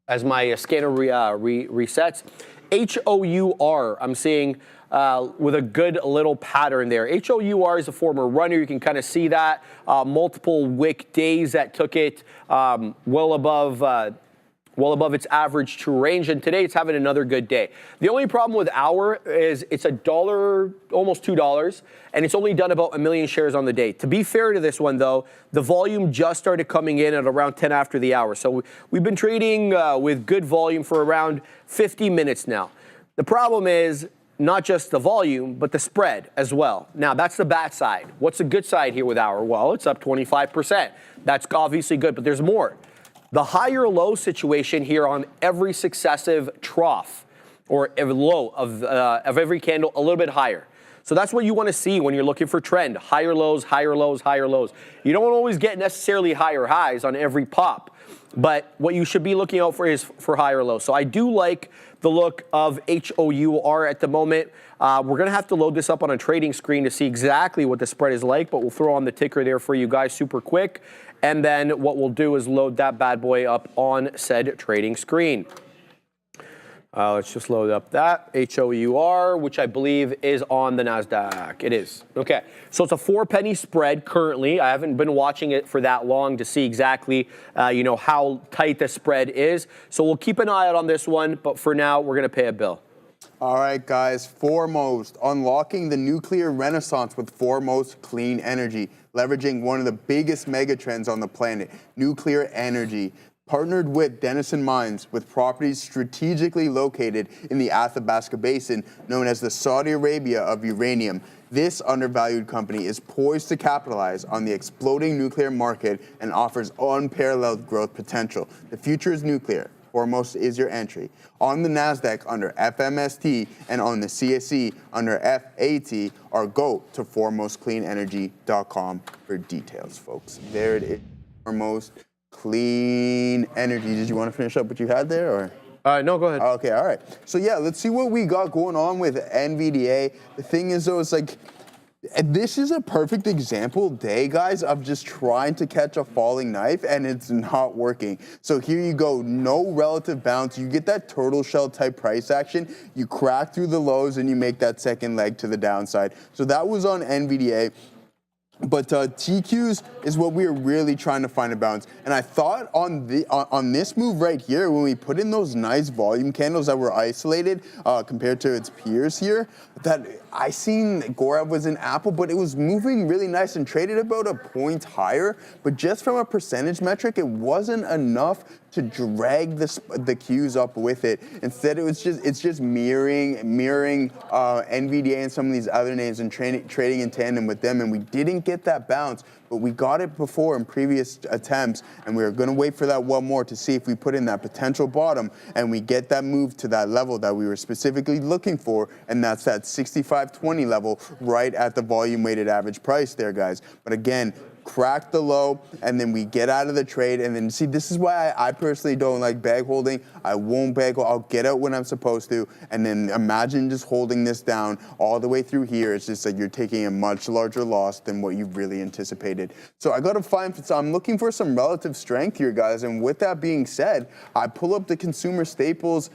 scanner resets. HOUR, I'm seeing with a good little pattern there. HOUR is a former runner. You can kind of see that. Multiple wick days that took it well above its average true range, and today it's having another good day. The only problem with Hour is it's $1, almost $2, and it's only done about 1 million shares on the day. To be fair to this one, though, the volume just started coming in at around 10 after the hour. So we've been trading with good volume for around 50 minutes now. The problem is not just the volume, but the spread as well. Now, that's the bad side. What's the good side here with Hour? Well, it's up 25%. That's obviously good, but there's more. The higher low situation here on every successive trough or low of every candle a little bit higher. So that's what you want to see when you're looking for trend. Higher lows, higher lows, higher lows. You don't always get necessarily higher highs on every pop, but what you should be looking out for is for higher lows. So I do like the look of HOUR at the moment. We're going to have to load this up on a trading screen to see exactly what the spread is like, but we'll throw on the ticker there for you guys super quick. And then what we'll do is load that bad boy up on said trading screen. Let's just load up that HOUR, which I believe is on the NASDAQ. It is. Okay. So it's a 4-penny spread currently. I haven't been watching it for that long to see exactly, how tight the spread is. So we'll keep an eye out on this one. But for now, we're going to pay a bill. All right, guys. Foremost, unlocking the nuclear renaissance with Foremost Clean Energy, leveraging one of the biggest mega trends on the planet, nuclear energy. Partnered with Denison Mines with properties strategically located in the Athabasca Basin, known as the Saudi Arabia of uranium. This undervalued company is poised to capitalize on the exploding nuclear market and offers unparalleled growth potential. The future is nuclear. Foremost is your entry. On the NASDAQ under FMST and on the CSE under FAT, or go to foremostcleanenergy.com for details, folks. There it is. Foremost Clean Energy. Did you want to finish up what you had there, or? No, go ahead. Okay, all right. So yeah, let's see what we got going on with NVDA. The thing is, though, it's like, this is a perfect example day, guys, of just trying to catch a falling knife, and it's not working. So here you go, no relative bounce. You get that turtle shell type price action. You crack through the lows, and you make that second leg to the downside. So that was on NVDA. But TQs is what we're really trying to find a balance. And I thought on this move right here, when we put in those nice volume candles that were isolated compared to its peers here, that I seen Gorev was in Apple, but it was moving really nice and traded about a point higher. But just from a percentage metric, it wasn't enough to drag the Qs up with it. Instead, it's just mirroring NVDA and some of these other names and trading in tandem with them, and we didn't get that bounce, but we got it before in previous attempts, and we were going to wait for that one more to see if we put in that potential bottom and we get that move to that level that we were specifically looking for, and that's that 65.20 level right at the volume weighted average price there, guys. But again, crack the low, and then we get out of the trade. And then see, this is why I personally don't like bag holding. I won't bag hold. I'll get out when I'm supposed to. And then imagine just holding this down all the way through here. It's just like you're taking a much larger loss than what you really anticipated. So I got to so I'm looking for some relative strength here, guys. And with that being said, I pull up the consumer staples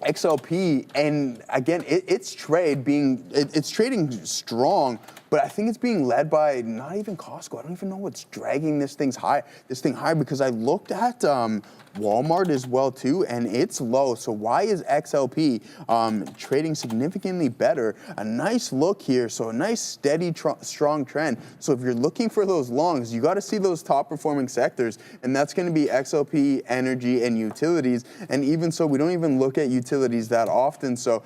XLP, and again, it's trading strong, but I think it's being led by not even Costco. I don't even know what's dragging this thing high because I looked at Walmart as well too, and it's low. So why is XLP trading significantly better? A nice look here, so a nice steady strong trend. So if you're looking for those longs, you got to see those top performing sectors, and that's going to be XLP, energy, and utilities. And even so, we don't even look at utilities that often. So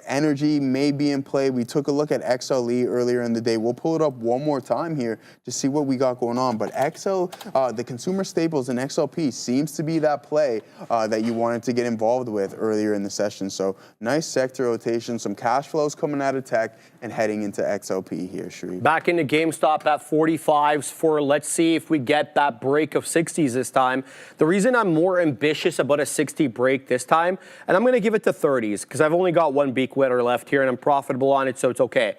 energy may be in play. We took a look at XLE earlier in the day. We'll pull it up one more time here to see what we got going on. But the consumer staples and XLP seems to be that play that you wanted to get involved with earlier in the session. So nice sector rotation, some cash flows coming out of tech and heading into XLP here, Sharif. Back into GameStop at 45s for, let's see if we get that break of 60s this time. The reason I'm more ambitious about a 60 break this time, and I'm going to give it to 30s because I've only got one beak wetter left here and I'm profitable on it, so it's okay.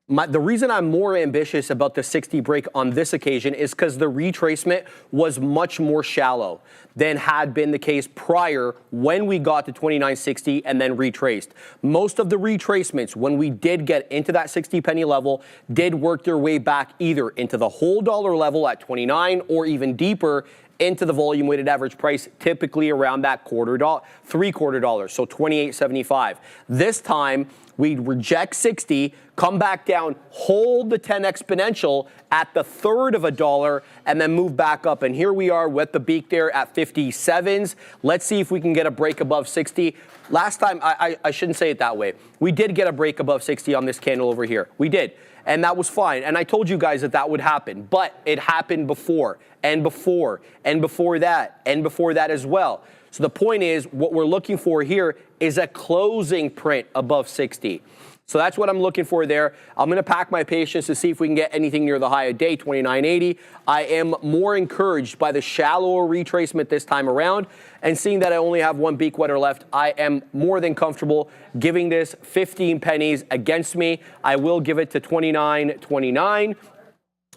The reason I'm more ambitious about the 60 break on this occasion is because the retracement was much more shallow than had been the case prior when we got to 29.60 and then retraced. Most of the retracements, when we did get into that 60 penny level, did work their way back either into the whole dollar level at 29 or even deeper into the volume weighted average price, typically around that $3/4 dollar, so 28.75. This time, we'd reject 60, come back down, hold the 10 exponential at the third of a dollar, and then move back up. And here we are with the beak there at 57s. Let's see if we can get a break above 60. Last time, I shouldn't say it that way. We did get a break above 60 on this candle over here. We did. And that was fine. And I told you guys that that would happen. But it happened before, and before, and before that, and before that as well. So the point is, what we're looking for here is a closing print above 60. So that's what I'm looking for there. I'm going to pack my patience to see if we can get anything near the high of day, 29.80. I am more encouraged by the shallower retracement this time around. And seeing that I only have one beak wetter left, I am more than comfortable giving this 15 pennies against me. I will give it to 29.29.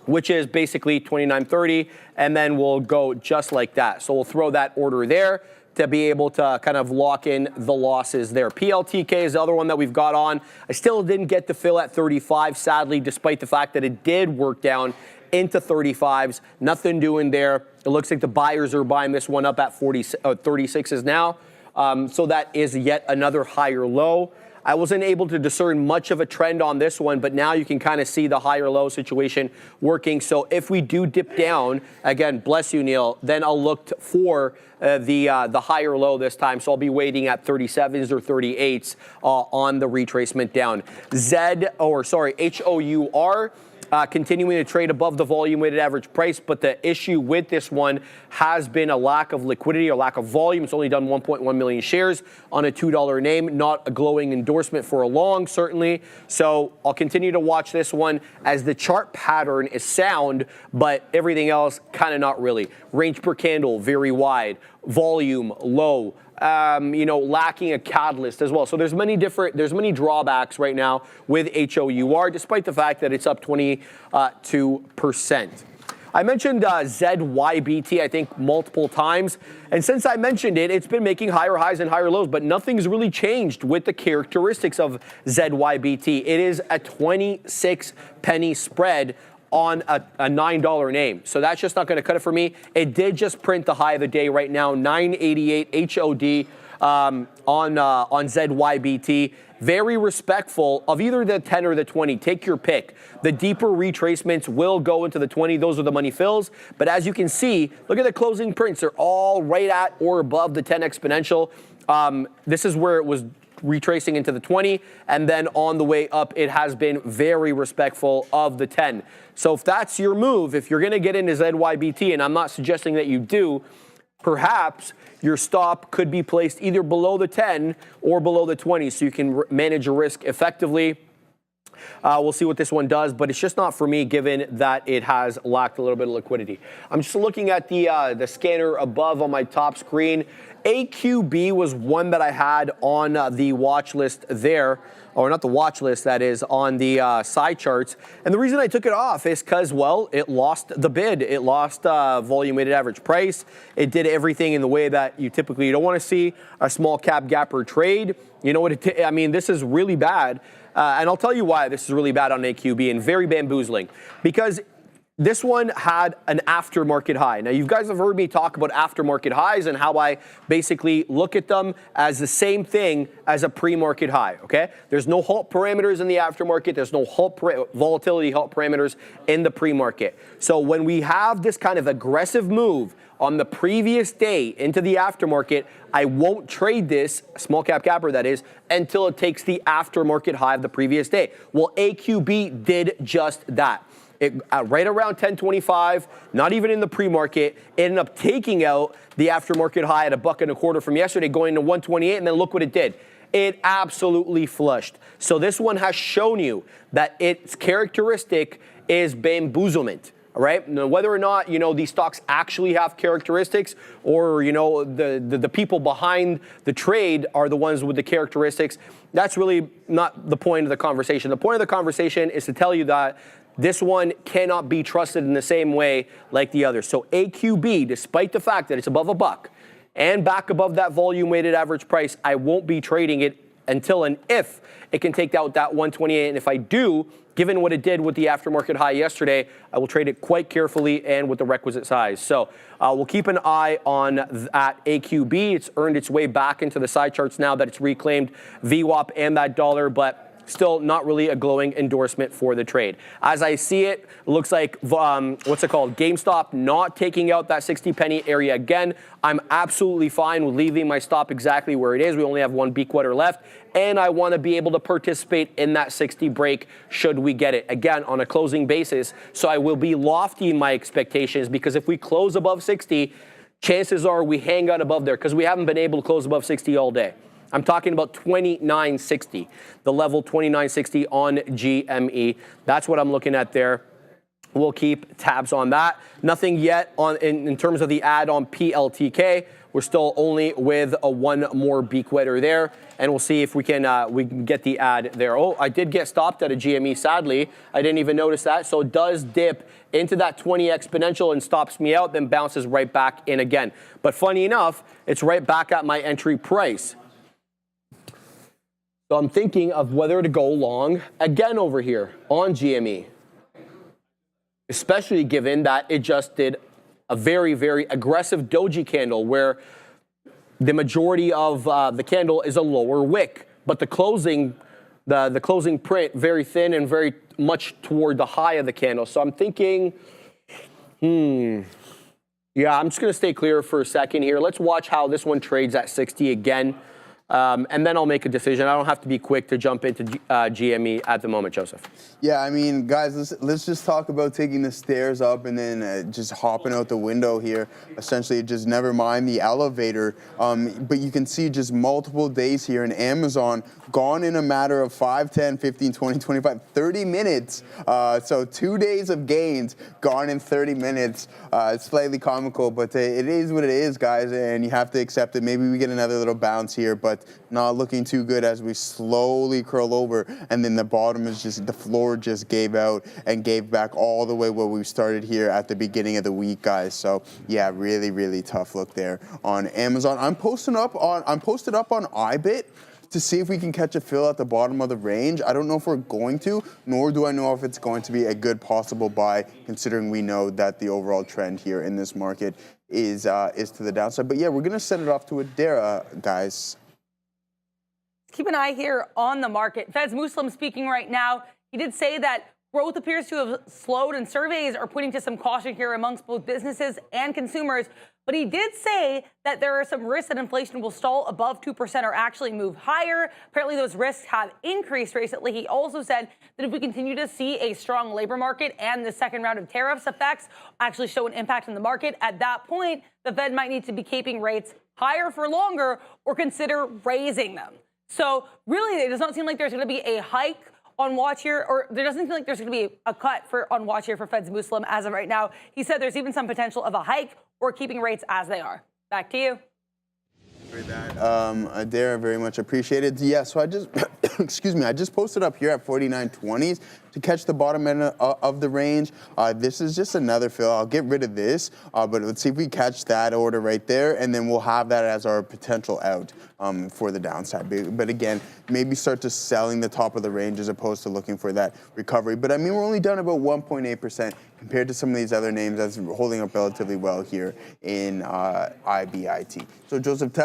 Which is basically 29.30, and then we'll go just like that. So we'll throw that order there to be able to kind of lock in the losses there. PLTK is the other one that we've got on. I still didn't get to fill at 35, sadly, despite the fact that it did work down into 35s. Nothing doing there. It looks like the buyers are buying this one up at 36s now. So that is yet another higher low. I wasn't able to discern much of a trend on this one, but now you can kind of see the higher low situation working. So if we do dip down, again, bless you, Neil, then I'll look for the higher low this time. So I'll be waiting at 37s or 38s on the retracement down. HOUR. Continuing to trade above the volume weighted average price, but the issue with this one has been a lack of liquidity or lack of volume. It's only done 1.1 million shares on a $2 name, not a glowing endorsement for a long, certainly. So I'll continue to watch this one as the chart pattern is sound, but everything else kind of not really. Range per candle, very wide. Volume, low. Lacking a catalyst as well. So there's many drawbacks right now with HOUR, despite the fact that it's up 22%. I mentioned ZYBT, I think, multiple times. And since I mentioned it, it's been making higher highs and higher lows, but nothing's really changed with the characteristics of ZYBT. It is a 26 penny spread on a $9 name. So that's just not going to cut it for me. It did just print the high of the day right now, 988 HOD on ZYBT. Very respectful of either the 10 or the 20. Take your pick. The deeper retracements will go into the 20. Those are the money fills. But as you can see, look at the closing prints. They're all right at or above the 10 exponential. This is where it was retracing into the 20, and then on the way up, it has been very respectful of the 10. So if that's your move, if you're going to get into ZYBT, and I'm not suggesting that you do, perhaps your stop could be placed either below the 10 or below the 20, so you can manage your risk effectively. We'll see what this one does, but it's just not for me given that it has lacked a little bit of liquidity. I'm just looking at the scanner above on my top screen. AQB was one that I had on the watch list there, or not the watch list, that is, on the side charts. And the reason I took it off is because, well, it lost the bid. It lost volume weighted average price. It did everything in the way that you typically don't want to see a small cap gapper trade. You know what? I mean, this is really bad. And I'll tell you why this is really bad on AQB and very bamboozling. Because this one had an aftermarket high. Now, you guys have heard me talk about aftermarket highs and how I basically look at them as the same thing as a pre-market high, okay? There's no halt parameters in the aftermarket. There's no volatility halt parameters in the pre-market. So when we have this kind of aggressive move on the previous day into the aftermarket, I won't trade this, small cap gapper that is, until it takes the aftermarket high of the previous day. Well, AQB did just that. It, right around 10.25, not even in the pre-market, it ended up taking out the aftermarket high at $1.25 from yesterday, going to 128, and then look what it did. It absolutely flushed. So this one has shown you that its characteristic is bamboozlement. All right. Now, whether or not, you know, these stocks actually have characteristics, or, you know, the people behind the trade are the ones with the characteristics, that's really not the point of the conversation. The point of the conversation is to tell you that this one cannot be trusted in the same way like the others. So AQB, despite the fact that it's above $1 and back above that volume weighted average price, I won't be trading it until and if it can take out that 128. And if I do, given what it did with the aftermarket high yesterday, I will trade it quite carefully and with the requisite size. So we'll keep an eye on that AQB. It's earned its way back into the side charts now that it's reclaimed VWAP and that dollar, but still not really a glowing endorsement for the trade. As I see it, looks like, what's it called? GameStop not taking out that 60 penny area again. I'm absolutely fine with leaving my stop exactly where it is. We only have one B quarter left, and I want to be able to participate in that 60 break should we get it. Again, on a closing basis, so I will be lofty in my expectations, because if we close above 60, chances are we hang out above there, because we haven't been able to close above 60 all day. I'm talking about 29.60, the level 29.60 on GME. That's what I'm looking at there. We'll keep tabs on that. Nothing yet on in terms of the ad on PLTK. We're still only with one more beak wetter there, and we'll see if we can get the ad there. Oh, I did get stopped at a GME, sadly. I didn't even notice that. So it does dip into that 20 exponential and stops me out, then bounces right back in again. But funny enough, it's right back at my entry price. So I'm thinking of whether to go long again over here on GME, especially given that it just did a very, very aggressive doji candle where the majority of the candle is a lower wick, but the closing print very thin and very much toward the high of the candle. So I'm thinking, yeah, I'm just going to stay clear for a second here. Let's watch how this one trades at 60 again. And then I'll make a decision. I don't have to be quick to jump into GME at the moment, Joseph. Yeah, I mean, guys, let's just talk about taking the stairs up and then just hopping out the window here. Essentially, just never mind the elevator. But you can see just multiple days here in Amazon gone in a matter of 5, 10, 15, 20, 25, 30 minutes. So 2 days of gains gone in 30 minutes. It's slightly comical, but it is what it is, guys, and you have to accept it. Maybe we get another little bounce here, but not looking too good as we slowly curl over, and then the bottom is just, the floor just gave out and gave back all the way where we started here at the beginning of the week, guys. So yeah, really, really tough look there on Amazon. I'm posted up on iBit to see if we can catch a fill at the bottom of the range. I don't know if we're going to, nor do I know if it's going to be a good possible buy, considering we know that the overall trend here in this market is to the downside. But yeah, we're gonna set it off to Adara, guys. Keep an eye here on the market. Feds Muslim speaking right now. He did say that growth appears to have slowed, and surveys are pointing to some caution here amongst both businesses and consumers. But he did say that there are some risks that inflation will stall above 2% or actually move higher. Apparently, those risks have increased recently. He also said that if we continue to see a strong labor market and the second round of tariffs effects actually show an impact in the market, at that point, the Fed might need to be keeping rates higher for longer or consider raising them. So really, it does not seem like there's going to be a hike on watch here, or there doesn't feel like there's going to be a cut on watch here for Fed's Muslim as of right now. He said there's even some potential of a hike or keeping rates as they are. Back to you. For that, Adair, very much appreciated. Yeah, so I just, excuse me, I just posted up here at 49.20s to catch the bottom end of the range. This is just another fill. I'll get rid of this, but let's see if we catch that order right there, and then we'll have that as our potential out for the downside. But again, maybe start to selling the top of the range as opposed to looking for that recovery. But I mean, we're only down about 1.8% compared to some of these other names that's holding up relatively well here in IBIT. So Joseph,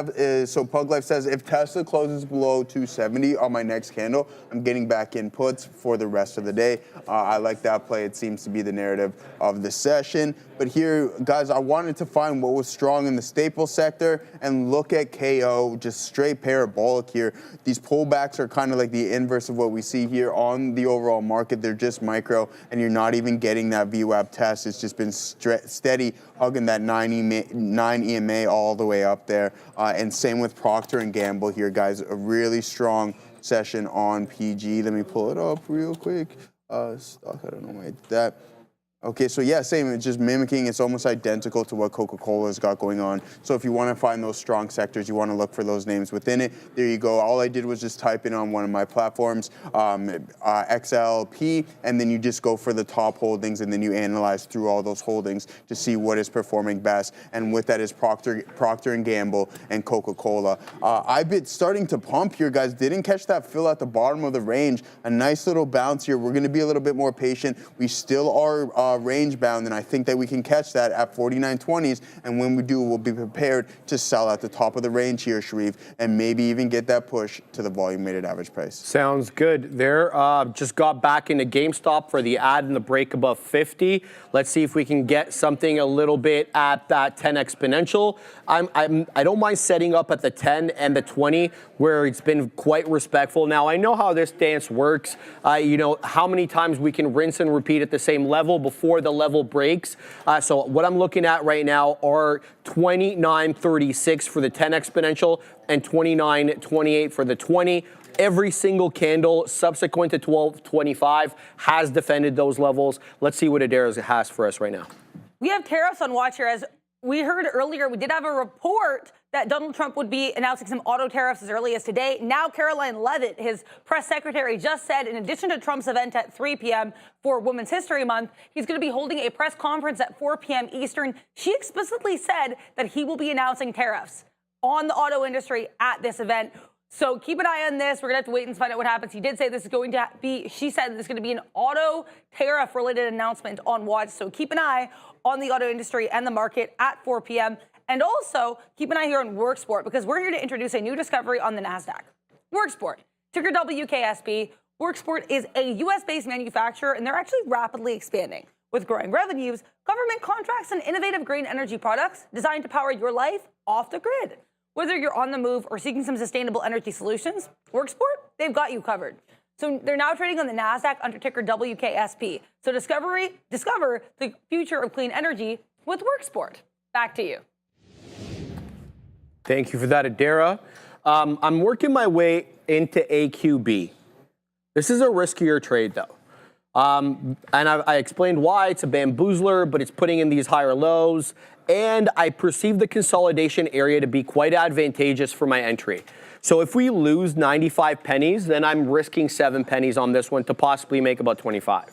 so Pug Life says, if Tesla closes below 270 on my next candle, I'm getting back in puts for the rest of the day. I like that play. It seems to be the narrative of the session. But here, guys, I wanted to find what was strong in the staple sector and look at KO, just straight parabolic here. These pullbacks are kind of like the inverse of what we see here on the overall market. They're just micro, and you're not even getting that VWAP test. It's just been steady, hugging that 9 EMA all the way up there. And same with Procter & Gamble here, guys. A really strong session on PG. Let me pull it up real quick. Stock, I don't know why I did that. Okay, so yeah, same. It's just mimicking. It's almost identical to what Coca-Cola's got going on. So if you want to find those strong sectors, you want to look for those names within it. There you go. All I did was just type in on one of my platforms, XLP, and then you just go for the top holdings, and then you analyze through all those holdings to see what is performing best. And with that is Procter & Gamble and Coca-Cola. I've been starting to pump here, guys. Didn't catch that fill at the bottom of the range. A nice little bounce here. We're going to be a little bit more patient. We still are range bound, and I think that we can catch that at 49.20s, and when we do, we'll be prepared to sell at the top of the range here, Sharif, and maybe even get that push to the volume weighted average price. Sounds good. There, just got back into GameStop for the ad and the break above 50. Let's see if we can get something a little bit at that 10 exponential. I don't mind setting up at the 10 and the 20 where it's been quite respectful. Now, I know how this dance works. You know, how many times we can rinse and repeat at the same level before the level breaks. So what I'm looking at right now are 29.36 for the 10 exponential and 29.28 for the 20. Every single candle subsequent to 12.25 has defended those levels. Let's see what Adair has for us right now. We have tariffs on watch here. As we heard earlier, we did have a report that Donald Trump would be announcing some auto tariffs as early as today. Now, Caroline Leavitt, his press secretary, just said in addition to Trump's event at 3 p.m. for Women's History Month, he's going to be holding a press conference at 4 p.m. Eastern. She explicitly said that he will be announcing tariffs on the auto industry at this event. So keep an eye on this. We're going to have to wait and find out what happens. He did say this is going to be, she said this is going to be an auto tariff related announcement on watch. So keep an eye on the auto industry and the market at 4 p.m. And also keep an eye here on Worksport, because we're here to introduce a new discovery on the NASDAQ. Worksport, ticker WKSP. Worksport is a U.S.-based manufacturer, and they're actually rapidly expanding with growing revenues, government contracts, and innovative green energy products designed to power your life off the grid. Whether you're on the move or seeking some sustainable energy solutions, Worksport, they've got you covered. So they're now trading on the NASDAQ under ticker WKSP. So discover the future of clean energy with Worksport. Back to you. Thank you for that, Adair. I'm working my way into AQB. This is a riskier trade, though. And I explained why. It's a bamboozler, but it's putting in these higher lows. And I perceive the consolidation area to be quite advantageous for my entry. So if we lose 95 pennies, then I'm risking 7 pennies on this one to possibly make about 25.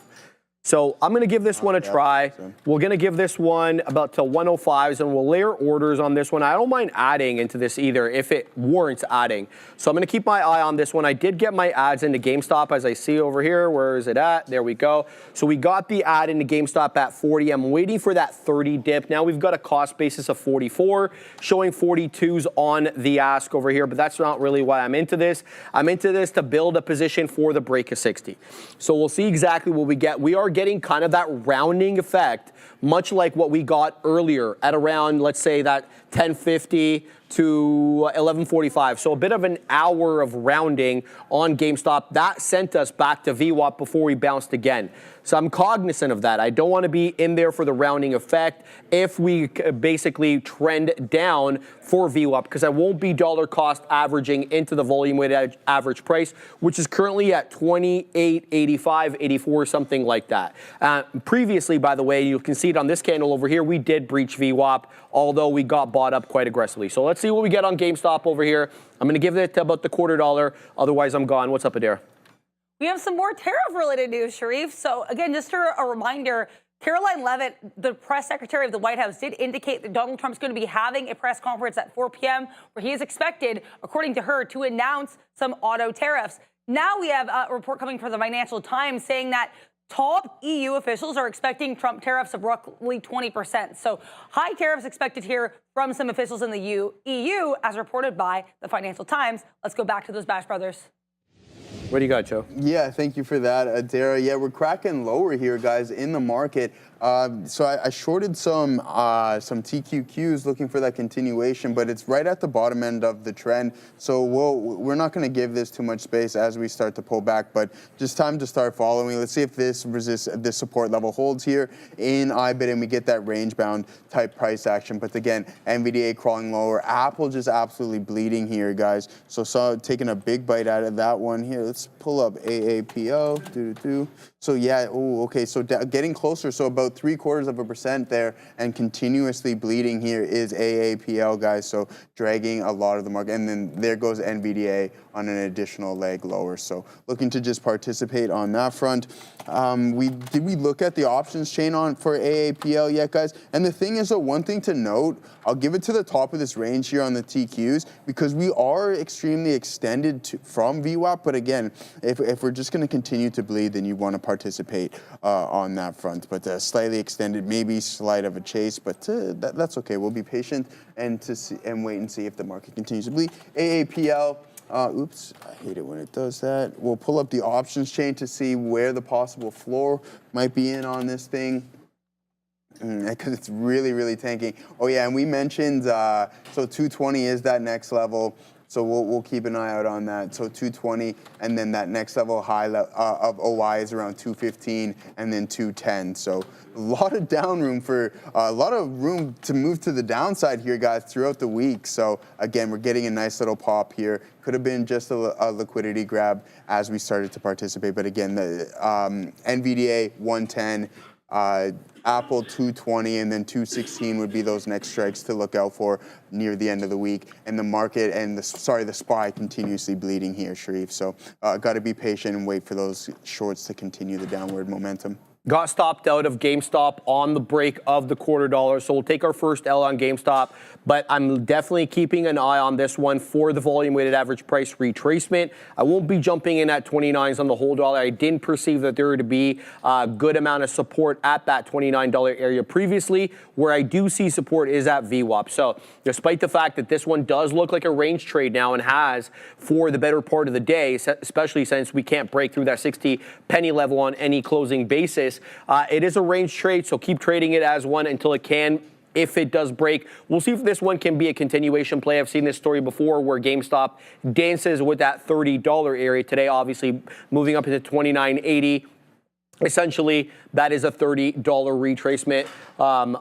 So I'm going to give this one a try. We're going to give this one about to 105s, and we'll layer orders on this one. I don't mind adding into this either if it warrants adding. So I'm going to keep my eye on this one. I did get my ads into GameStop, as I see over here. Where is it at? There we go. So we got the ad into GameStop at 40. I'm waiting for that 30 dip. Now we've got a cost basis of 44, showing 42s on the ask over here, but that's not really why I'm into this. I'm into this to build a position for the break of 60. So we'll see exactly what we get. We are getting kind of that rounding effect, much like what we got earlier at around, let's say, that 1050 to 11:45. So a bit of an hour of rounding on GameStop. That sent us back to VWAP before we bounced again. So I'm cognizant of that. I don't want to be in there for the rounding effect if we basically trend down for VWAP, because I won't be dollar cost averaging into the volume weighted average price, which is currently at 28.85, 84, something like that. Previously, by the way, you can see it on this candle over here, we did breach VWAP, although we got bought up quite aggressively. So let's see what we get on GameStop over here. I'm going to give it about the $0.25. Otherwise, I'm gone. What's up, Adair? We have some more tariff-related news, Sharif. So again, just a reminder, Caroline Leavitt, the press secretary of the White House, did indicate that Donald Trump's going to be having a press conference at 4 p.m. where he is expected, according to her, to announce some auto tariffs. Now we have a report coming from the Financial Times saying that top EU officials are expecting Trump tariffs of roughly 20%. So high tariffs expected here from some officials in the EU, as reported by the Financial Times. Let's go back to those Bash Brothers. What do you got, Joe? Yeah, thank you for that, Adara. Yeah, we're cracking lower here, guys, in the market. So I shorted some TQQs looking for that continuation, but it's right at the bottom end of the trend. So we're not going to give this too much space as we start to pull back, but just time to start following. Let's see if this support level holds here in IBIT and we get that range-bound type price action. But again, NVDA crawling lower. Apple just absolutely bleeding here, guys. So taking a big bite out of that one here. Let's pull up AAPL. So yeah, okay, so getting closer, so about 0.75% there, and continuously bleeding here is AAPL, guys, so dragging a lot of the market. And then there goes NVDA on an additional leg lower. So looking to just participate on that front. Did we look at the options chain for AAPL yet, guys? And the thing is, one thing to note, I'll give it to the top of this range here on the TQs, because we are extremely extended from VWAP. But again, if we're just going to continue to bleed, then you want to participate on that front. But slightly extended, maybe slight of a chase, but that's okay. We'll be patient and wait and see if the market continues to bleed. AAPL. Oops, I hate it when it does that. We'll pull up the options chain to see where the possible floor might be in on this thing. Because it's really, really tanking. Oh yeah, and we mentioned, so 220 is that next level. So we'll keep an eye out on that. So 220, and then that next level high of OI is around 215, and then 210. So a lot of a lot of room to move to the downside here, guys, throughout the week. So again, we're getting a nice little pop here. Could have been just a liquidity grab as we started to participate. But again, the NVDA 110. Apple 220, and then 216 would be those next strikes to look out for near the end of the week. And the market and the SPY continuously bleeding here, Sharif. So got to be patient and wait for those shorts to continue the downward momentum. Got stopped out of GameStop on the break of the $0.25. So we'll take our first L on GameStop, but I'm definitely keeping an eye on this one for the volume weighted average price retracement. I won't be jumping in at 29s on the whole dollar. I didn't perceive that there would be a good amount of support at that $29 area previously. Where I do see support is at VWAP. So despite the fact that this one does look like a range trade now and has for the better part of the day, especially since we can't break through that 60 penny level on any closing basis, it is a range trade, so keep trading it as one until it can. If it does break, we'll see if this one can be a continuation play. I've seen this story before where GameStop dances with that $30 area. Today, obviously, moving up into $29.80. Essentially, that is a $30 retracement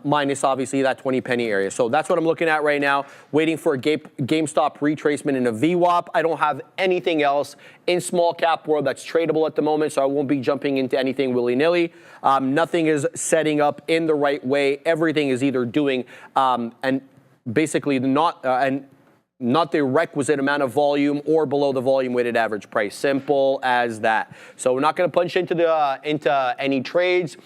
minus obviously that 20 penny area. So that's what I'm looking at right now, waiting for a GameStop retracement in a VWAP. I don't have anything else in small cap world that's tradable at the moment, so I won't be jumping into anything willy-nilly. Nothing is setting up in the right way. Everything is either doing and basically not the requisite amount of volume or below the volume weighted average price. Simple as that. So we're not going to punch into any trades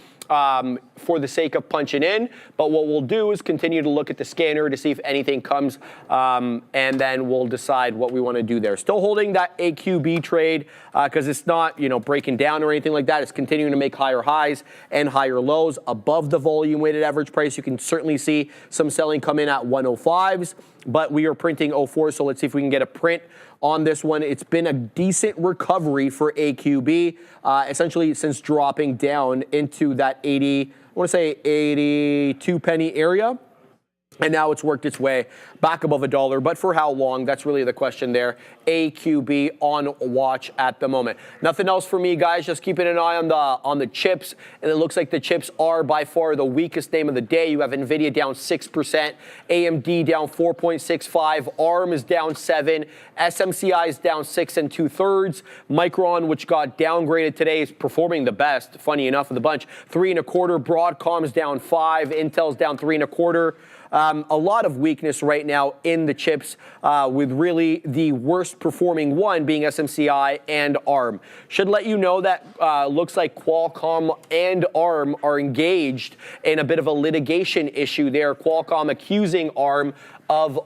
for the sake of punching in, but what we'll do is continue to look at the scanner to see if anything comes, and then we'll decide what we want to do there. Still holding that AQB trade because it's not breaking down or anything like that. It's continuing to make higher highs and higher lows above the volume weighted average price. You can certainly see some selling come in at 105s, but we are printing 04, so let's see if we can get a print on this one. It's been a decent recovery for AQB, essentially since dropping down into that 82 penny area. And now it's worked its way back above $1. But for how long? That's really the question there. AQB on watch at the moment. Nothing else for me, guys. Just keeping an eye on the chips. And it looks like the chips are by far the weakest name of the day. You have NVIDIA down 6%, AMD down 4.65%, ARM is down 7%, SMCI is down 6 2/3. Micron, which got downgraded today, is performing the best, funny enough, of the bunch. 3 1/4. Broadcom's down 5%. Intel's down 3 1/4. A lot of weakness right now in the chips, with really the worst performing one being SMCI and ARM. Should let you know that looks like Qualcomm and ARM are engaged in a bit of a litigation issue there. Qualcomm accusing ARM of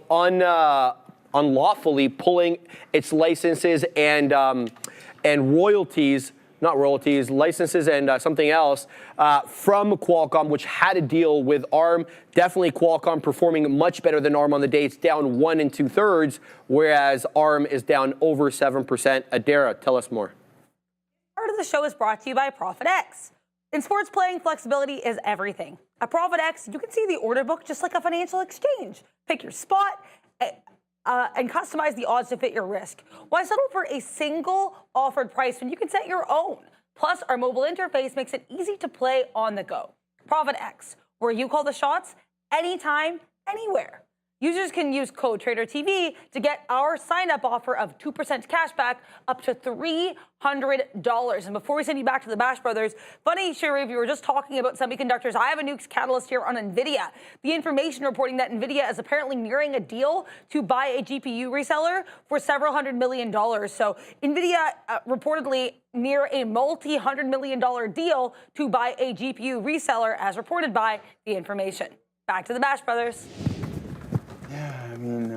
unlawfully pulling its licenses and royalties. Not royalties, licenses and something else from Qualcomm, which had a deal with ARM. Definitely Qualcomm performing much better than ARM on the day. It's down 1 2/3, whereas ARM is down over 7%. Adara, tell us more. Part of the show is brought to you by ProfitX. In sports playing, flexibility is everything. At ProfitX, you can see the order book just like a financial exchange. Pick your spot and customize the odds to fit your risk. Why settle for a single offered price when you can set your own? Plus, our mobile interface makes it easy to play on the go. ProfitX, where you call the shots anytime, anywhere. Users can use code TraderTV to get our sign-up offer of 2% cash back up to $300. And before we send you back to the Bash Brothers, funny, Sharif, you were just talking about semiconductors. I have a nukes catalyst here on NVIDIA. The information reporting that NVIDIA is apparently nearing a deal to buy a GPU reseller for several $100 million. So NVIDIA reportedly near a multi-$100 million deal to buy a GPU reseller, as reported by the information. Back to the Bash Brothers. Yeah, I mean,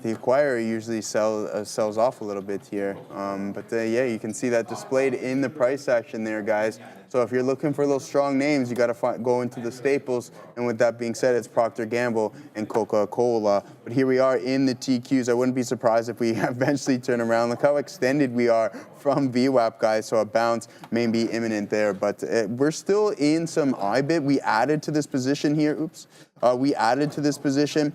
the acquirer usually sells off a little bit here. Yeah, you can see that displayed in the price action there, guys. So if you're looking for those strong names, you got to go into the staples. And with that being said, it's Procter & Gamble and Coca-Cola. But here we are in the TQs. I wouldn't be surprised if we eventually turn around. Look how extended we are from VWAP, guys. So a bounce may be imminent there. But we're still in some IBIT. We added to this position here. Oops. We added to this position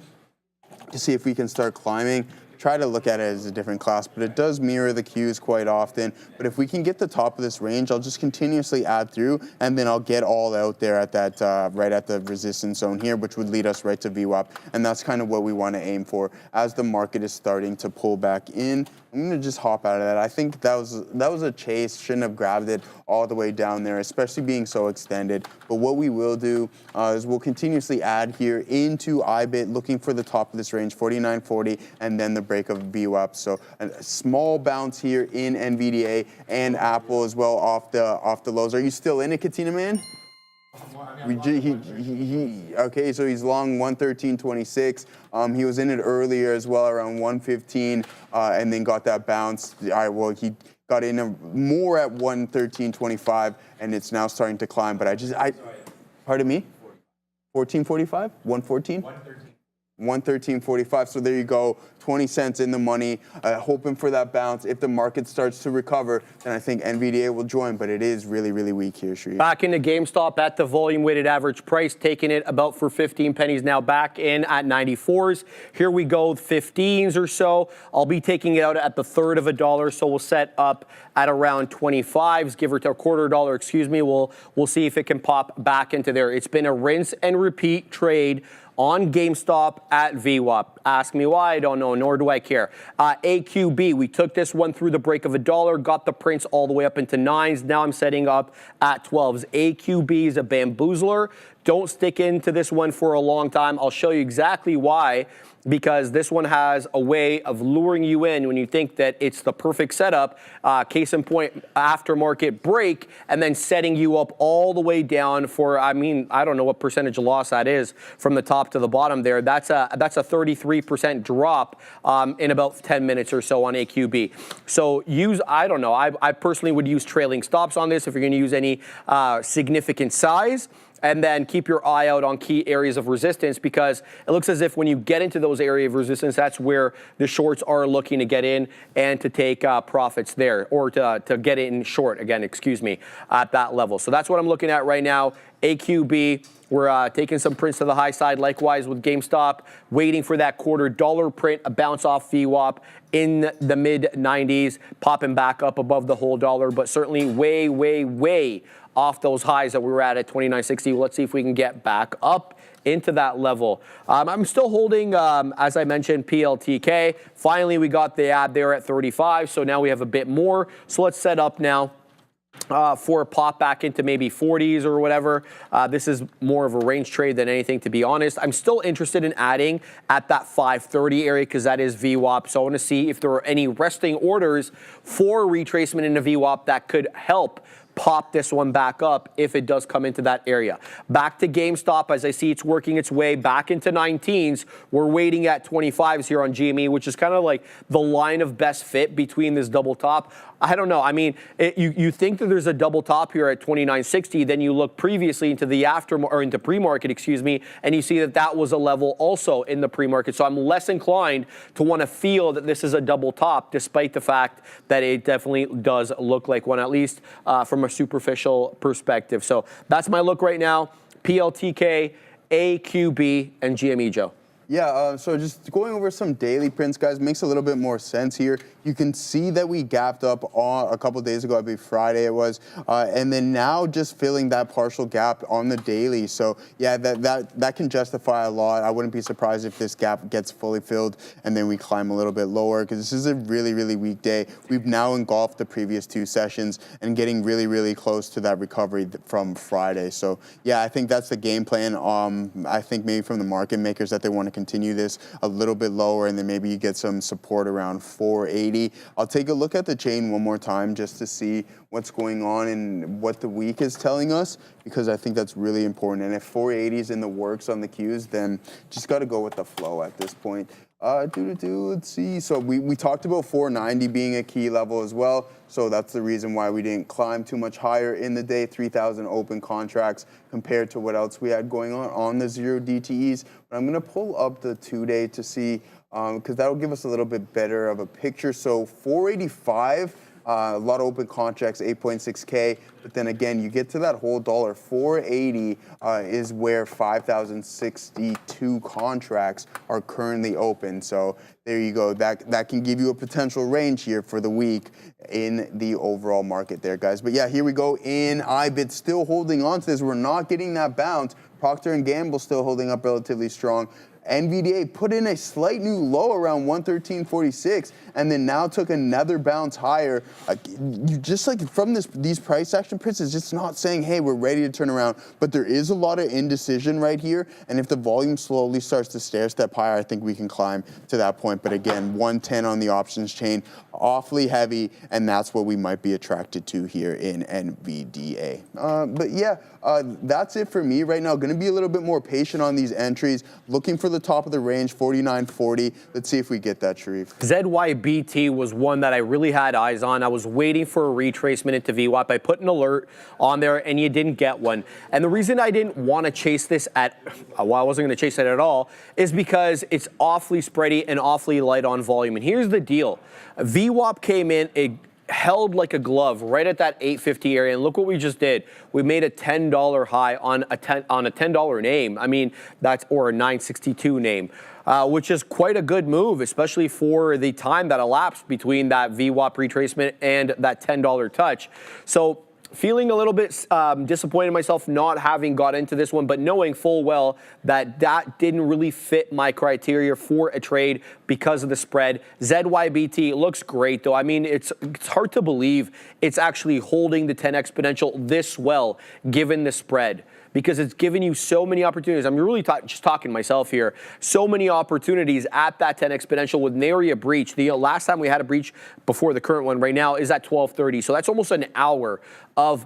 to see if we can start climbing. Try to look at it as a different class, but it does mirror the Qs quite often. But if we can get the top of this range, I'll just continuously add through, and then I'll get all out there at that, right at the resistance zone here, which would lead us right to VWAP. And that's kind of what we want to aim for as the market is starting to pull back in. I'm going to just hop out of that. I think that was a chase. Shouldn't have grabbed it all the way down there, especially being so extended. But what we will do is we'll continuously add here into IBIT, looking for the top of this range, 49.40, and then the break of VWAP. So a small bounce here in NVDA and Apple as well off the lows. Are you still in it, Katina Man? Okay, so he's long 113.26. He was in it earlier as well, around 115, and then got that bounce. All right, well, he got in more at 113.25, and it's now starting to climb. But pardon me? 14.45? 114? 113.45. So there you go, 20 cents in the money, hoping for that bounce. If the market starts to recover, then I think NVDA will join, but it is really, really weak here, Shree. Back into GameStop at the volume weighted average price, taking it about for 15 pennies now, back in at 94s. Here we go, 15s or so. I'll be taking it out at the third of $1, so we'll set up at around 25s, give or take $0.25, excuse me. We'll see if it can pop back into there. It's been a rinse and repeat trade on GameStop at VWAP. Ask me why, I don't know, nor do I care. AQB, we took this one through the break of $1, got the prints all the way up into 9s. Now I'm setting up at 12s. AQB is a bamboozler. Don't stick into this one for a long time. I'll show you exactly why, because this one has a way of luring you in when you think that it's the perfect setup. Case in point, aftermarket break, and then setting you up all the way down for, I mean, I don't know what percentage of loss that is from the top to the bottom there. That's a 33% drop in about 10 minutes or so on AQB. So I don't know, I personally would use trailing stops on this if you're going to use any significant size. and then keep your eye out on key areas of resistance, because it looks as if when you get into those areas of resistance, that's where the shorts are looking to get in and to take profits there, or to get in short again, excuse me, at that level. So that's what I'm looking at right now. AQB, we're taking some prints to the high side, likewise with GameStop, waiting for that $0.25 print, a bounce off VWAP in the mid 90s, popping back up above the whole dollar, but certainly way, way, way off those highs that we were at 29.60. Let's see if we can get back up into that level. I'm still holding, as I mentioned, PLTK. Finally, we got the ad there at 35, so now we have a bit more. So let's set up now for a pop back into maybe 40s or whatever. This is more of a range trade than anything, to be honest. I'm still interested in adding at that 530 area because that is VWAP. So I want to see if there are any resting orders for retracement into VWAP that could help pop this one back up if it does come into that area. Back to GameStop, as I see it's working its way back into 19s. We're waiting at 25s here on GME, which is kind of like the line of best fit between this double top. I don't know. I mean, you think that there's a double top here at 29.60, then you look previously into the into pre-market, excuse me, and you see that that was a level also in the pre-market. So I'm less inclined to want to feel that this is a double top, despite the fact that it definitely does look like one, at least from a superficial perspective. So that's my look right now. PLTK, AQB, and GME, Joe. Yeah, so just going over some daily prints, guys, makes a little bit more sense here. You can see that we gapped up on a couple of days ago, I believe Friday it was, and then now just filling that partial gap on the daily. So yeah, that can justify a lot. I wouldn't be surprised if this gap gets fully filled and then we climb a little bit lower, because this is a really, really weak day. We've now engulfed the previous two sessions and getting really, really close to that recovery from Friday. So yeah, I think that's the game plan. I think maybe from the market makers that they want to continue this a little bit lower, and then maybe you get some support around 480. I'll take a look at the chain one more time just to see what's going on and what the week is telling us, because I think that's really important. And if 480 is in the works on the cues, then just got to go with the flow at this point. Let's see. So we talked about 490 being a key level as well. So that's the reason why we didn't climb too much higher in the day. 3,000 open contracts compared to what else we had going on the 0 DTEs. But I'm going to pull up the 2-day to see, because that'll give us a little bit better of a picture. So 485. A lot of open contracts, 8.6K, but then again, you get to that whole dollar. 480 is where 5,062 contracts are currently open. So there you go. That can give you a potential range here for the week in the overall market there, guys. But yeah, here we go in IBIT, still holding on to this. We're not getting that bounce. Procter & Gamble still holding up relatively strong. NVDA put in a slight new low around 113.46, and then now took another bounce higher. You just like from these price action prints, it's just not saying, hey, we're ready to turn around. But there is a lot of indecision right here, and if the volume slowly starts to stair step higher, I think we can climb to that point. But again, 110 on the options chain, awfully heavy, and that's what we might be attracted to here in NVDA. But yeah, that's it for me right now. Going to be a little bit more patient on these entries, looking for the top of the range, 49.40. Let's see if we get that, Sharif. ZYBT was one that I really had eyes on. I was waiting for a retracement into VWAP. I put an alert on there, and you didn't get one. And the reason I didn't want to chase this I wasn't going to chase it at all, is because it's awfully spready and awfully light on volume. And here's the deal. VWAP came in, it held like a glove right at that 850 area, and look what we just did. We made a $10 high on a $10 name. I mean, or a 962 name, which is quite a good move, especially for the time that elapsed between that VWAP retracement and that $10 touch. So feeling a little bit disappointed in myself not having got into this one, but knowing full well that didn't really fit my criteria for a trade because of the spread. ZYBT looks great, though. I mean, it's hard to believe it's actually holding the 10 exponential this well, given the spread, because it's given you so many opportunities. I'm really just talking to myself here. So many opportunities at that 10 exponential with nary a breach. The last time we had a breach before the current one right now is at 12:30. So that's almost an hour of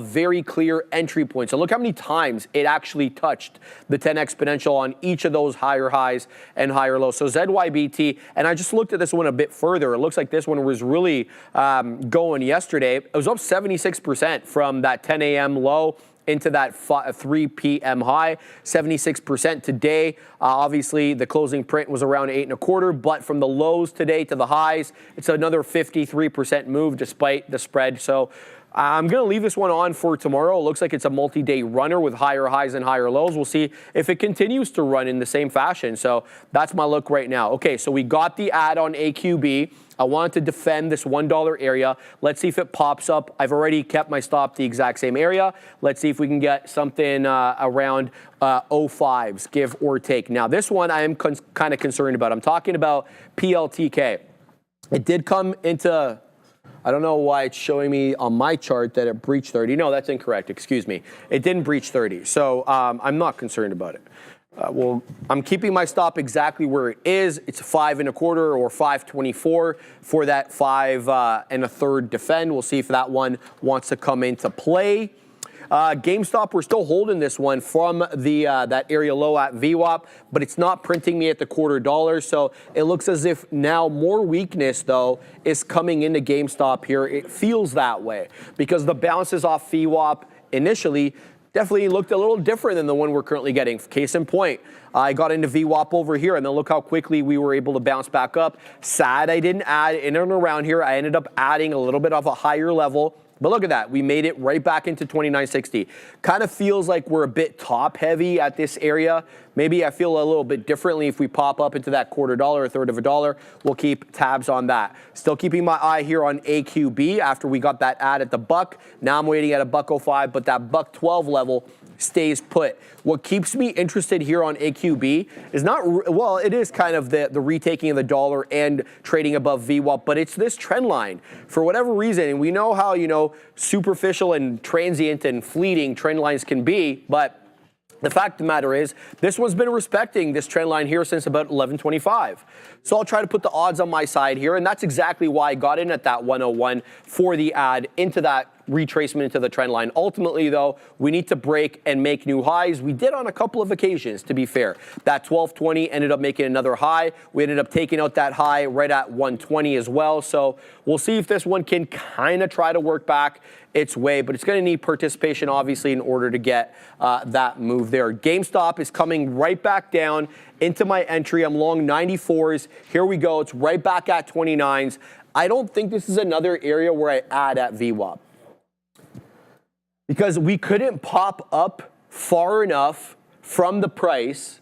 very clear entry points. So look how many times it actually touched the 10 exponential on each of those higher highs and higher lows. So ZYBT, and I just looked at this one a bit further. It looks like this one was really going yesterday. It was up 76% from that 10 a.m. low into that 3 p.m. high, 76% today. Obviously, the closing print was around 8.25, but from the lows today to the highs, it's another 53% move despite the spread. So I'm going to leave this one on for tomorrow. It looks like it's a multi-day runner with higher highs and higher lows. We'll see if it continues to run in the same fashion. So that's my look right now. Okay, so we got the ad on AQB. I wanted to defend this $1 area. Let's see if it pops up. I've already kept my stop the exact same area. Let's see if we can get something around 05s, give or take. Now, this one I am kind of concerned about. I'm talking about PLTK. It did come into... I don't know why it's showing me on my chart that it breached 30. No, that's incorrect. Excuse me. It didn't breach 30. So I'm not concerned about it. Well, I'm keeping my stop exactly where it is. It's 5.25 or 5.24 for that 5 1/3 defend. We'll see if that one wants to come into play. GameStop, we're still holding this one from the that area low at VWAP, but it's not printing me at the $0.25. So it looks as if now more weakness, though, is coming into GameStop here. It feels that way because the bounces off VWAP initially definitely looked a little different than the one we're currently getting. Case in point, I got into VWAP over here, and then look how quickly we were able to bounce back up. Sad I didn't add in and around here. I ended up adding a little bit of a higher level. But look at that. We made it right back into 29.60. Kind of feels like we're a bit top heavy at this area. Maybe I feel a little bit differently if we pop up into that $0.25, $0.33. We'll keep tabs on that. Still keeping my eye here on AQB after we got that ad at the buck. Now I'm waiting at a $1.05, but that $1.12 level stays put. What keeps me interested here on AQB is not, well, it is kind of the retaking of the dollar and trading above VWAP, but it's this trend line. For whatever reason, and we know how, superficial and transient and fleeting trend lines can be, but the fact of the matter is, this one's been respecting this trend line here since about 11.25. So I'll try to put the odds on my side here, and that's exactly why I got in at that 101 for the ad into that retracement into the trend line. Ultimately, though, we need to break and make new highs. We did on a couple of occasions, to be fair. That 12.20 ended up making another high. We ended up taking out that high right at 120 as well. So we'll see if this one can kind of try to work back its way, but it's going to need participation, obviously, in order to get that move there. GameStop is coming right back down into my entry. I'm long 94s. Here we go. It's right back at 29s. I don't think this is another area where I add at VWAP, because we couldn't pop up far enough from the price,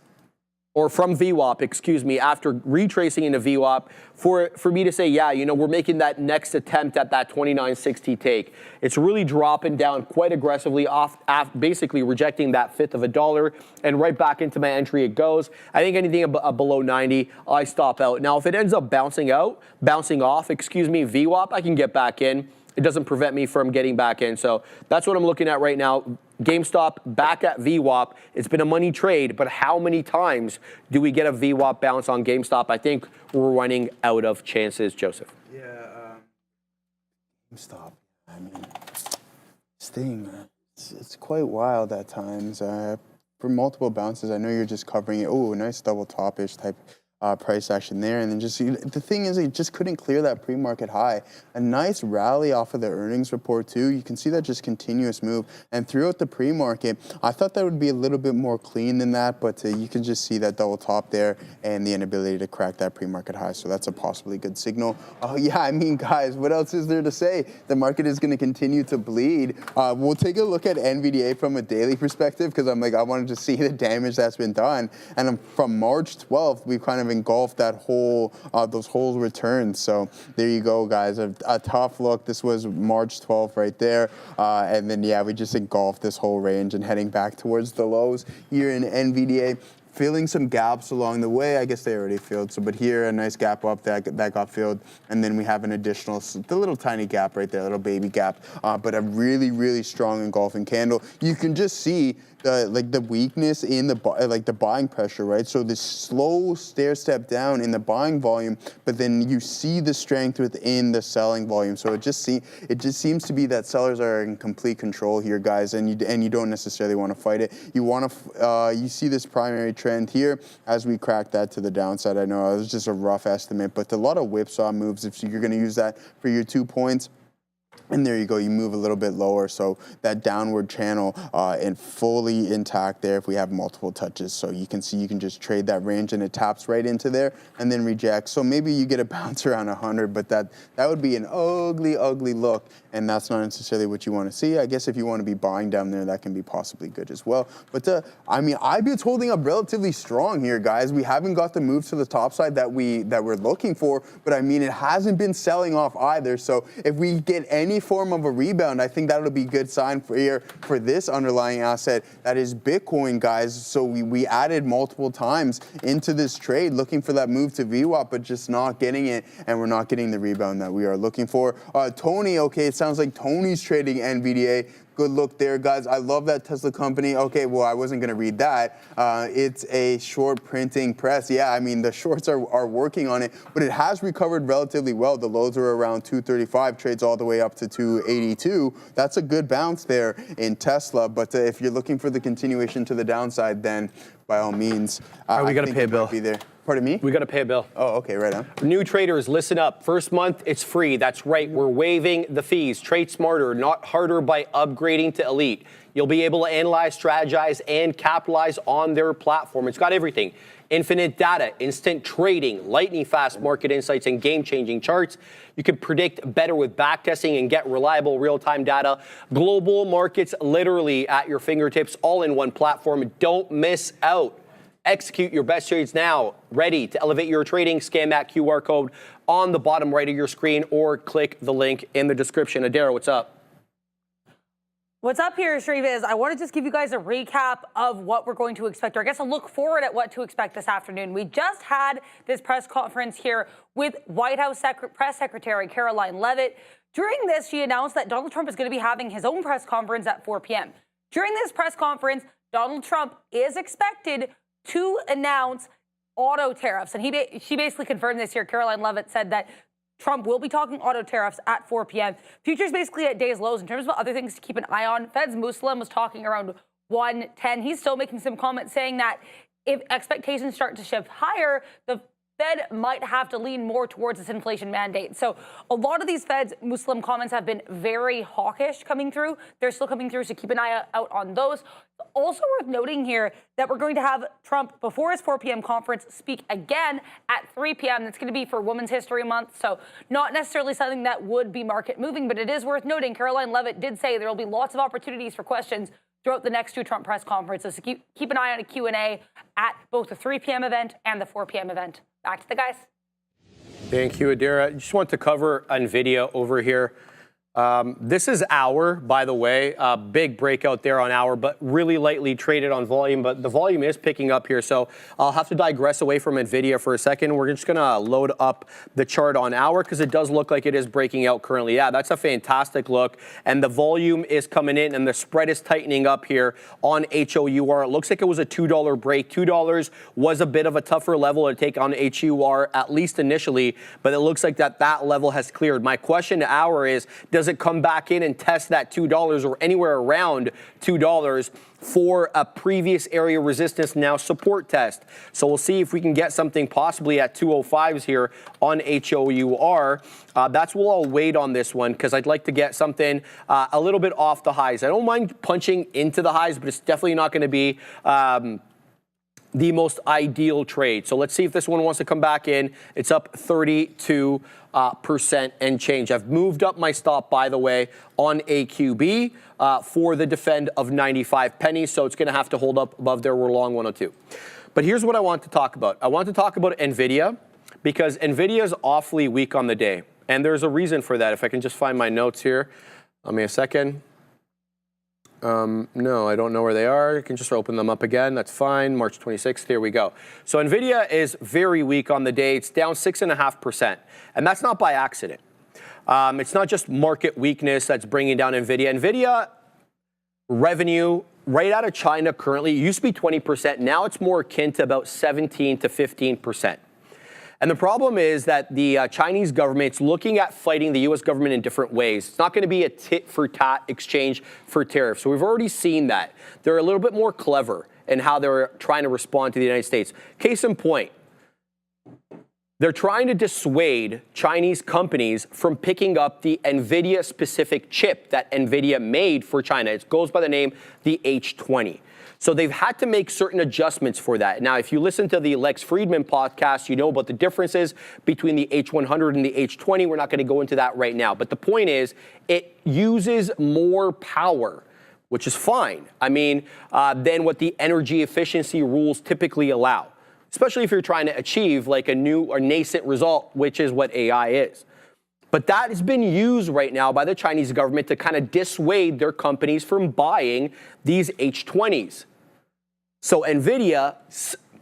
or from VWAP, excuse me, after retracing into VWAP for me to say, yeah, we're making that next attempt at that 29.60 take. It's really dropping down quite aggressively off, basically rejecting that fifth of a dollar, and right back into my entry it goes. I think anything below 90, I stop out. Now, if it ends up bouncing off, VWAP, I can get back in. It doesn't prevent me from getting back in. So that's what I'm looking at right now. GameStop back at VWAP. It's been a money trade, but how many times do we get a VWAP bounce on GameStop? I think we're running out of chances, Joseph. Yeah, GameStop. I mean, this thing, it's quite wild at times. For multiple bounces, I know you're just covering it. Oh, nice double top-ish type price action there, and then the thing is, it just couldn't clear that pre-market high. A nice rally off of the earnings report too. You can see that just continuous move, and throughout the pre-market, I thought that would be a little bit more clean than that, but you can just see that double top there and the inability to crack that pre-market high. So that's a possibly good signal. Oh yeah, I mean, guys, what else is there to say? The market is going to continue to bleed. We'll take a look at NVDA from a daily perspective, because I wanted to see the damage that's been done, and from March 12th, we've kind of engulfed that whole those whole returns. So there you go, guys. A tough look. This was March 12th right there, and then yeah, we just engulfed this whole range and heading back towards the lows here in NVDA. Filling some gaps along the way. I guess they already filled. So, but here a nice gap up that got filled, and then we have an additional, the little tiny gap right there, little baby gap, but a really, really strong engulfing candle. You can just see the weakness in the buying pressure, right? So this slow stair step down in the buying volume, but then you see the strength within the selling volume. So it just seems to be that sellers are in complete control here, guys, and you don't necessarily want to fight it. You see this primary trend here as we crack that to the downside. I know it was just a rough estimate, but a lot of whipsaw moves if you're going to use that for your 2 points. And there you go, you move a little bit lower. So that downward channel and fully intact there if we have multiple touches. So you can see you can just trade that range and it taps right into there and then rejects. So maybe you get a bounce around 100, but that would be an ugly, ugly look. And that's not necessarily what you want to see. I guess if you want to be buying down there, that can be possibly good as well. But I mean, IBIT's holding up relatively strong here, guys. We haven't got the move to the top side that we're looking for, but I mean, it hasn't been selling off either. So if we get any form of a rebound, I think that'll be a good sign for this underlying asset that is Bitcoin, guys. So we added multiple times into this trade looking for that move to VWAP, but just not getting it, and we're not getting the rebound that we are looking for. Tony, okay, it sounds like Tony's trading NVDA. Good look there, guys. I love that Tesla company. Okay, well, I wasn't going to read that. It's a short printing press. Yeah, I mean, the shorts are working on it, but it has recovered relatively well. The lows are around 235, trades all the way up to 282. That's a good bounce there in Tesla, but if you're looking for the continuation to the downside, then by all means, we got to pay a bill. Be there. Pardon me? We got to pay a bill. Oh, okay, right on. New traders, listen up. First month, it's free. That's right. We're waiving the fees. Trade smarter, not harder by upgrading to Elite. You'll be able to analyze, strategize, and capitalize on their platform. It's got everything. Infinite data, instant trading, lightning fast market insights, and game-changing charts. You can predict better with backtesting and get reliable real-time data. Global markets literally at your fingertips, all in one platform. Don't miss out. Execute your best trades now. Ready to elevate your trading? Scan that QR code on the bottom right of your screen or click the link in the description. Adara, what's up? What's up here, Shreve, is I want to just give you guys a recap of what we're going to expect, or I guess a look forward at what to expect this afternoon. We just had this press conference here with White House Press Secretary Caroline Leavitt. During this, she announced that Donald Trump is going to be having his own press conference at 4 p.m. During this press conference, Donald Trump is expected to announce auto tariffs. And she basically confirmed this here. Caroline Leavitt said that Trump will be talking auto tariffs at 4 p.m. Futures basically at day's lows. In terms of other things to keep an eye on, Fed's Muslim was talking around 110. He's still making some comments saying that if expectations start to shift higher, the Fed might have to lean more towards this inflation mandate. So a lot of these Fed's Muslim comments have been very hawkish coming through. They're still coming through, so keep an eye out on those. Also worth noting here that we're going to have Trump, before his 4 p.m. conference, speak again at 3 p.m. That's going to be for Women's History Month, so not necessarily something that would be market moving, but it is worth noting Caroline Leavitt did say there will be lots of opportunities for questions throughout the next two Trump press conferences. So keep an eye on a Q&A at both the 3 p.m. event and the 4 p.m. event. Back to the guys. Thank you, Adara. I just want to cover NVIDIA over here. This is Hour, by the way. Big breakout there on Hour, but really lightly traded on volume. But the volume is picking up here, so I'll have to digress away from NVIDIA for a second. We're just going to load up the chart on Hour because it does look like it is breaking out currently. Yeah, that's a fantastic look. And the volume is coming in, and the spread is tightening up here on HOUR. It looks like it was a $2 break. $2 was a bit of a tougher level to take on HOUR, at least initially, but it looks like that level has cleared. My question to Hour is, does it come back in and test that $2 or anywhere around $2 for a previous area resistance, now support test? So we'll see if we can get something possibly at 205s here on HOUR. That's what I'll wait on this one because I'd like to get something a little bit off the highs. I don't mind punching into the highs, but it's definitely not going to be the most ideal trade. So let's see if this one wants to come back in. It's up 32% and change. I've moved up my stop, by the way, on AQB for the defend of 95 pennies. So it's going to have to hold up above there. We're long 102. But here's what I want to talk about. I want to talk about NVIDIA because NVIDIA is awfully weak on the day. And there's a reason for that. If I can just find my notes here. Give me a second. No, I don't know where they are. I can just open them up again. That's fine. March 26th. Here we go. So NVIDIA is very weak on the day. It's down 6.5%. And that's not by accident. It's not just market weakness that's bringing down NVIDIA. NVIDIA revenue right out of China currently used to be 20%. Now it's more akin to about 17 to 15%. And the problem is that the Chinese government's looking at fighting the U.S. government in different ways. It's not going to be a tit-for-tat exchange for tariffs. So we've already seen that. They're a little bit more clever in how they're trying to respond to the United States. Case in point, They're trying to dissuade Chinese companies from picking up the NVIDIA-specific chip that NVIDIA made for China. It goes by the name the H20. So they've had to make certain adjustments for that. Now, if you listen to the Lex Friedman podcast, you know about the differences between the H100 and the H20. We're not going to go into that right now. But the point is, it uses more power, which is fine. I mean, than what the energy efficiency rules typically allow, especially if you're trying to achieve like a new or nascent result, which is what AI is. But that has been used right now by the Chinese government to kind of dissuade their companies from buying these H20s. So NVIDIA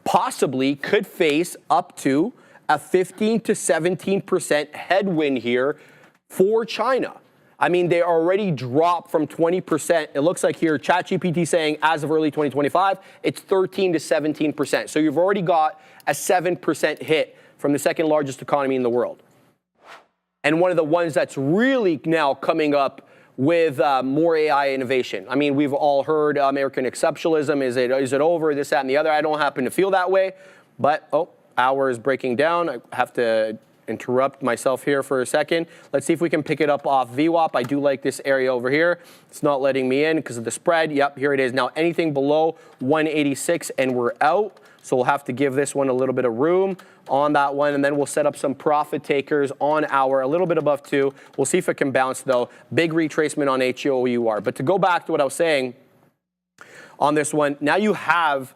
possibly could face up to a 15 to 17% headwind here for China. I mean, they already dropped from 20%. It looks like here, ChatGPT saying as of early 2025, it's 13 to 17%. So you've already got a 7% hit from the second largest economy in the world. And one of the ones that's really now coming up with more AI innovation. I mean, we've all heard American exceptionalism. Is it over? This, that, and the other. I don't happen to feel that way. But, hour is breaking down. I have to interrupt myself here for a second. Let's see if we can pick it up off VWAP. I do like this area over here. It's not letting me in because of the spread. Yep, here it is. Now, anything below 186 and we're out. So we'll have to give this one a little bit of room on that one, and then we'll set up some profit takers on our a little bit above 2. We'll see if it can bounce, though. Big retracement on HOUR. But to go back to what I was saying on this one, now you have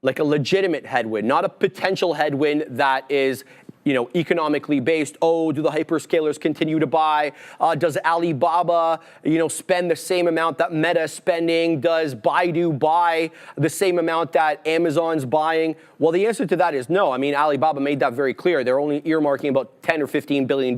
like a legitimate headwind, not a potential headwind that is economically based. Do the hyperscalers continue to buy? Does Alibaba, spend the same amount that Meta is spending? Does Baidu buy the same amount that Amazon's buying? Well, the answer to that is no. I mean, Alibaba made that very clear. They're only earmarking about $10 or $15 billion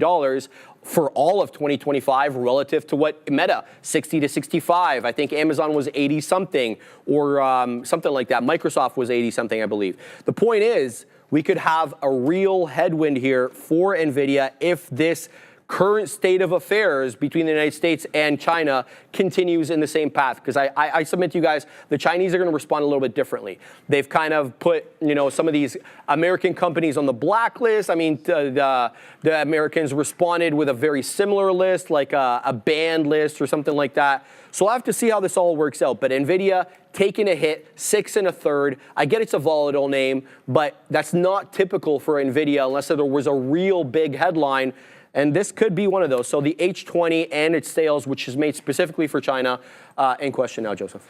for all of 2025 relative to what Meta, 60 to 65. I think Amazon was 80 something or something like that. Microsoft was 80 something, I believe. The point is, we could have a real headwind here for NVIDIA if this current state of affairs between the United States and China continues in the same path. Because I submit to you guys, the Chinese are going to respond a little bit differently. They've kind of put, some of these American companies on the blacklist. I mean, the Americans responded with a very similar list, like a banned list or something like that. So I'll have to see how this all works out. But NVIDIA taking a hit, 6 1/3. I get it's a volatile name, but that's not typical for NVIDIA unless there was a real big headline. And this could be one of those. So the H20 and its sales, which is made specifically for China, in question now, Joseph.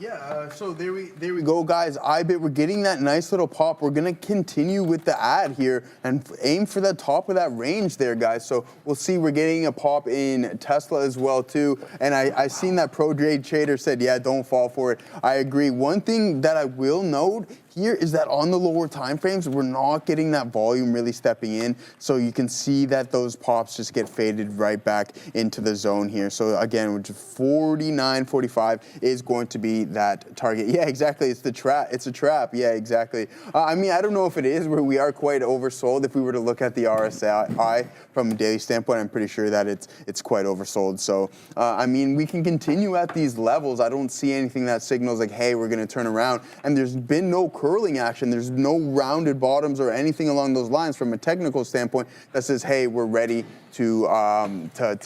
Yeah, so there we go, guys. IBIT, we're getting that nice little pop. We're going to continue with the ad here and aim for the top of that range there, guys. So we'll see. We're getting a pop in Tesla as well, too. And I seen that Pro Trade Trader said, yeah, don't fall for it. I agree. One thing that I will note here is that on the lower time frames, we're not getting that volume really stepping in. So you can see that those pops just get faded right back into the zone here. So again, which 49.45 is going to be that target. Yeah, exactly. It's the trap. It's a trap. Yeah, exactly. I mean, I don't know if it is where we are quite oversold. If we were to look at the RSI from a daily standpoint, I'm pretty sure that it's quite oversold. So I mean, we can continue at these levels. I don't see anything that signals like, hey, we're going to turn around. And there's been no curling action. There's no rounded bottoms or anything along those lines from a technical standpoint that says, hey, we're ready to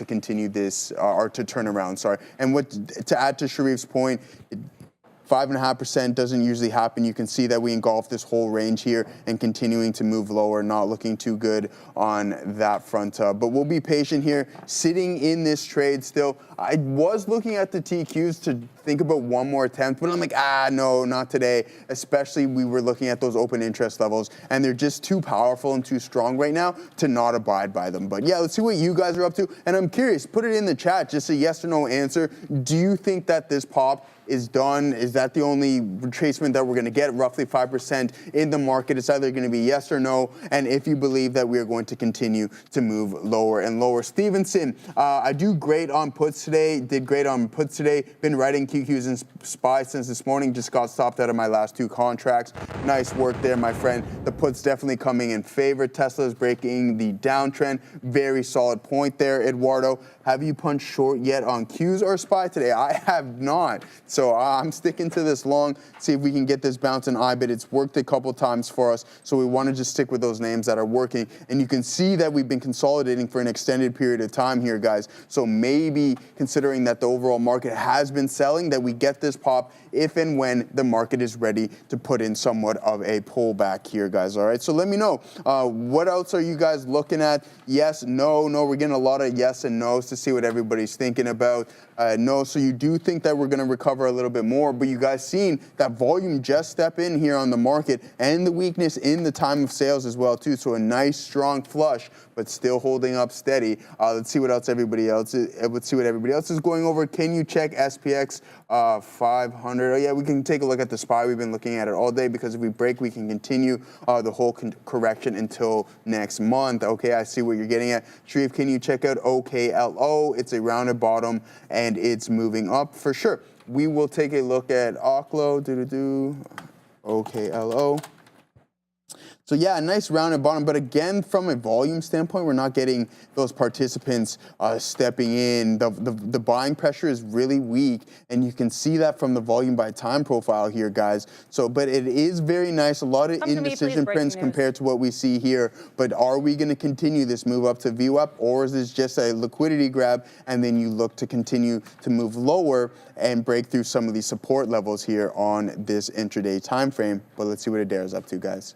continue this or to turn around. Sorry. And to add to Sharif's point, 5.5% doesn't usually happen. You can see that we engulf this whole range here and continuing to move lower, not looking too good on that front. But we'll be patient here, sitting in this trade still. I was looking at the TQs to think about one more attempt, but I'm like, no, not today. Especially we were looking at those open interest levels, and they're just too powerful and too strong right now to not abide by them. But yeah, let's see what you guys are up to. And I'm curious, put it in the chat, just a yes or no answer. Do you think that this pop is done? Is that the only retracement that we're going to get, roughly 5% in the market? It's either going to be yes or no, and if you believe that we are going to continue to move lower and lower. Stevenson, I do great on puts today, did great on puts today, been writing QQs and SPY since this morning, just got stopped out of my last 2 contracts. Nice work there, my friend. The puts definitely coming in favor. Tesla is breaking the downtrend. Very solid point there, Eduardo. Have you punched short yet on Qs or SPY today? I have not. So I'm sticking to this long, see if we can get this bounce in IBIT. It's worked a couple times for us, so we want to just stick with those names that are working. And you can see that we've been consolidating for an extended period of time here, guys. So maybe considering that the overall market has been selling, that we get this pop if and when the market is ready to put in somewhat of a pullback here, guys. All right, so let me know, what else are you guys looking at? Yes, no, we're getting a lot of yes and no's to see what everybody's thinking about. No, so you do think that we're going to recover a little bit more, but you guys seen that volume just step in here on the market and the weakness in the time of sales as well too. So a nice strong flush, but still holding up steady. Let's see what else everybody else is. Let's see what everybody else is going over. Can you check SPX 500? Oh yeah, we can take a look at the SPY. We've been looking at it all day because if we break, we can continue the whole correction until next month. Okay, I see what you're getting at. Sharif, can you check out OKLO? It's a rounded bottom and it's moving up for sure. We will take a look at OKLO. OKLO. So yeah, a nice rounded bottom, but again, from a volume standpoint, we're not getting those participants stepping in. The buying pressure is really weak, and you can see that from the volume by time profile here, guys. So, but it is very nice. A lot of indecision prints compared to what we see here. But are we going to continue this move up to VWAP, or is this just a liquidity grab, and then you look to continue to move lower and break through some of these support levels here on this intraday time frame? But let's see what Adair is up to, guys.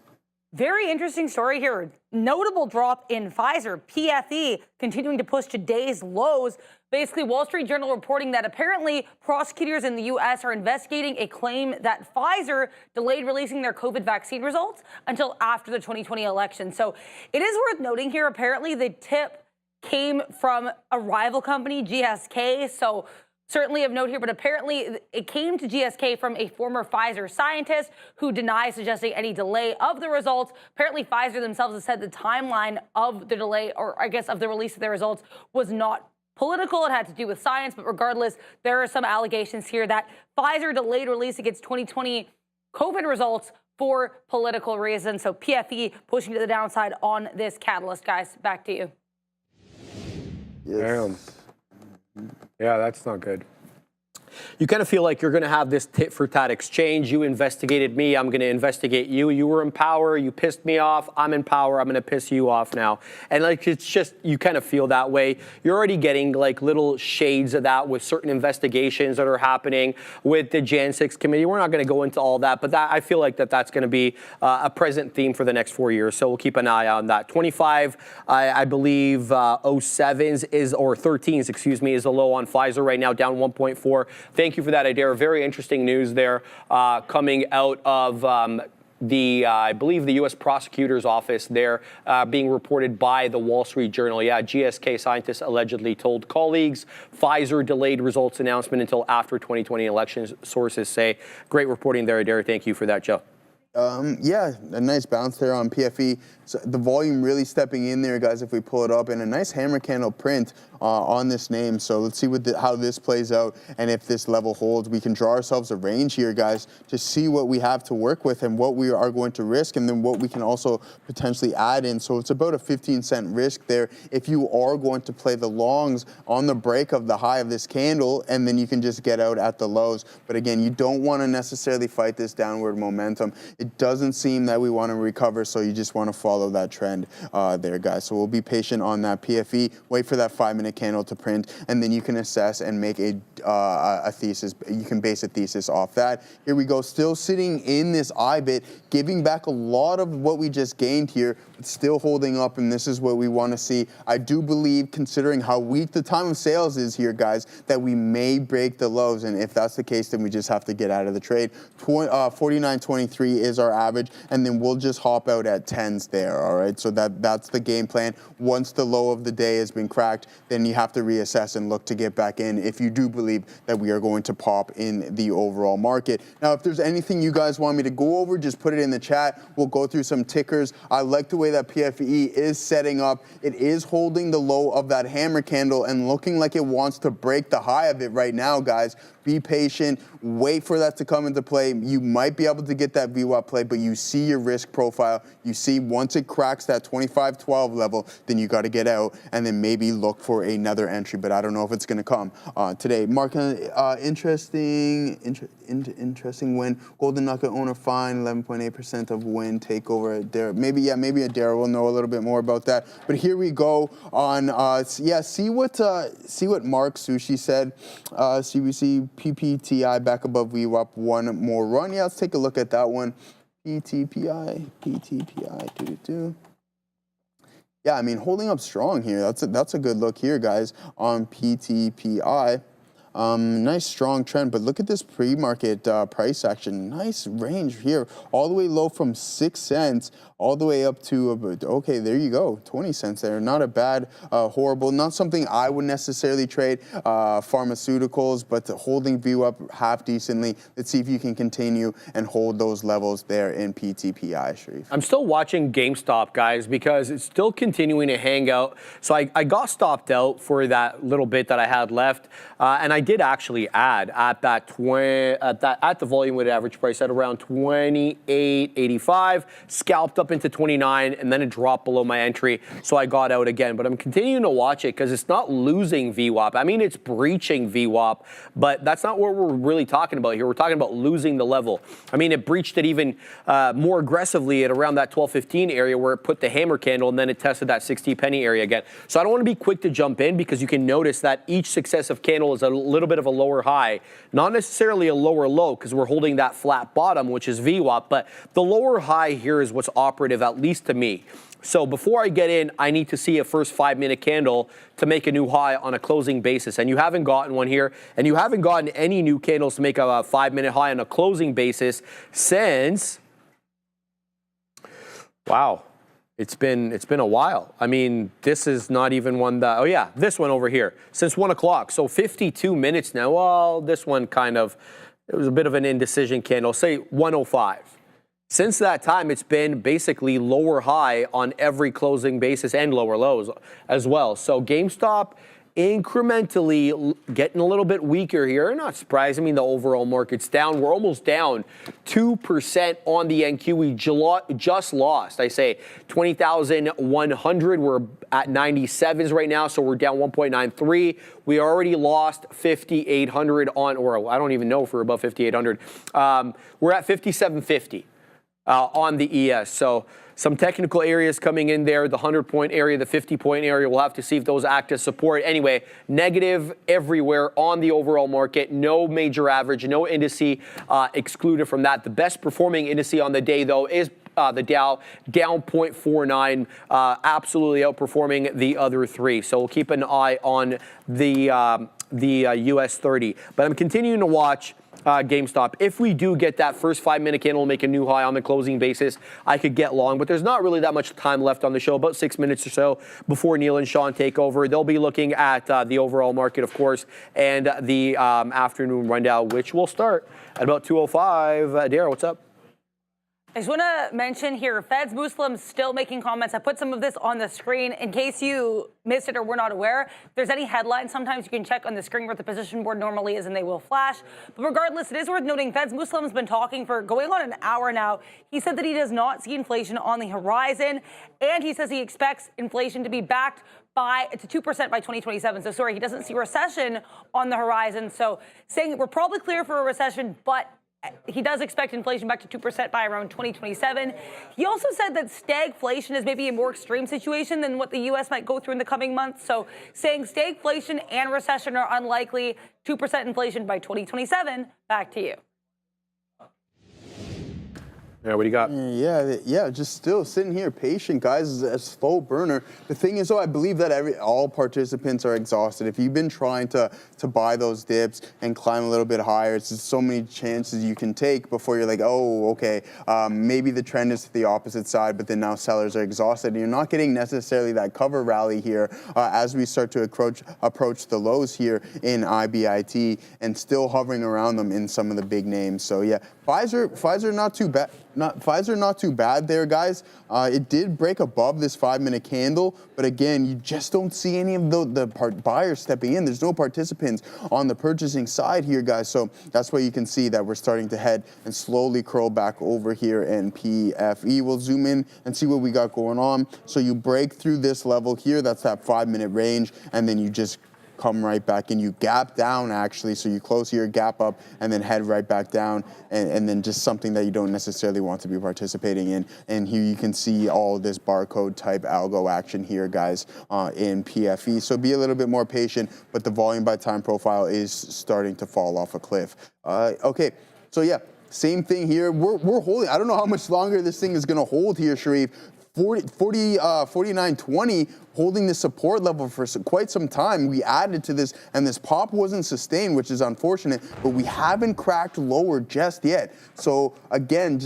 Very interesting story here. Notable drop in Pfizer. PFE continuing to push today's lows. Basically, Wall Street Journal reporting that apparently prosecutors in the U.S. are investigating a claim that Pfizer delayed releasing their COVID vaccine results until after the 2020 election. So it is worth noting here, apparently the tip came from a rival company, GSK. So certainly of note here, but apparently it came to GSK from a former Pfizer scientist who denies suggesting any delay of the results. Apparently Pfizer themselves has said the timeline of the delay, or I guess of the release of their results, was not political. It had to do with science, but regardless, there are some allegations here that Pfizer delayed releasing its 2020 COVID results for political reasons. So PFE pushing to the downside on this catalyst, guys. Back to you. Yes. Yeah, that's not good. You kind of feel like you're going to have this tit-for-tat exchange. You investigated me, I'm going to investigate you. You were in power, you pissed me off. I'm in power, I'm going to piss you off now. And like, it's just, you kind of feel that way. You're already getting like little shades of that with certain investigations that are happening with the Jan 6 committee. We're not going to go into all that, but that, I feel like that's going to be a present theme for the next 4 years. So we'll keep an eye on that. 25, I believe 07s is, or 13s, excuse me, is the low on Pfizer right now, down 1.4. Thank you for that, Adair. Very interesting news there coming out of I believe the U.S. prosecutor's office there, being reported by the Wall Street Journal. Yeah, GSK scientists allegedly told colleagues Pfizer delayed results announcement until after 2020 elections, sources say. Great reporting there, Adair. Thank you for that, Joe. Yeah, a nice bounce there on PFE. So the volume really stepping in there, guys, if we pull it up, and a nice hammer candle print on this name. So let's see how this plays out, and if this level holds, we can draw ourselves a range here, guys, to see what we have to work with and what we are going to risk, and then what we can also potentially add in. So it's about a 15-cent risk there if you are going to play the longs on the break of the high of this candle, and then you can just get out at the lows. But again, you don't want to necessarily fight this downward momentum. It doesn't seem that we want to recover, so you just want to follow that trend there, guys. So we'll be patient on that PFE, wait for that 5-minute candle to print, and then you can assess and make a thesis. You can base a thesis off that. Here we go, still sitting in this IBIT, giving back a lot of what we just gained here, but still holding up, and this is what we want to see. I do believe, considering how weak the time of sales is here, guys, that we may break the lows, and if that's the case, then we just have to get out of the trade. 49.23 is our average, and then we'll just hop out at 10s there, all right? So that's the game plan. Once the low of the day has been cracked, then you have to reassess and look to get back in if you do believe that we are going to pop in the overall market. Now, if there's anything you guys want me to go over, just put it in the chat. We'll go through some tickers. I like the way that PFE is setting up. It is holding the low of that hammer candle and looking like it wants to break the high of it right now, guys. Be patient. Wait for that to come into play. You might be able to get that VWAP VWAP play, but you see your risk profile. You see once it cracks that 25.12 level, then you got to get out and then maybe look for another entry. But I don't know if it's going to come today. Mark, interesting win. Golden Nugget owner fine, 11.8% of win takeover at Dara. Maybe Adara will know a little bit more about that. But here we go on. See what Mark Sushi said. CBC PPTI back above VWAP, one more run. Yeah, let's take a look at that one. PTPI. Yeah, I mean, holding up strong here. That's a good look here, guys, on PTPI. Nice strong trend, but look at this pre-market price action. Nice range here, all the way low from 6 cents, all the way up to, okay, there you go, 20 cents there. Not a bad, horrible, not something I would necessarily trade, pharmaceuticals, but holding VWAP half decently. Let's see if you can continue and hold those levels there in PTPI, Sharif. I'm still watching GameStop, guys, because it's still continuing to hang out. So I got stopped out for that little bit that I had left, and I did actually add at that at the volume weighted average price at around 28.85, scalped up into 29, and then it dropped below my entry, so I got out again. But I'm continuing to watch it because it's not losing VWAP. I mean, it's breaching VWAP, but that's not what we're really talking about here. We're talking about losing the level. I mean, it breached it even more aggressively at around that 12.15 area where it put the hammer candle, and then it tested that 60 penny area again. So I don't want to be quick to jump in because you can notice that each successive candle is a little bit of a lower high, not necessarily a lower low because we're holding that flat bottom, which is VWAP, but the lower high here is what's operative, at least to me. So before I get in, I need to see a first 5-minute candle to make a new high on a closing basis. And you haven't gotten one here, and you haven't gotten any new candles to make a 5-minute high on a closing basis since, wow, it's been a while. I mean, this is not even one that, oh yeah, this one over here, since 1 o'clock. So 52 minutes now. Well, this one kind of, it was a bit of an indecision candle, say 105. Since that time, it's been basically lower high on every closing basis and lower lows as well. So GameStop incrementally getting a little bit weaker here. Not surprised. I mean, the overall market's down. We're almost down 2% on the NQ. We just lost, I say, 20,100. We're at 97s right now, so we're down 1.93. We already lost 5,800 on, or I don't even know if we're above 5,800. We're at 5,750. On the ES. So some technical areas coming in there, the 100-point area, the 50-point area. We'll have to see if those act as support. Anyway, negative everywhere on the overall market. No major average, no indice excluded from that. The best performing indice on the day, though, is the Dow, down 0.49, absolutely outperforming the other three. So we'll keep an eye on the US 30. But I'm continuing to watch GameStop. If we do get that first 5-minute candle, make a new high on the closing basis, I could get long, but there's not really that much time left on the show, about 6 minutes or so before Neil and Sean take over. They'll be looking at the overall market, of course, and the afternoon rundown, which will start at about 2:05. Dara, what's up? I just want to mention here, Feds Muslims still making comments. I put some of this on the screen in case you missed it or were not aware. If there's any headlines, sometimes you can check on the screen where the position board normally is and they will flash. But regardless, it is worth noting Feds Muslim's been talking for going on an hour now. He said that he does not see inflation on the horizon, and he says he expects inflation to be backed to 2% by 2027. So sorry, he doesn't see recession on the horizon. So saying we're probably clear for a recession, but he does expect inflation back to 2% by around 2027. He also said that stagflation is maybe a more extreme situation than what the U.S. might go through in the coming months. So saying stagflation and recession are unlikely, 2% inflation by 2027. Back to you. Yeah, what do you got? Yeah, just still sitting here patient, guys. A slow burner. The thing is, though, I believe that all participants are exhausted. If you've been trying to buy those dips and climb a little bit higher, it's just so many chances you can take before you're like, oh, okay, maybe the trend is to the opposite side, but then now sellers are exhausted. And you're not getting necessarily that cover rally here as we start to approach the lows here in IBIT and still hovering around them in some of the big names. So, yeah, Pfizer not too bad. Fives are not too bad there, guys. It did break above this 5-minute candle, but again, you just don't see any of the buyers stepping in. There's no participants on the purchasing side here, guys. So that's why you can see that we're starting to head and slowly curl back over here in PFE. We'll zoom in and see what we got going on. So you break through this level here. That's that 5-minute range, and then you just come right back and you gap down actually, so you close here, gap up, and then head right back down, and then just something that you don't necessarily want to be participating in. And here you can see all this barcode type algo action here, guys, in PFE. So be a little bit more patient, but the volume by time profile is starting to fall off a cliff. Okay, so yeah, same thing here. We're holding. I don't know how much longer this thing is going to hold here, Sharif. 49.20 holding this support level for quite some time. We added to this, and this pop wasn't sustained, which is unfortunate, but we haven't cracked lower just yet. So again,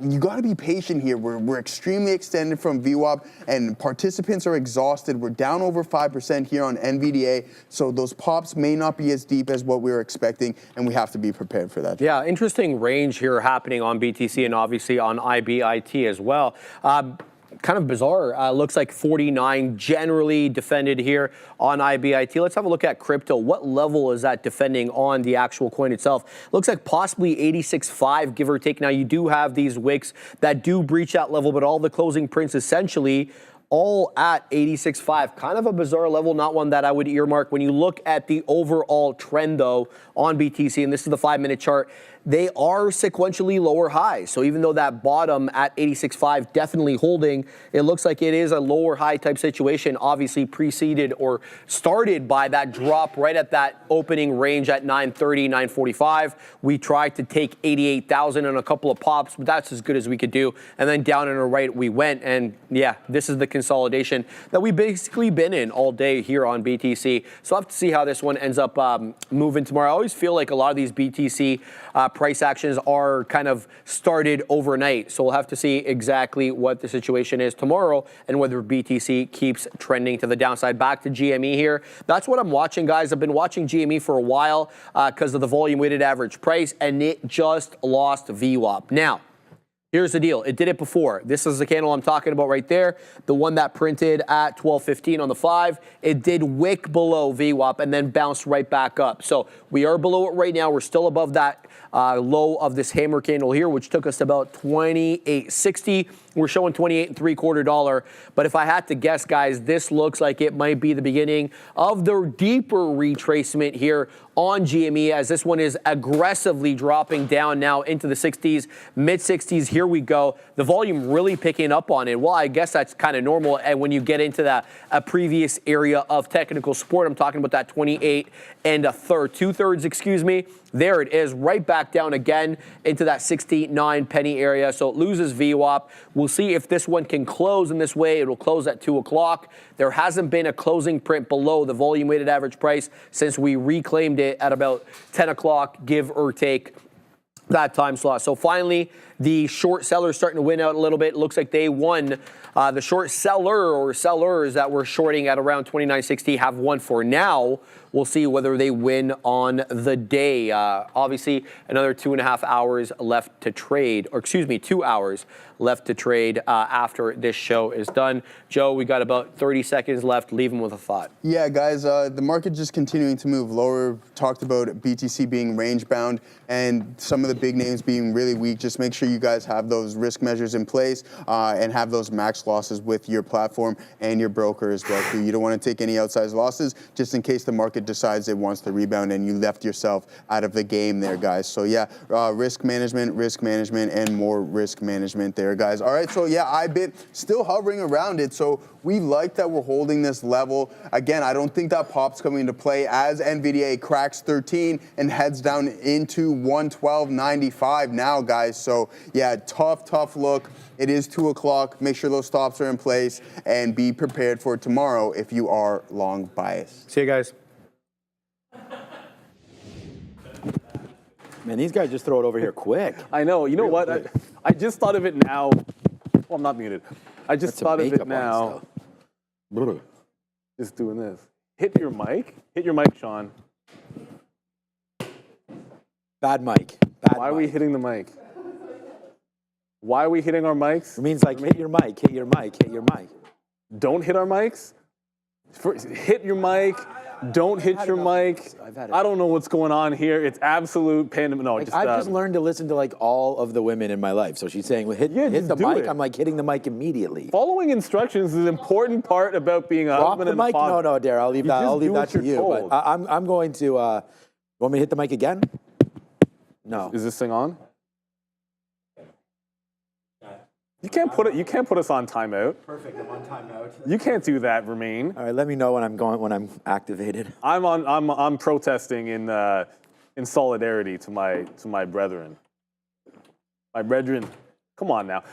you got to be patient here. We're extremely extended from VWAP, and participants are exhausted. We're down over 5% here on NVDA, so those pops may not be as deep as what we were expecting, and we have to be prepared for that. Yeah, interesting range here happening on BTC and obviously on IBIT as well. Kind of bizarre. Looks like 49 generally defended here on IBIT. Let's have a look at crypto. What level is that defending on the actual coin itself? Looks like possibly 86.5, give or take. Now, you do have these wicks that do breach that level, but all the closing prints essentially all at 86.5. Kind of a bizarre level, not one that I would earmark. When you look at the overall trend, though, on BTC, and this is the 5-minute chart, they are sequentially lower highs. So even though that bottom at 86.5 definitely holding, it looks like it is a lower high type situation, obviously preceded or started by that drop right at that opening range at 930, 945. We tried to take 88,000 and a couple of pops, but that's as good as we could do. And then down and right we went. And yeah, this is the consolidation that we've basically been in all day here on BTC. So I'll have to see how this one ends up moving tomorrow. I always feel like a lot of these BTC price actions are kind of started overnight. So we'll have to see exactly what the situation is tomorrow and whether BTC keeps trending to the downside. Back to GME here. That's what I'm watching, guys. I've been watching GME for a while because of the volume weighted average price, and it just lost VWAP. Now, here's the deal. It did it before. This is the candle I'm talking about right there, the one that printed at 12.15 on the 5. It did wick below VWAP and then bounced right back up. So we are below it right now. We're still above that low of this hammer candle here, which took us about 28.60. We're showing $28.75. But if I had to guess, guys, this looks like it might be the beginning of the deeper retracement here on GME, as this one is aggressively dropping down now into the 60s, mid 60s. Here we go. The volume really picking up on it. Well, I guess that's kind of normal. And when you get into that previous area of technical support, I'm talking about that 28 and a third, 2/3, excuse me. There it is, right back down again into that 69 penny area. So it loses VWAP. We'll see if this one can close in this way. It'll close at 2 o'clock. There hasn't been a closing print below the volume weighted average price since we reclaimed it at about 10 o'clock, give or take that time slot. So finally, the short sellers starting to win out a little bit. It looks like they won. The short seller or sellers that were shorting at around 29.60 have won for now. We'll see whether they win on the day. Obviously, another 2.5 hours left to trade, or excuse me, 2 hours left to trade after this show is done. Joe, we got about 30 seconds left. Leave them with a thought. Yeah, guys, the market just continuing to move lower. Talked about BTC being range bound and some of the big names being really weak. Just make sure you guys have those risk measures in place and have those max losses with your platform and your broker as well, too. You don't want to take any outsized losses just in case the market decides it wants to rebound and you left yourself out of the game there, guys. So yeah, risk management, and more risk management there, guys. All right, so yeah, IBIT still hovering around it. So we like that we're holding this level. Again, I don't think that pop's coming into play as NVDA cracks 13 and heads down into 112.95 now, guys. So yeah, tough look. It is 2 o'clock. Make sure those stops are in place and be prepared for tomorrow if you are long biased. See you guys. Man, these guys just throw it over here quick. I know. You know what? I just thought of it now. Well, I'm not muted. I just thought of it now. Just doing this. Hit your mic. Hit your mic, Sean. Bad mic. Why are we hitting the mic? Why are we hitting our mics? It means like hit your mic, hit your mic, hit your mic. Don't hit our mics? Hit your mic. Don't hit your mic. I don't know what's going on here. It's absolute pandemonium. No, Like, I've just learned to listen to like all of the women in my life. So she's saying, well, hit the do mic. it. I'm like hitting the mic immediately. Following instructions is an important part about being a Drop husband the and a mic? father. No, Dare. I'll leave You that. just I'll leave do that what to you're you. told. But I'm going to. You want me to hit the mic again? No. Is this thing on? You can't put us on timeout. Perfect. I'm on timeout. You can't do that, Remain. All right. Let me know when I'm activated. I'm protesting in solidarity to my brethren. My brethren. Come on now.